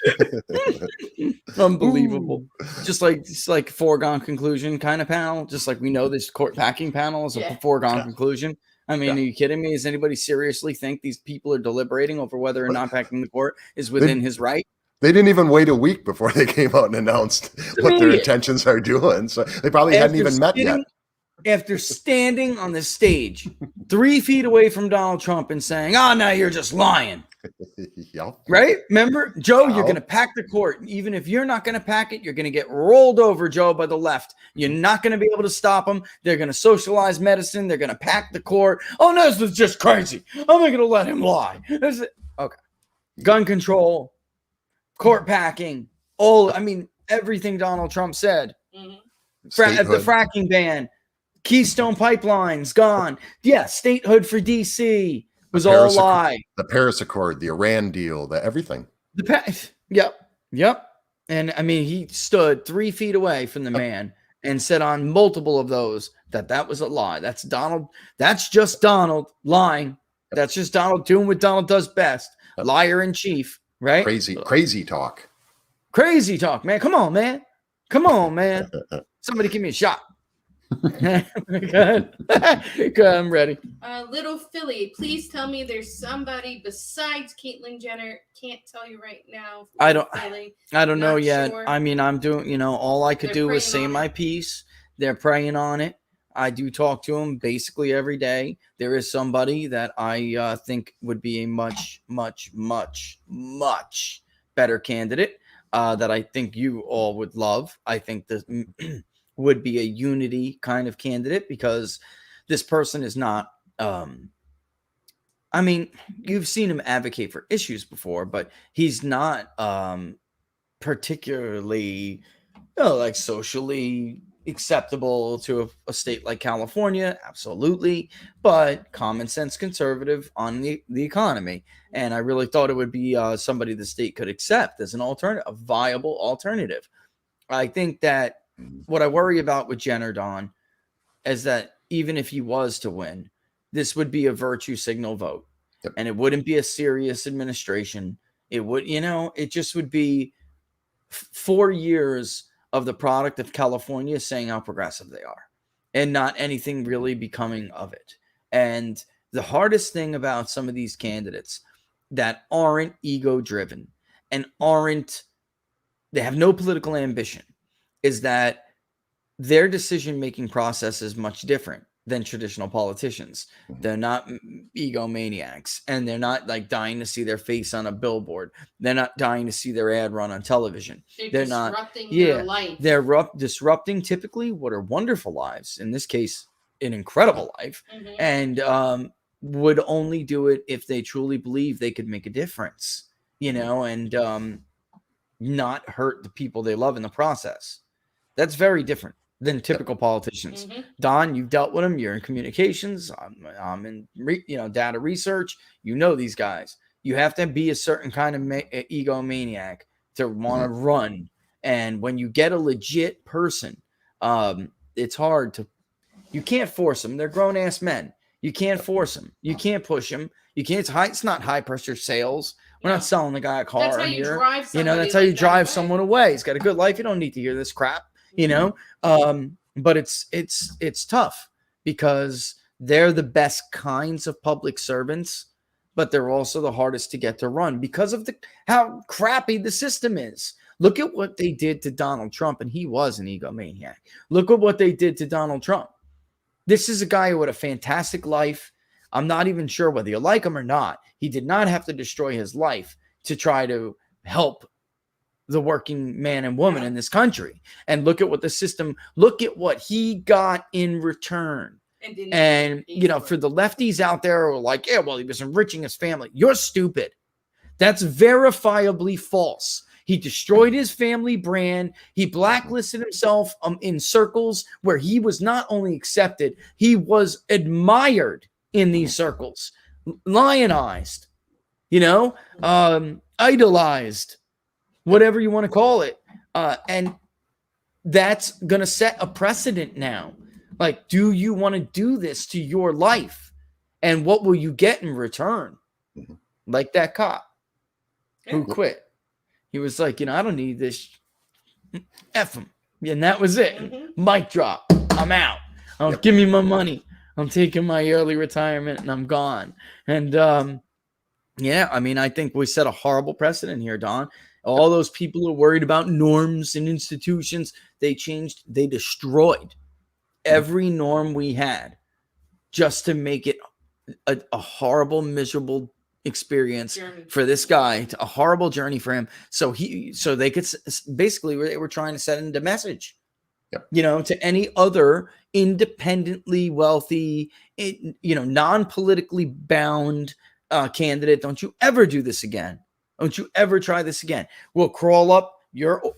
Unbelievable. Just like foregone conclusion kind of panel. Just like we know this court packing panel is a foregone conclusion. I mean, are you kidding me? Does anybody seriously think these people are deliberating over whether or not packing the court is within his right?
They didn't even wait a week before they came out and announced what their intentions are doing. So they probably hadn't even met yet.
After standing on the stage 3 feet away from Donald Trump and saying, "Oh, now you're just lying."
Yep.
Right? Remember, Joe, you're going to pack the court. Even if you're not going to pack it, you're going to get rolled over, Joe, by the left. You're not going to be able to stop them. They're going to socialize medicine. They're going to pack the court. Oh, no, this is just crazy. I'm not going to let him lie. Okay. Gun control, court packing, everything Donald Trump said. Mm-hmm. The fracking ban, Keystone Pipeline's gone. Yeah, statehood for D.C. was all a lie.
The Paris Accord, the Iran deal, everything.
Yep. And he stood 3 feet away from the man and said on multiple of those that was a lie. That's Donald. That's just Donald lying. That's just Donald doing what Donald does best. Liar in chief, right?
Crazy talk.
Crazy talk, man. Come on, man. Somebody give me a shot. Go ahead. I'm ready.
Little Philly, please tell me there's somebody besides Caitlyn Jenner. Can't tell you right now.
I don't know yet. Sure. I'm doing, all I could do is say my piece. They're praying on it. I do talk to them basically every day. There is somebody that I think would be a much, much, much, much better candidate that I think you all would love. I think that would be a unity kind of candidate because this person is not, you've seen him advocate for issues before, but he's not particularly socially acceptable to a state like California. Absolutely. But common sense conservative on the economy. And I really thought it would be somebody the state could accept as an alternative, a viable alternative. I think that what I worry about with Jenner, Don, is that even if he was to win, this would be a virtue signal vote. Yep. And it wouldn't be a serious administration. It would, it just would be 4 years of the product of California saying how progressive they are and not anything really becoming of it. And the hardest thing about some of these candidates that aren't ego driven and they have no political ambition is that their decision-making process is much different than traditional politicians. They're not egomaniacs, and they're not like dying to see their face on a billboard. They're not dying to see their ad run on television. They're
disrupting their life.
They're disrupting typically what are wonderful lives. In this case, an incredible life, and would only do it if they truly believe they could make a difference, and not hurt the people they love in the process. That's very different than typical politicians. Don, you've dealt with them. You're in communications. I'm in data research. These guys. You have to be a certain kind of egomaniac to want to run. And when you get a legit person, it's hard to. You can't force them. They're grown ass men. You can't force them. You can't push them. You can't. It's not high pressure sales. We're not selling the guy a car.
That's how you drive somebody.
That's how you drive someone away. He's got a good life. You don't need to hear this crap. But it's tough because they're the best kinds of public servants, but they're also the hardest to get to run because of how crappy the system is. Look at what they did to Donald Trump, and he was an egomaniac. Look at what they did to Donald Trump. This is a guy who had a fantastic life. I'm not even sure whether you like him or not. He did not have to destroy his life to try to help the working man and woman in this country. And look at what look at what he got in return. And for the lefties out there who are like, yeah, well, he was enriching his family. You're stupid. That's verifiably false. He destroyed his family brand. He blacklisted himself in circles where he was not only accepted, he was admired in these circles, lionized, idolized, whatever you want to call it. And that's going to set a precedent now. Like, do you want to do this to your life? And what will you get in return? Like that cop who quit. He was like, I don't need this. F him. And that was it. Mic drop. I'm out. Give me my money. I'm taking my early retirement and I'm gone. And I think we set a horrible precedent here, Don. All those people who are worried about norms and institutions, they destroyed every norm we had just to make it a horrible, miserable experience for this guy, a horrible journey for him. So they could basically, they were trying to send a message, to any other independently wealthy, non-politically bound candidate. Don't you ever do this again. Don't you ever try this again. We'll crawl up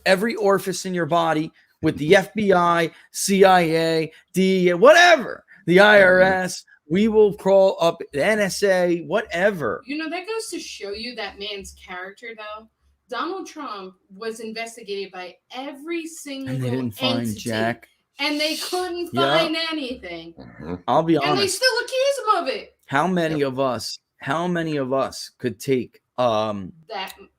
every orifice in your body with the FBI, CIA, DEA, whatever, the IRS. We will crawl up the NSA, whatever.
That goes to show you that man's character, though. Donald Trump was investigated by every single
and they didn't find
entity,
Jack.
And they couldn't find anything.
I'll be honest.
And they still accuse him of it.
How many of us could take an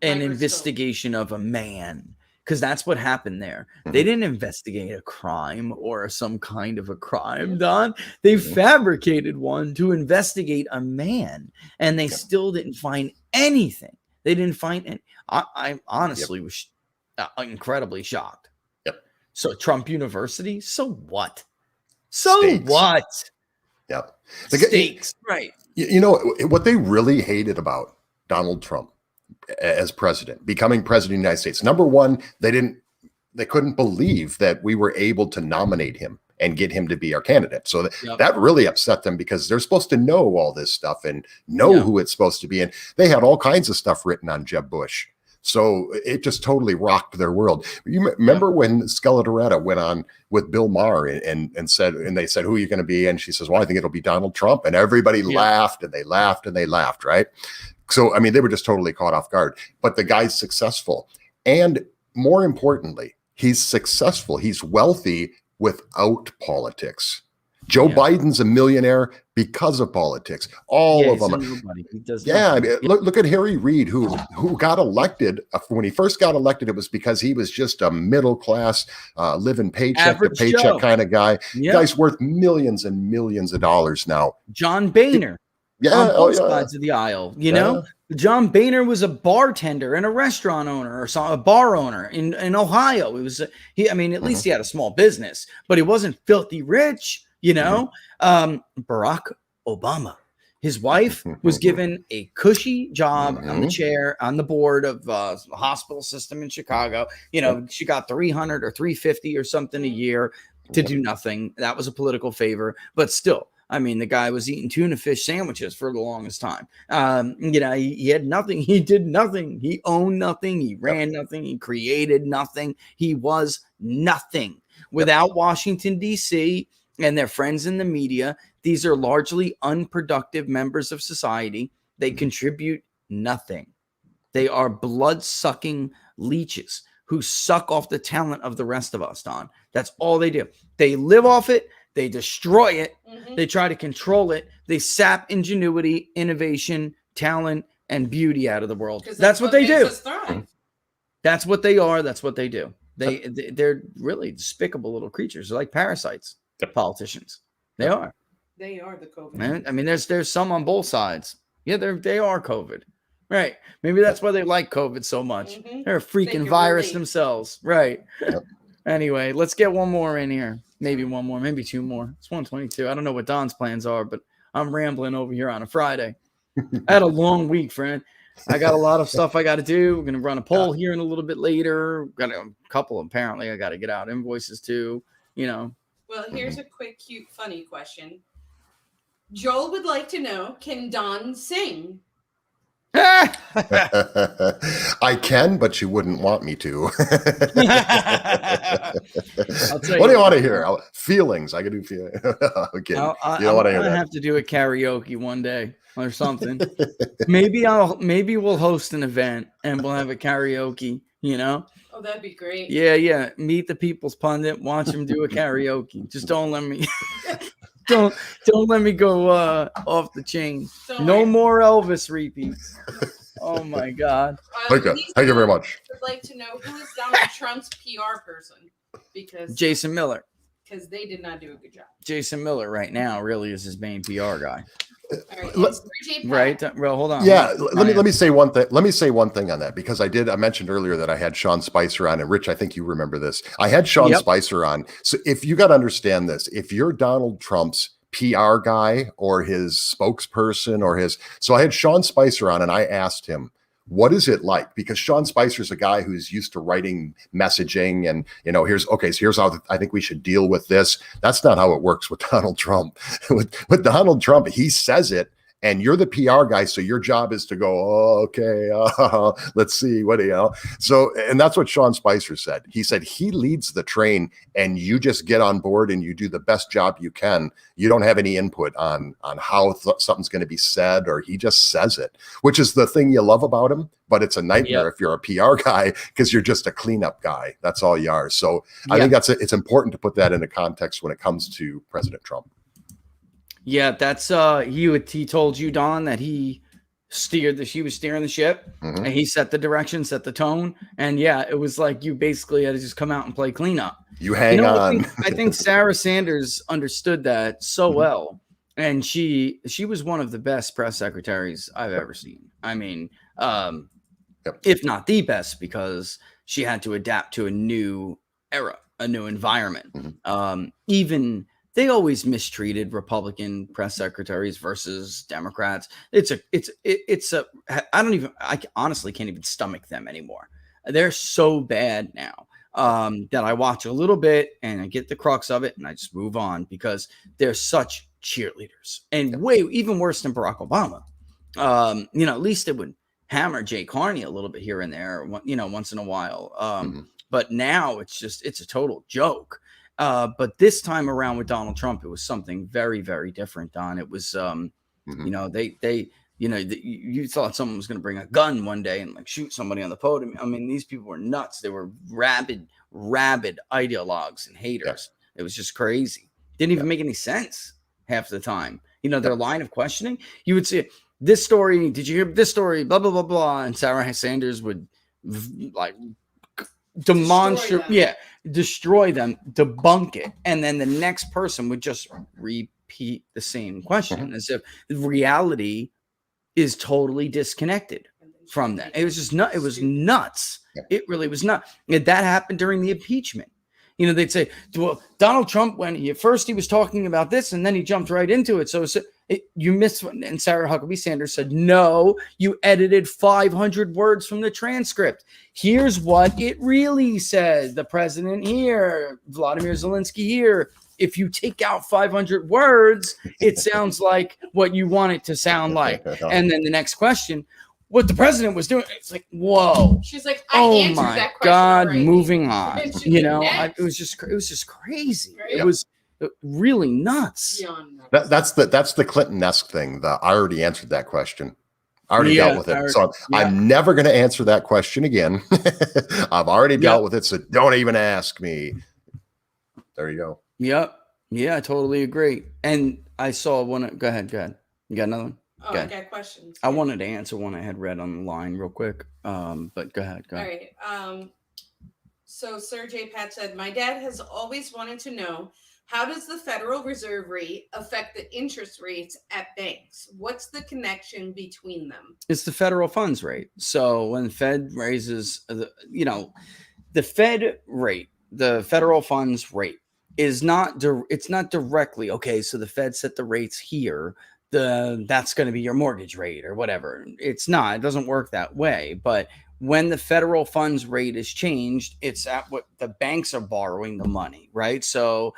investigation of a man? Because that's what happened there. They didn't investigate a crime or some kind of a crime, Don. They fabricated one to investigate a man, and they still didn't find anything. They didn't find any. I honestly was incredibly shocked. So Trump University, so what?
Stakes.
What?
Yep.
Stakes, right.
What they really hated about Donald Trump as president, becoming president of the United States. Number one, they couldn't believe that we were able to nominate him and get him to be our candidate. So that really upset them because they're supposed to know all this stuff and know who it's supposed to be. And they had all kinds of stuff written on Jeb Bush. So it just totally rocked their world. You remember when Skelettoretta went on with Bill Maher and they said, who are you going to be? And she says, well, I think it'll be Donald Trump. And everybody laughed and they laughed and they laughed, right? So, they were just totally caught off guard. But the guy's successful. And more importantly, he's successful. He's wealthy without politics. Joe Biden's a millionaire because of politics. All of them. Look at Harry Reid, who got elected. When he first got elected, it was because he was just a middle class, living paycheck to paycheck kind of guy. Guy's worth millions and millions of dollars now.
John Boehner. on both sides of the aisle. You know, John Boehner was a bartender and a restaurant owner or a bar owner in Ohio. It was at least he had a small business, but he wasn't filthy rich. You know, Barack Obama. His wife was given a cushy job on the board of the hospital system in Chicago. You know, she got $300 or $350 or something a year to do nothing. That was a political favor, but still, I mean, the guy was eating tuna fish sandwiches for the longest time. You know, he had nothing. He did nothing. He owned nothing. He ran nothing. He created nothing. He was nothing. Without Washington, D.C., and their friends in the media, these are largely unproductive members of society. They contribute nothing. They are blood-sucking leeches who suck off the talent of the rest of us, Don. That's all they do. They live off it. They destroy it. They try to control it. They sap ingenuity, innovation, talent, and beauty out of the world. That's what they do. That's what they are. That's what they do. They're really despicable little creatures. They're like parasites. Politicians. They are.
They are the COVID.
Man, I mean, there's some on both sides. Yeah, they are COVID. Right. Maybe that's why they like COVID so much. They're a freaking virus themselves. Right. Anyway, let's get one more in here. Maybe one more, maybe two more. It's 122. I don't know what Don's plans are, but I'm rambling over here on a Friday. I had a long week, friend. I got a lot of stuff I got to do. We're going to run a poll here in a little bit later. Got a couple, apparently. I got to get out invoices too, you know.
Well, here's a quick, cute, funny question. Joel would like to know, can Don sing?
I can, but you wouldn't want me to. What do you want to hear? Feelings. I can do feelings. Okay. You don't want to hear that.
I have to do a karaoke one day or something. Maybe we'll host an event and we'll have a karaoke, you know?
Oh, that'd be great.
Yeah. Meet the People's Pundit. Watch him do a karaoke. Just don't let me don't let me go off the chain. No more Elvis repeats. Oh my God.
Thank you very much.
I'd like to know who is Donald Trump's PR person, because
Jason Miller.
Because they did not do a good job.
Jason Miller right now really is his main PR guy.
Right.
Well, hold on.
Yeah, let me say one thing. Let me say one thing on that, because I mentioned earlier that I had Sean Spicer on, and Rich, I think you remember this. I had Sean Spicer on. So if you got to understand this, if you're Donald Trump's PR guy or his spokesperson so I had Sean Spicer on, and I asked him, what is it like? Because Sean Spicer's a guy who's used to writing messaging and, you know, here's how I think we should deal with this. That's not how it works with Donald Trump. with Donald Trump, he says it, and you're the PR guy. So your job is to go, let's see what, you know. So, and that's what Sean Spicer said. He said he leads the train and you just get on board and you do the best job you can. You don't have any input on how something's going to be said, or he just says it, which is the thing you love about him. But it's a nightmare if you're a PR guy, because you're just a cleanup guy. That's all you are. So I think it's important to put that into context when it comes to President Trump.
Yeah, that's he told you, Don, that he was steering the ship, and he set the direction, set the tone, and it was like you basically had to just come out and play cleanup.
You hang on.
I think Sarah Sanders understood that so well, and she was one of the best press secretaries I've ever seen. I mean, if not the best, because she had to adapt to a new era, a new environment. Even they always mistreated Republican press secretaries versus Democrats. I honestly can't even stomach them anymore. They're so bad now that I watch a little bit and I get the crux of it and I just move on, because they're such cheerleaders, and even worse than Barack Obama. You know, at least it would hammer Jay Carney a little bit here and there, you know, once in a while. But now it's a total joke. But this time around with Donald Trump, it was something very, very different, Don. It was, you know, you thought someone was going to bring a gun one day and like shoot somebody on the podium. I mean, these people were nuts. They were rabid ideologues and haters. It was just crazy. Didn't even make any sense half the time. You know, their line of questioning, you would see this story. Did you hear this story? Blah, blah, blah, blah. And Sarah Sanders would like destroy them, debunk it, and then the next person would just repeat repeat the same question as if reality is totally disconnected from that. It was just it was nuts. It really was nuts. And that happened during the impeachment. You know, they'd say, well, Donald Trump, first he was talking about this and then he jumped right into it. So you missed one. And Sarah Huckabee Sanders said, no, you edited 500 words from the transcript. Here's what it really said. The president here, Vladimir Zelensky here. If you take out 500 words, it sounds like what you want it to sound like. And then the next question, what the president was doing, it's like, whoa.
She's like, I answered
my
that question
God,
already.
moving on. You know,
Next.
it was just crazy.
Right.
It was really nuts.
Beyond nuts.
That's the Clinton-esque thing. I already answered that question. I already dealt with it. So I'm never going to answer that question again. I've already dealt with it. So don't even ask me. There you go.
Yep. Yeah, I totally agree. And I saw one. Go ahead. You got another one?
Oh, I got questions.
I wanted to answer one I had read on the line real quick. But go ahead.
All right. So Sergey Pat said, my dad has always wanted to know, how does the Federal Reserve rate affect the interest rates at banks? What's the connection between them?
It's the federal funds rate. So when the Fed raises, the Fed rate, the federal funds rate is it's not directly, okay, so the Fed set the rates here. That's going to be your mortgage rate or whatever. It's not. It doesn't work that way. But when the federal funds rate is changed, it's at what the banks are borrowing the money, right? So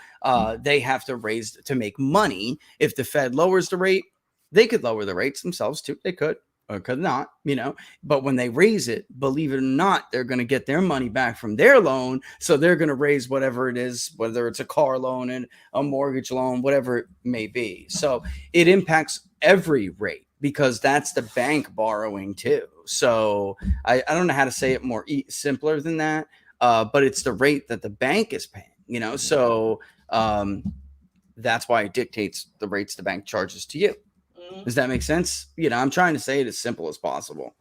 they have to raise to make money. If the Fed lowers the rate, they could lower the rates themselves too. They could or could not, you know. But when they raise it, believe it or not, they're going to get their money back from their loan. So they're going to raise whatever it is, whether it's a car loan and a mortgage loan, whatever it may be. So it impacts every rate because that's the bank borrowing too. So I don't know how to say it more simpler than that, but it's the rate that the bank is paying, you know. So that's why it dictates the rates the bank charges to you. Does that make sense? You know, I'm trying to say it as simple as possible.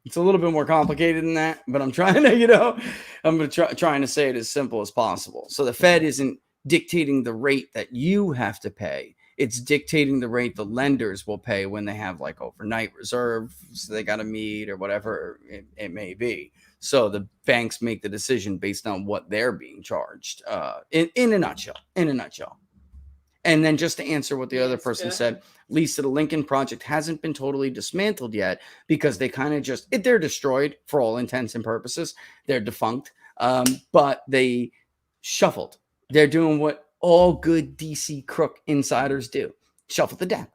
It's a little bit more complicated than that, but I'm trying to, you know, trying to say it as simple as possible. So the Fed isn't dictating the rate that you have to pay. It's dictating the rate the lenders will pay when they have like overnight reserves they got to meet or whatever it may be. So the banks make the decision based on what they're being charged. In a nutshell. And then just to answer what the other person said, Lisa, the Lincoln Project hasn't been totally dismantled yet because they kind of they're destroyed for all intents and purposes. They're defunct, but they shuffled. They're doing what all good DC crook insiders do, shuffle the deck.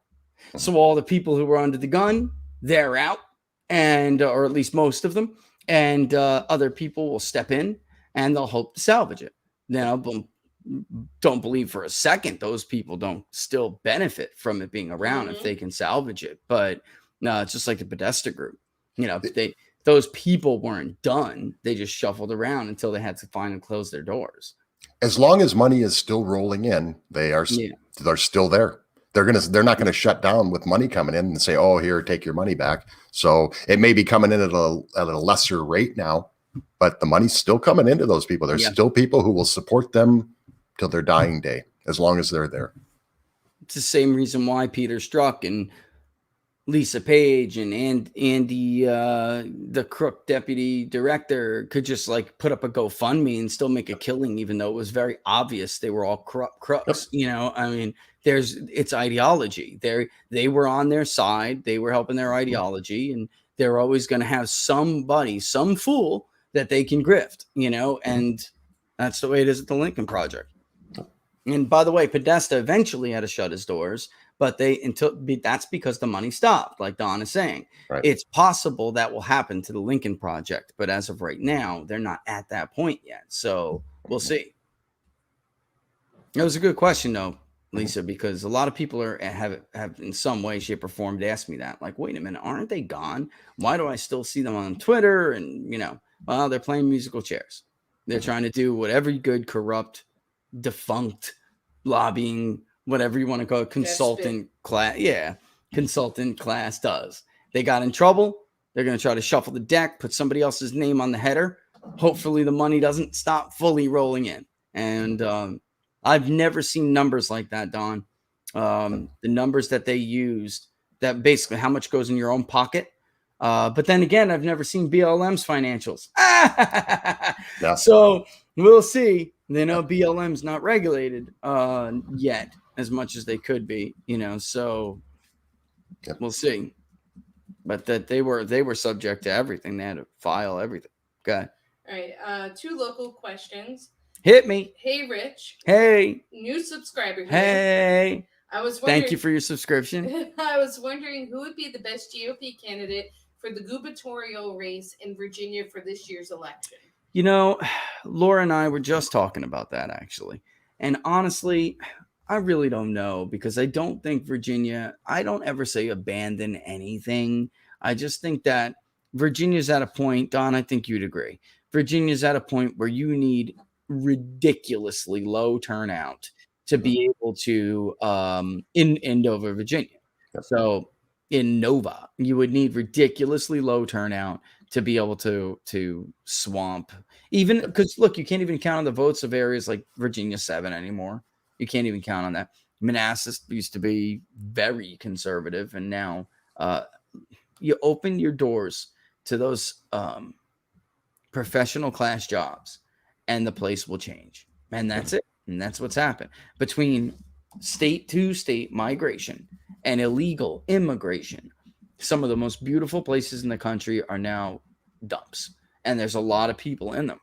So all the people who were under the gun, they're out, and or at least most of them, and other people will step in and they'll hope to salvage it. Now, don't believe for a second those people don't still benefit from it being around if they can salvage it. But no, it's just like the Podesta group. You know, those people weren't done. They just shuffled around until they had to finally close their doors.
As long as money is still rolling in, they're still there. They're not gonna shut down with money coming in and say, "Oh, here, take your money back." So it may be coming in at a lesser rate now, but the money's still coming into those people. There's still people who will support them till their dying day, as long as they're there.
It's the same reason why Peter Strzok and Lisa Page and Andy, the crook deputy director, could just like put up a GoFundMe and still make a killing, even though it was very obvious they were all crooks. You know, I mean, it's ideology. They were on their side. They were helping their ideology, and they're always going to have somebody, some fool that they can grift, you know, and that's the way it is at the Lincoln Project. And by the way, Podesta eventually had to shut his doors, but that's because the money stopped, like Don is saying. Right. It's possible that will happen to the Lincoln Project, but as of right now, they're not at that point yet. So we'll see. It was a good question, though, Lisa, because a lot of people have in some way, shape, or form asked me that. Like, wait a minute, aren't they gone? Why do I still see them on Twitter? And, you know, well, they're playing musical chairs. They're trying to do what every good, corrupt, defunct, lobbying, whatever you want to call it, consultant class does. They got in trouble. They're going to try to shuffle the deck, put somebody else's name on the header. Hopefully the money doesn't stop fully rolling in. And I've never seen numbers like that, Don. The numbers that they used, that basically how much goes in your own pocket. But then again, I've never seen BLM's financials.
Yeah.
So we'll see. They know BLM's not regulated yet as much as they could be, so we'll see. But that they were subject to everything. They had to file everything. Okay.
All right. 2 local questions.
Hit me.
Hey, Rich.
Hey.
New subscriber here.
Hey.
I was wondering,
Thank you for your subscription.
I was wondering who would be the best GOP candidate for the gubernatorial race in Virginia for this year's election.
Laura and I were just talking about that, actually. And honestly, I really don't know, because I don't think Virginia, I don't ever say abandon anything. I just think that Virginia's at a point, Don, I think you'd agree. Virginia's at a point where you need ridiculously low turnout to be able to, in Nova, Virginia. So in Nova, you would need ridiculously low turnout to be able to swamp, even because look, you can't even count on the votes of areas like Virginia 7 anymore. You can't even count on that. Manassas used to be very conservative, and now you open your doors to those professional class jobs, and the place will change. And that's it. And that's what's happened between state to state migration and illegal immigration. Some of the most beautiful places in the country are now dumps, and there's a lot of people in them.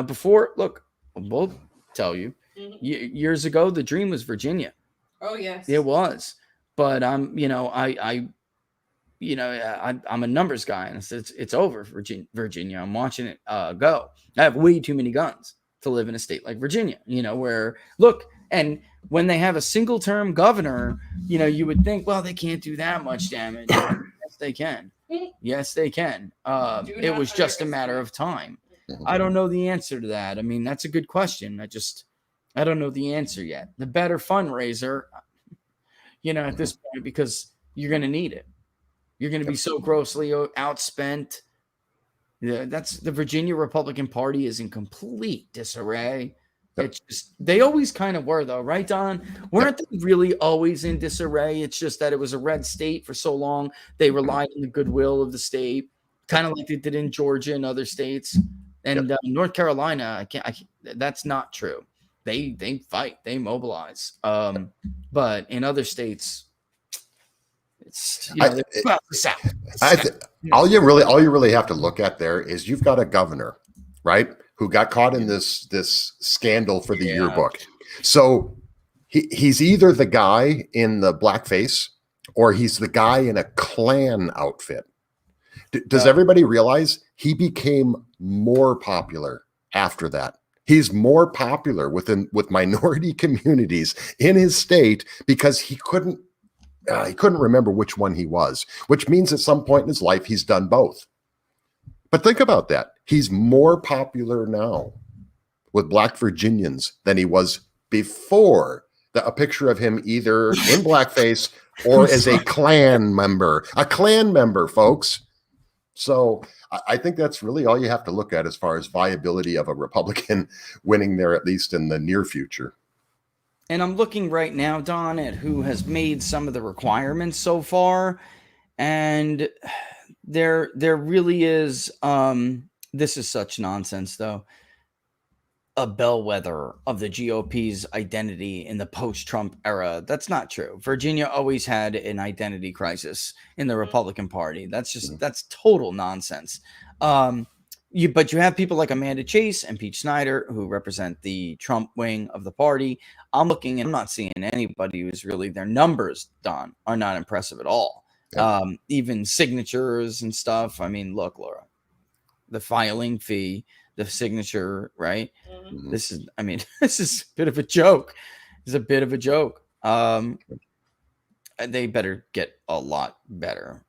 Before, look, we'll tell you, years ago, the dream was Virginia.
Oh, yes.
It was. But I'm a numbers guy, and it's over, Virginia. I'm watching it go. I have way too many guns to live in a state like Virginia, where, look, and when they have a single term governor, you would think, well, they can't do that much damage. Yes, they can. Yes, they can. It was just a matter of time. I don't know the answer to that. I mean, that's a good question. I don't know the answer yet. The better fundraiser, at this point, because you're going to need it. You're going to be so grossly outspent. Yeah, that's the Virginia Republican Party is in complete disarray. It's just, they always kind of were, though, right, Don? Weren't they really always in disarray? It's just that it was a red state for so long. They relied on the goodwill of the state, kind of like they did in Georgia and other states. And North Carolina, that's not true. They fight, they mobilize. But in other states, it's the South.
All you really have to look at there is you've got a governor, right, who got caught in this scandal for the yearbook. So he's either the guy in the blackface or he's the guy in a Klan outfit. Does everybody realize he became more popular after that? He's more popular with minority communities in his state because he couldn't remember which one he was, which means at some point in his life, he's done both. But think about that. He's more popular now with Black Virginians than he was before. A picture of him either in blackface or as a Klan member, folks. So I think that's really all you have to look at as far as viability of a Republican winning there, at least in the near future.
And I'm looking right now, Don, at who has made some of the requirements so far. And there really is, this is such nonsense, though, a bellwether of the GOP's identity in the post-Trump era. That's not true. Virginia always had an identity crisis in the Republican Party. That's total nonsense. But you have people like Amanda Chase and Pete Snyder who represent the Trump wing of the party. I'm looking and I'm not seeing anybody who's really, their numbers, Don, are not impressive at all. Even signatures and stuff. I mean, look, Laura, the filing fee, the signature, right? Mm-hmm. This is a bit of a joke. It's a bit of a joke. They better get a lot better.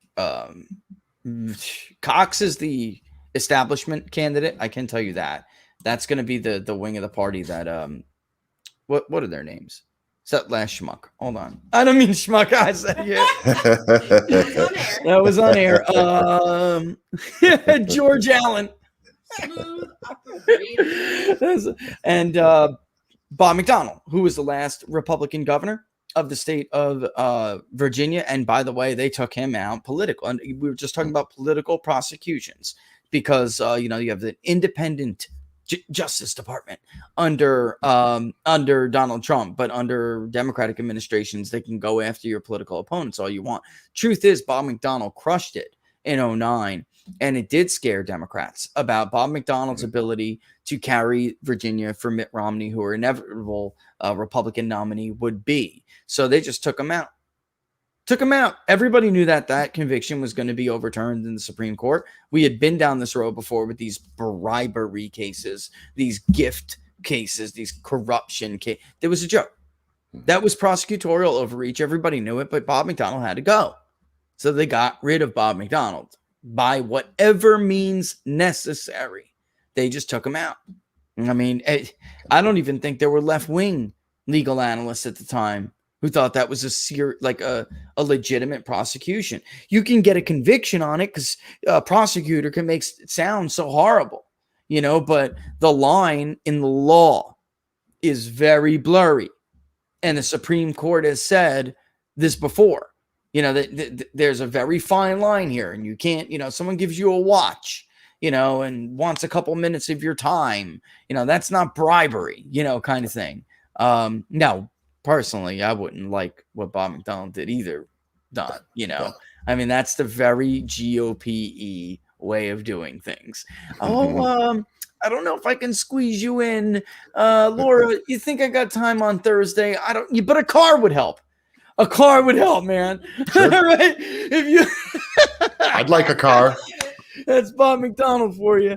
Cox is the establishment candidate. I can tell you that. That's going to be the wing of the party that, what are their names? It's that last schmuck. Hold on. I don't mean schmuck. I said, yeah. That was on air. George Allen. And Bob McDonnell, who was the last Republican governor. of the state of Virginia. And by the way, they took him out political. And we were just talking about political prosecutions because, you have the independent Justice Department under Donald Trump, but under Democratic administrations, they can go after your political opponents all you want. Truth is, Bob McDonnell crushed it in 2009, and it did scare Democrats about Bob McDonnell's ability to carry Virginia for Mitt Romney, who are inevitable Republican nominee would be. So they just took him out. Everybody knew that conviction was going to be overturned in the Supreme Court. We had been down this road before with these bribery cases, these gift cases, these corruption cases. There was a joke. That was prosecutorial overreach. Everybody knew it, but Bob McDonnell had to go. So they got rid of Bob McDonnell by whatever means necessary. They just took him out. I mean, I don't even think there were left-wing legal analysts at the time who thought that was a legitimate prosecution. You can get a conviction on it because a prosecutor can make it sound so horrible, but the line in the law is very blurry. And the Supreme Court has said this before, there's a very fine line here, and you can't, someone gives you a watch, and wants a couple minutes of your time, that's not bribery, kind of thing. Now, personally, I wouldn't like what Bob McDonnell did either. I mean, that's the very GOP way of doing things. I don't know if I can squeeze you in. Laura, you think I got time on Thursday? But a car would help. A car would help, man.
Sure.
Right? If you
I'd like a car.
That's Bob McDonnell for you.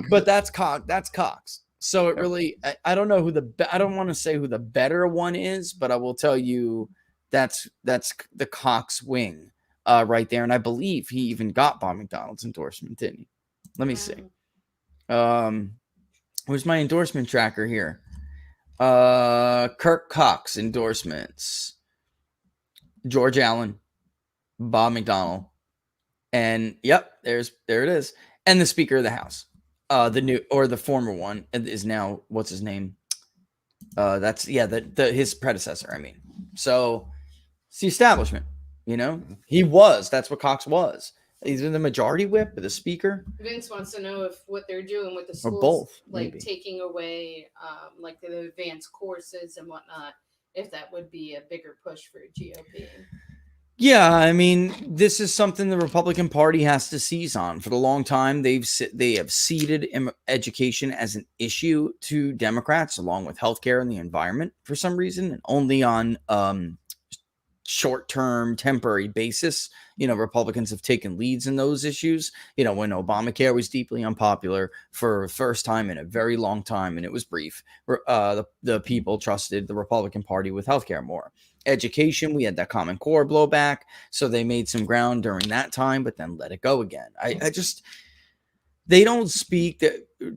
But that's Cox. So it really, I don't know I don't want to say who the better one is, but I will tell you that's the Cox wing right there. And I believe he even got Bob McDonnell's endorsement, didn't he? Let me see. Where's my endorsement tracker here? Kirk Cox endorsements. George Allen, Bob McDonnell, and there it is. And the Speaker of the House. The former one is now, what's his name? That's his predecessor. I mean, so it's the establishment, that's what Cox was. He's in the majority whip or the speaker.
Vince wants to know if what they're doing with the schools,
or both,
like
maybe.
taking away, like the advanced courses and whatnot, if that would be a bigger push for GOP.
Yeah, I mean, this is something the Republican Party has to seize on. For a long time, they have ceded education as an issue to Democrats, along with healthcare and the environment, for some reason, and only on short-term, temporary basis. Republicans have taken leads in those issues. When Obamacare was deeply unpopular for the first time in a very long time, and it was brief, the people trusted the Republican Party with healthcare more. Education, we had that Common Core blowback, so they made some ground during that time, but then let it go again. They don't speak.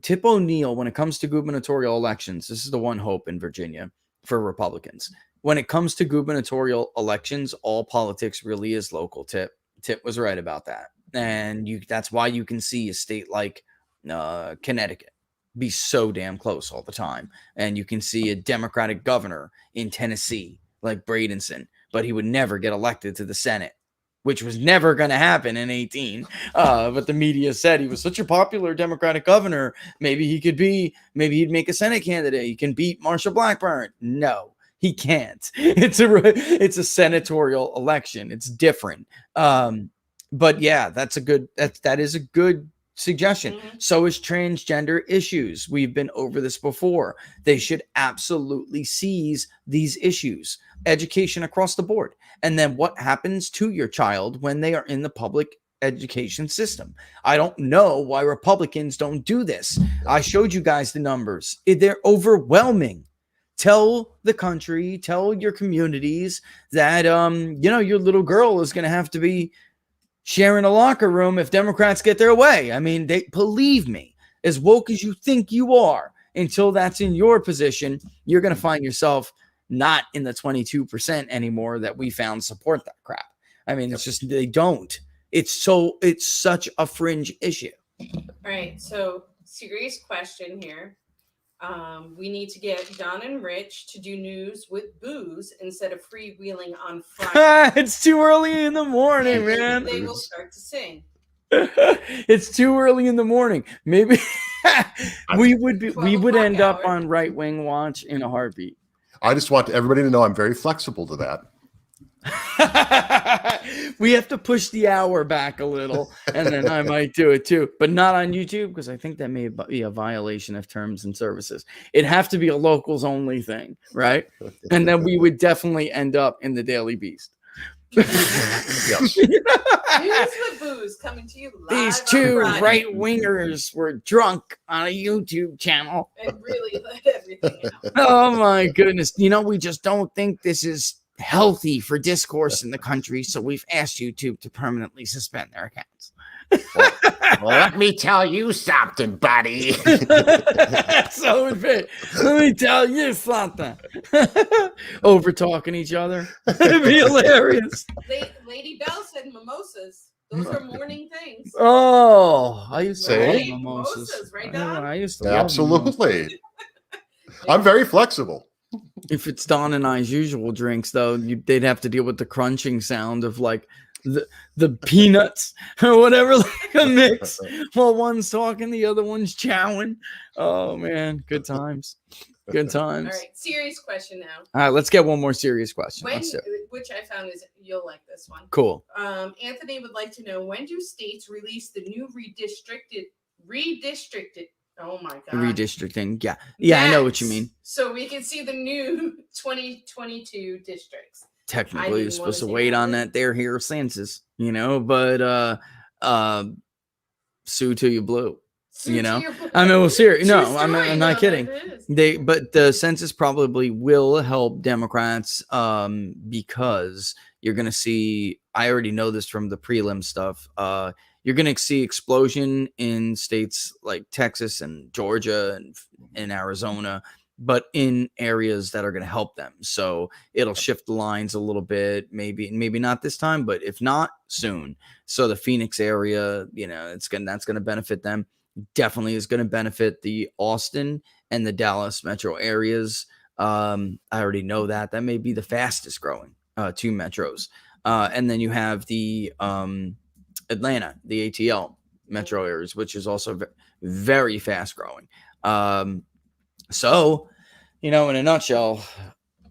Tip O'Neill, when it comes to gubernatorial elections, this is the one hope in Virginia for Republicans. When it comes to gubernatorial elections, all politics really is local. Tip was right about that. And that's why you can see a state like Connecticut be so damn close all the time. And you can see a Democratic governor in Tennessee like Bradenson, but he would never get elected to the Senate, which was never going to happen in 2018. But the media said he was such a popular Democratic governor. Maybe he'd make a Senate candidate. He can beat Marsha Blackburn. No, he can't. It's a senatorial election. It's different. But yeah, that is a good suggestion.
Mm-hmm.
So is transgender issues. We've been over this before. They should absolutely seize these issues. Education across the board. And then what happens to your child when they are in the public education system? I don't know why Republicans don't do this. I showed you guys the numbers. They're overwhelming. Tell the country, tell your communities that your little girl is going to have to be sharing a locker room if Democrats get their way. I mean, believe me, as woke as you think you are, until that's in your position, you're going to find yourself not in the 22% anymore that we found support that crap. I mean, it's just, they don't. It's such a fringe issue.
All right. So serious question here. We need to get Don and Rich to do news with booze instead of freewheeling on Friday.
It's too early in the morning,
And maybe
man.
they will start to sing.
It's too early in the morning. Maybe we would end up
hour.
on Right Wing Watch in a heartbeat.
I just want everybody to know I'm very flexible to that.
We have to push the hour back a little, and then I might do it too, but not on YouTube because I think that may be a violation of terms and services. It'd have to be a locals only thing, right? And then we would definitely end up in the Daily Beast.
Yes.
News with booze coming to you live.
These
on
two
Friday.
right wingers were drunk on a YouTube channel.
And really let everything out.
Oh my goodness. We just don't think this is healthy for discourse in the country, so we've asked YouTube to permanently suspend their accounts.
Well, let me tell you something, buddy.
So it would be. Let me tell you something. Over talking each other. It'd be hilarious.
Lady Bell said mimosas. Those are morning things.
Oh, I used to
Say?
love mimosas.
Mimosas, right,
I know,
Don?
I used to love mimosas.
Absolutely. I'm very flexible.
If it's Don and I's usual drinks, though, they'd have to deal with the crunching sound of like the peanuts or whatever, like a mix. While one's talking, the other one's chowing. Oh man, good times. Good times.
All right, serious question now.
All right, let's get one more serious question.
When,
Let's do it.
which I found is you'll like this one.
Cool.
Anthony would like to know, when do states release the new redistricted? Oh my god.
Redistricting. Yeah, I know what you
Maps,
mean.
So we can see the new 2022 districts.
Technically,
didn't
you're supposed to
wanna say
wait
that
on
word.
that there here census, but sue till you blue.
Sue
You
to
know?
your-
I mean, well, serious.
True
No, I'm
story,
not
though,
kidding.
that is.
But the census probably will help Democrats because you're going to see, I already know this from the prelim stuff. You're going to see explosion in states like Texas and Georgia and Arizona, but in areas that are going to help them. So it'll shift the lines a little bit, maybe not this time, but if not, soon. So the Phoenix area, that's going to benefit them. Definitely is going to benefit the Austin and the Dallas metro areas. I already know that may be the fastest growing two metros. And then you have the Atlanta, the ATL metro areas, which is also very fast growing. So, in a nutshell,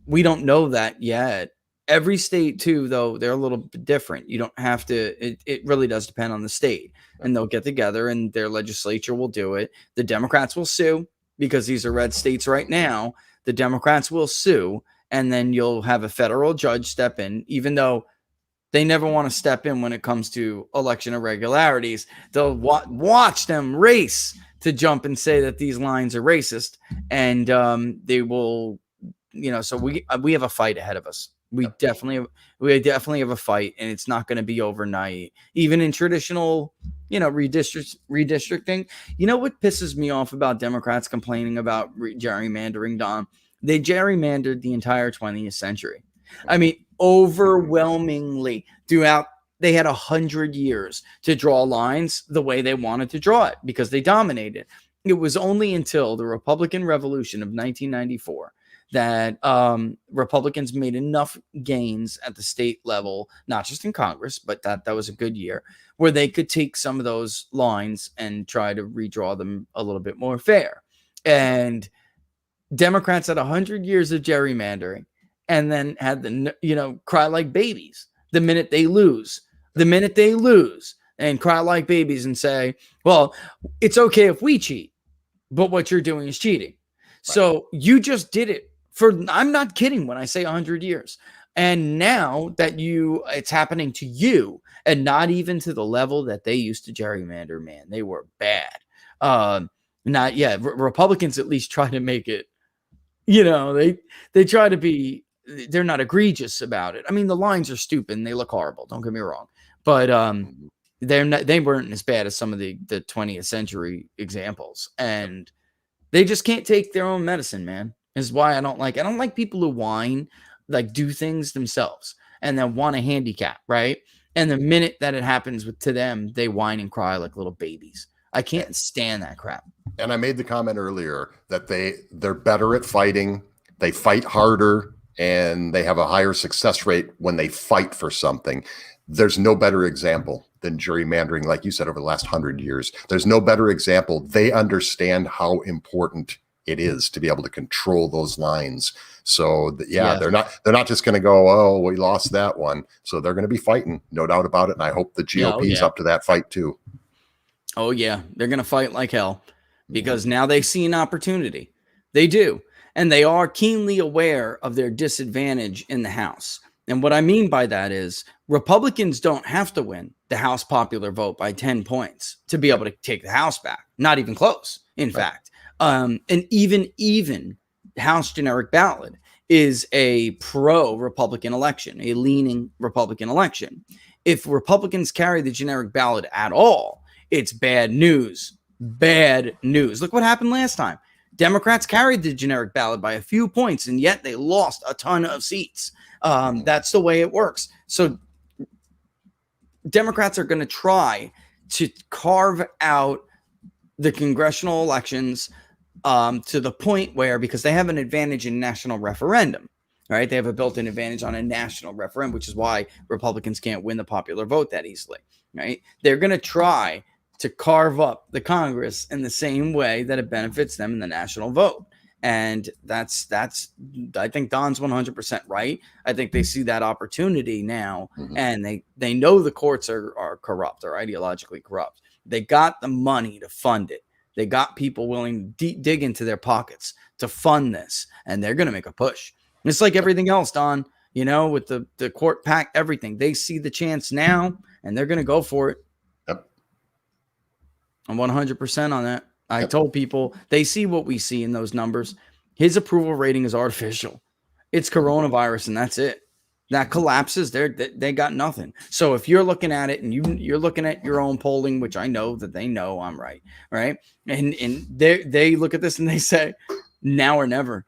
we don't know that yet. Every state too, though, they're a little bit different. You don't have to, it really does depend on the state, and they'll get together and their legislature will do it. The Democrats will sue because these are red states right now. The Democrats will sue, and then you'll have a federal judge step in, even though they never want to step in when it comes to election irregularities. They'll watch them race to jump and say that these lines are racist, and they will, so we have a fight ahead of us. We definitely have a fight, and it's not going to be overnight. Even in traditional, redistricting. What pisses me off about Democrats complaining about gerrymandering, Don? They gerrymandered the entire 20th century. I mean, overwhelmingly throughout, they had 100 years to draw lines the way they wanted to draw it because they dominated. It was only until the Republican Revolution of 1994 that Republicans made enough gains at the state level, not just in Congress, but that was a good year, where they could take some of those lines and try to redraw them a little bit more fair. And Democrats had 100 years of gerrymandering and then had cry like babies the minute they lose. And cry like babies and say, well, it's okay if we cheat, but what you're doing is cheating. Right. So you just did it I'm not kidding when I say 100 years. And now that it's happening to you and not even to the level that they used to gerrymander, man, they were bad. Republicans at least try to make it, they try to be, they're not egregious about it. I mean, the lines are stupid and they look horrible. Don't get me wrong. But they weren't as bad as some of the 20th century examples. And they just can't take their own medicine, man. Is why I don't like people who whine, like do things themselves and then want a handicap, right? And the minute that it happens to them, they whine and cry like little babies. I can't stand that crap.
And I made the comment earlier that they're better at fighting. They fight harder, and they have a higher success rate when they fight for something. There's no better example than gerrymandering, like you said, over the last 100 years. There's no better example. They understand how important it is to be able to control those lines. So they're not just going to go, oh, we lost that one. So they're going to be fighting, no doubt about it. And I hope the GOP is up to that fight too.
Oh yeah, they're going to fight like hell because now they see an opportunity. They do. And they are keenly aware of their disadvantage in the House. And what I mean by that is Republicans don't have to win the House popular vote by 10 points to be able to take the House back. Not even close, in fact. And even House generic ballot is a pro-Republican election, a leaning Republican election. If Republicans carry the generic ballot at all, it's bad news. Bad news. Look what happened last time. Democrats carried the generic ballot by a few points, and yet they lost a ton of seats. That's the way it works. So Democrats are going to try to carve out the congressional elections to the point where, because they have an advantage in national referendum, right? They have a built-in advantage on a national referendum, which is why Republicans can't win the popular vote that easily, right? They're going to try to carve up the Congress in the same way that it benefits them in the national vote. And that's I think Don's 100% right. I think they see that opportunity now, and they know the courts are corrupt or ideologically corrupt. They got the money to fund it. They got people willing to dig into their pockets to fund this, and they're going to make a push. It's like everything else, Don, with the court pack, everything. They see the chance now, and they're going to go for it.
Yep.
I'm 100% on that. I told people they see what we see in those numbers. His approval rating is artificial. It's coronavirus, and that's it. That collapses, they got nothing. So if you're looking at it and you're looking at your own polling, which I know that they know I'm right? And they look at this and they say, now or never.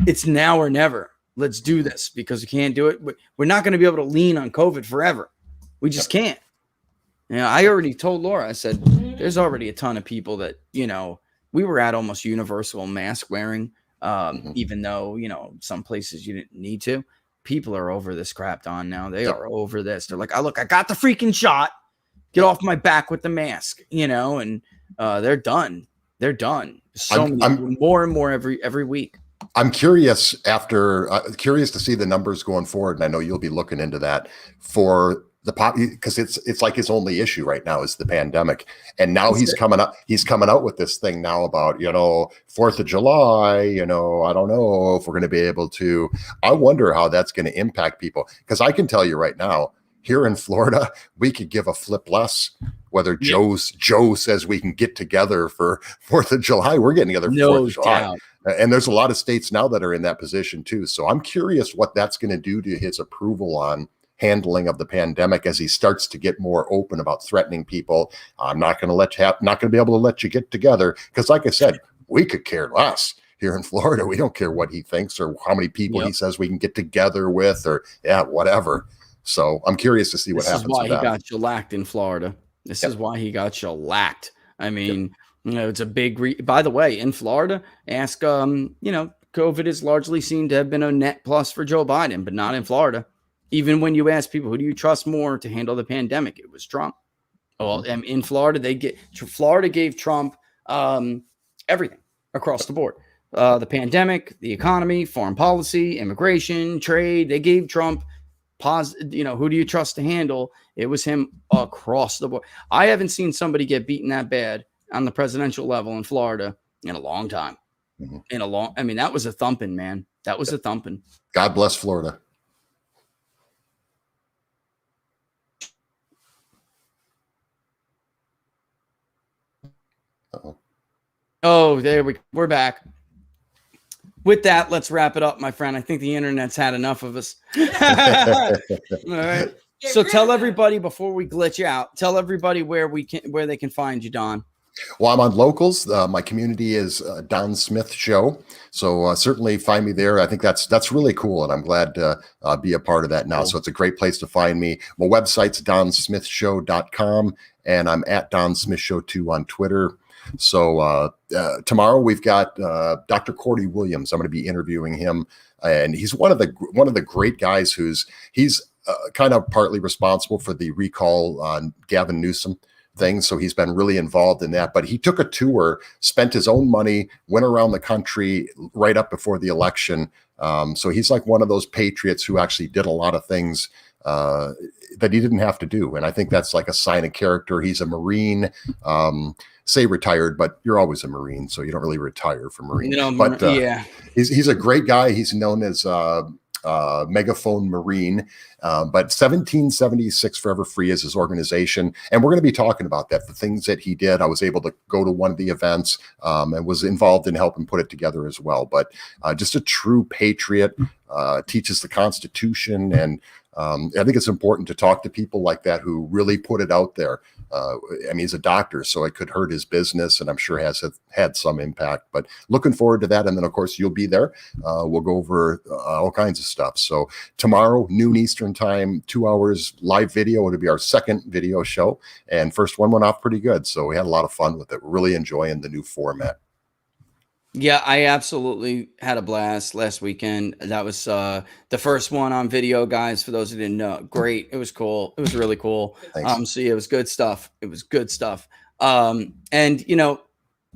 It's now or never. Let's do this because we can't do it. We're not going to be able to lean on COVID forever. We just can't. I already told Laura, I said, there's already a ton of people that, we were at almost universal mask wearing, even though, some places you didn't need to. People are over this crap, Don, now. They are over this. They're like, I got the freaking shot. Get off my back with the mask, and they're done. They're done. So many, more and more every week.
I'm curious curious to see the numbers going forward. And I know you'll be looking into that for the pop, because it's like his only issue right now is the pandemic. And now he's coming out with this thing now about, 4th of July, I don't know if we're going to be able to. I wonder how that's going to impact people. Because I can tell you right now, here in Florida, we could give a flip less whether Joe says we can get together for 4th of July. We're getting together for 4th of July. Doubt. And there's a lot of states now that are in that position too. So I'm curious what that's going to do to his approval on handling of the pandemic as he starts to get more open about threatening people. I'm not going to be able to let you get together, because like I said, we could care less here in Florida. We don't care what he thinks or how many people he says we can get together with, or whatever. So I'm curious to see what happens. This is why
he got shellacked in Florida. This is why he got shellacked. I mean, it's a big. By the way, in Florida, ask COVID is largely seen to have been a net plus for Joe Biden, but not in Florida. Even when you ask people, who do you trust more to handle the pandemic? It was Trump. Well, in Florida, Florida gave Trump everything across the board. The pandemic, the economy, foreign policy, immigration, trade. They gave Trump who do you trust to handle? It was him across the board. I haven't seen somebody get beaten that bad on the presidential level in Florida in a long time. That was a thumping, man. That was a thumping.
God bless Florida.
Oh, we're back. With that, let's wrap it up, my friend. I think the internet's had enough of us. All right. So tell everybody before we glitch out, tell everybody where they can find you, Don.
Well, I'm on Locals. My community is Don Smith Show. So certainly find me there. I think that's really cool. And I'm glad to be a part of that now. Cool. So it's a great place to find me. My website's donsmithshow.com. And I'm at Don Smith Show 2 on Twitter. So tomorrow we've got Dr. Cordy Williams. I'm going to be interviewing him, and he's one of the great guys he's kind of partly responsible for the recall on Gavin Newsom thing. So he's been really involved in that, but he took a tour, spent his own money, went around the country right up before the election. So he's like one of those patriots who actually did a lot of things that he didn't have to do. And I think that's like a sign of character. He's a Marine, say retired, but you're always a Marine, so you don't really retire from Marine. But he's a great guy. He's known as Megaphone Marine, but 1776 Forever Free is his organization, and we're going to be talking about that, the things that he did. I was able to go to one of the events and was involved in helping put it together as well. But just a true patriot, teaches the Constitution, and I think it's important to talk to people like that who really put it out there. I mean, he's a doctor, so it could hurt his business, and I'm sure has had some impact. But looking forward to that. And then, of course, you'll be there. We'll go over all kinds of stuff. So tomorrow, noon Eastern time, 2 hours live video. It'll be our second video show. And first one went off pretty good. So we had a lot of fun with it. We're really enjoying the new format.
Yeah, I absolutely had a blast last weekend. That was the first one on video, guys. For those who didn't know, great. It was cool. It was really cool. So yeah, it was good stuff. It was good stuff. And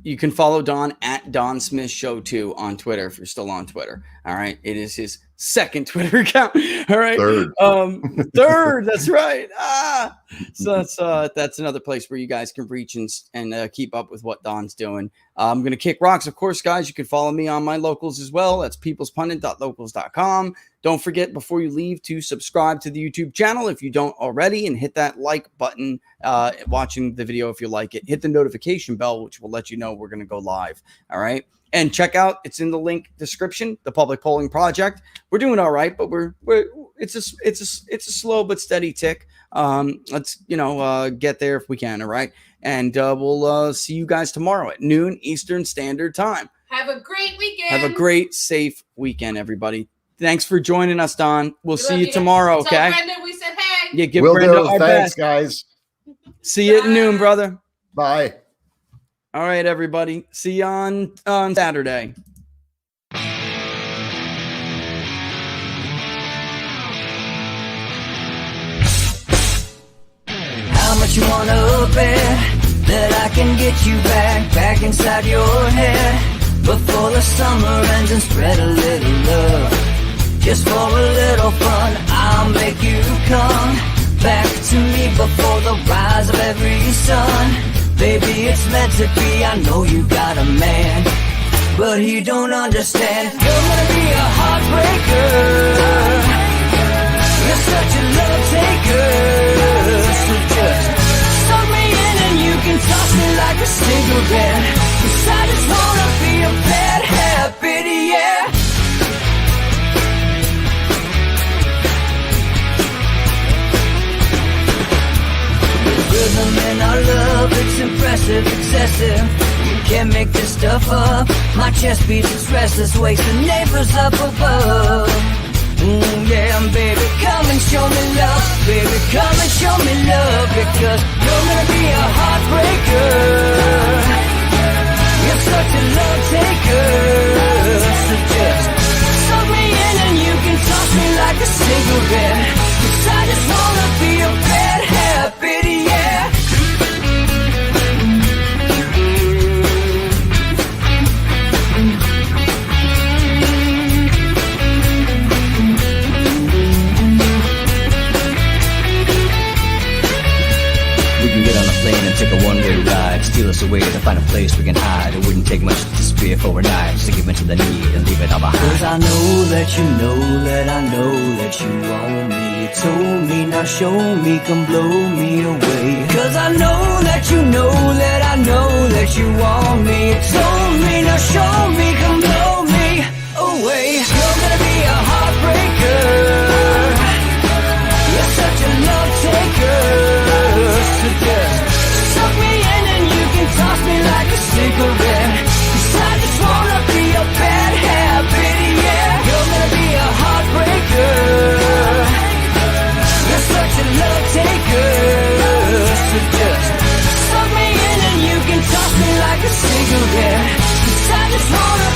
you can follow Don at Don Smith Show 2 on Twitter if you're still on Twitter. All right, it is his second Twitter account. All right, third. That's right. So that's another place where you guys can reach and keep up with what Don's doing. I'm gonna kick rocks, of course, guys. You can follow me on my locals as well. That's peoplespundit.locals.com. Don't forget before you leave to subscribe to the YouTube channel if you don't already, and hit that like button. Watching the video if you like it. Hit the notification bell, which will let you know we're gonna go live. All right. And check out, it's in the link description, the Public Polling Project. We're doing all right, but it's a slow but steady tick. Let's get there if we can. All right, and we'll see you guys tomorrow at noon Eastern Standard Time.
Have a great weekend.
Have a great, safe weekend, everybody. Thanks for joining us, Don. We'll see you tomorrow. Okay.
Brenda, we said hey.
Yeah, give Brenda our best,
guys.
See you at noon, brother.
Bye.
All right, everybody. See you on Saturday.
How much you wanna bet that I can get you back inside your head before the summer ends, and spread a little love just for a little fun. I'll make you come back to me before the rise of every sun. Baby, it's meant to be. I know you got a man, but he don't understand. You're gonna be a heartbreaker. You're such a love taker. So just suck me in and you can toss me like a cigarette. 'Cause I just wanna be a bad habit, yeah. Rhythm in our love, it's impressive, excessive. You can't make this stuff up. My chest beats, it's restless, wakes the neighbors up above. Yeah, baby, come and show me love. Baby, come and show me love. Because you're gonna be a heartbreaker. You're such a love taker. So just suck me in and you can toss me like a cigarette. 'Cause I just wanna be a bad habit, yeah.
We can get on a plane and take a one-way ride. Steal us away to find a place we can hide. It wouldn't take much to spear for a knife, just to give into the need and leave it all behind.
'Cause I know that you know that I know that you own me. You told me, now show me, come blow me away. 'Cause I know that you know that I know that you want me. You told me, now show me, come blow me away. You're gonna be a heartbreaker. You're such a love taker. So just suck me in and you can toss me like a cigarette. 'Cause I just wanna be a bad habit, yeah. You're gonna be a heartbreaker. You're such a love taker. So just suck me in and you can toss me like a a cigarette, 'cause I just wanna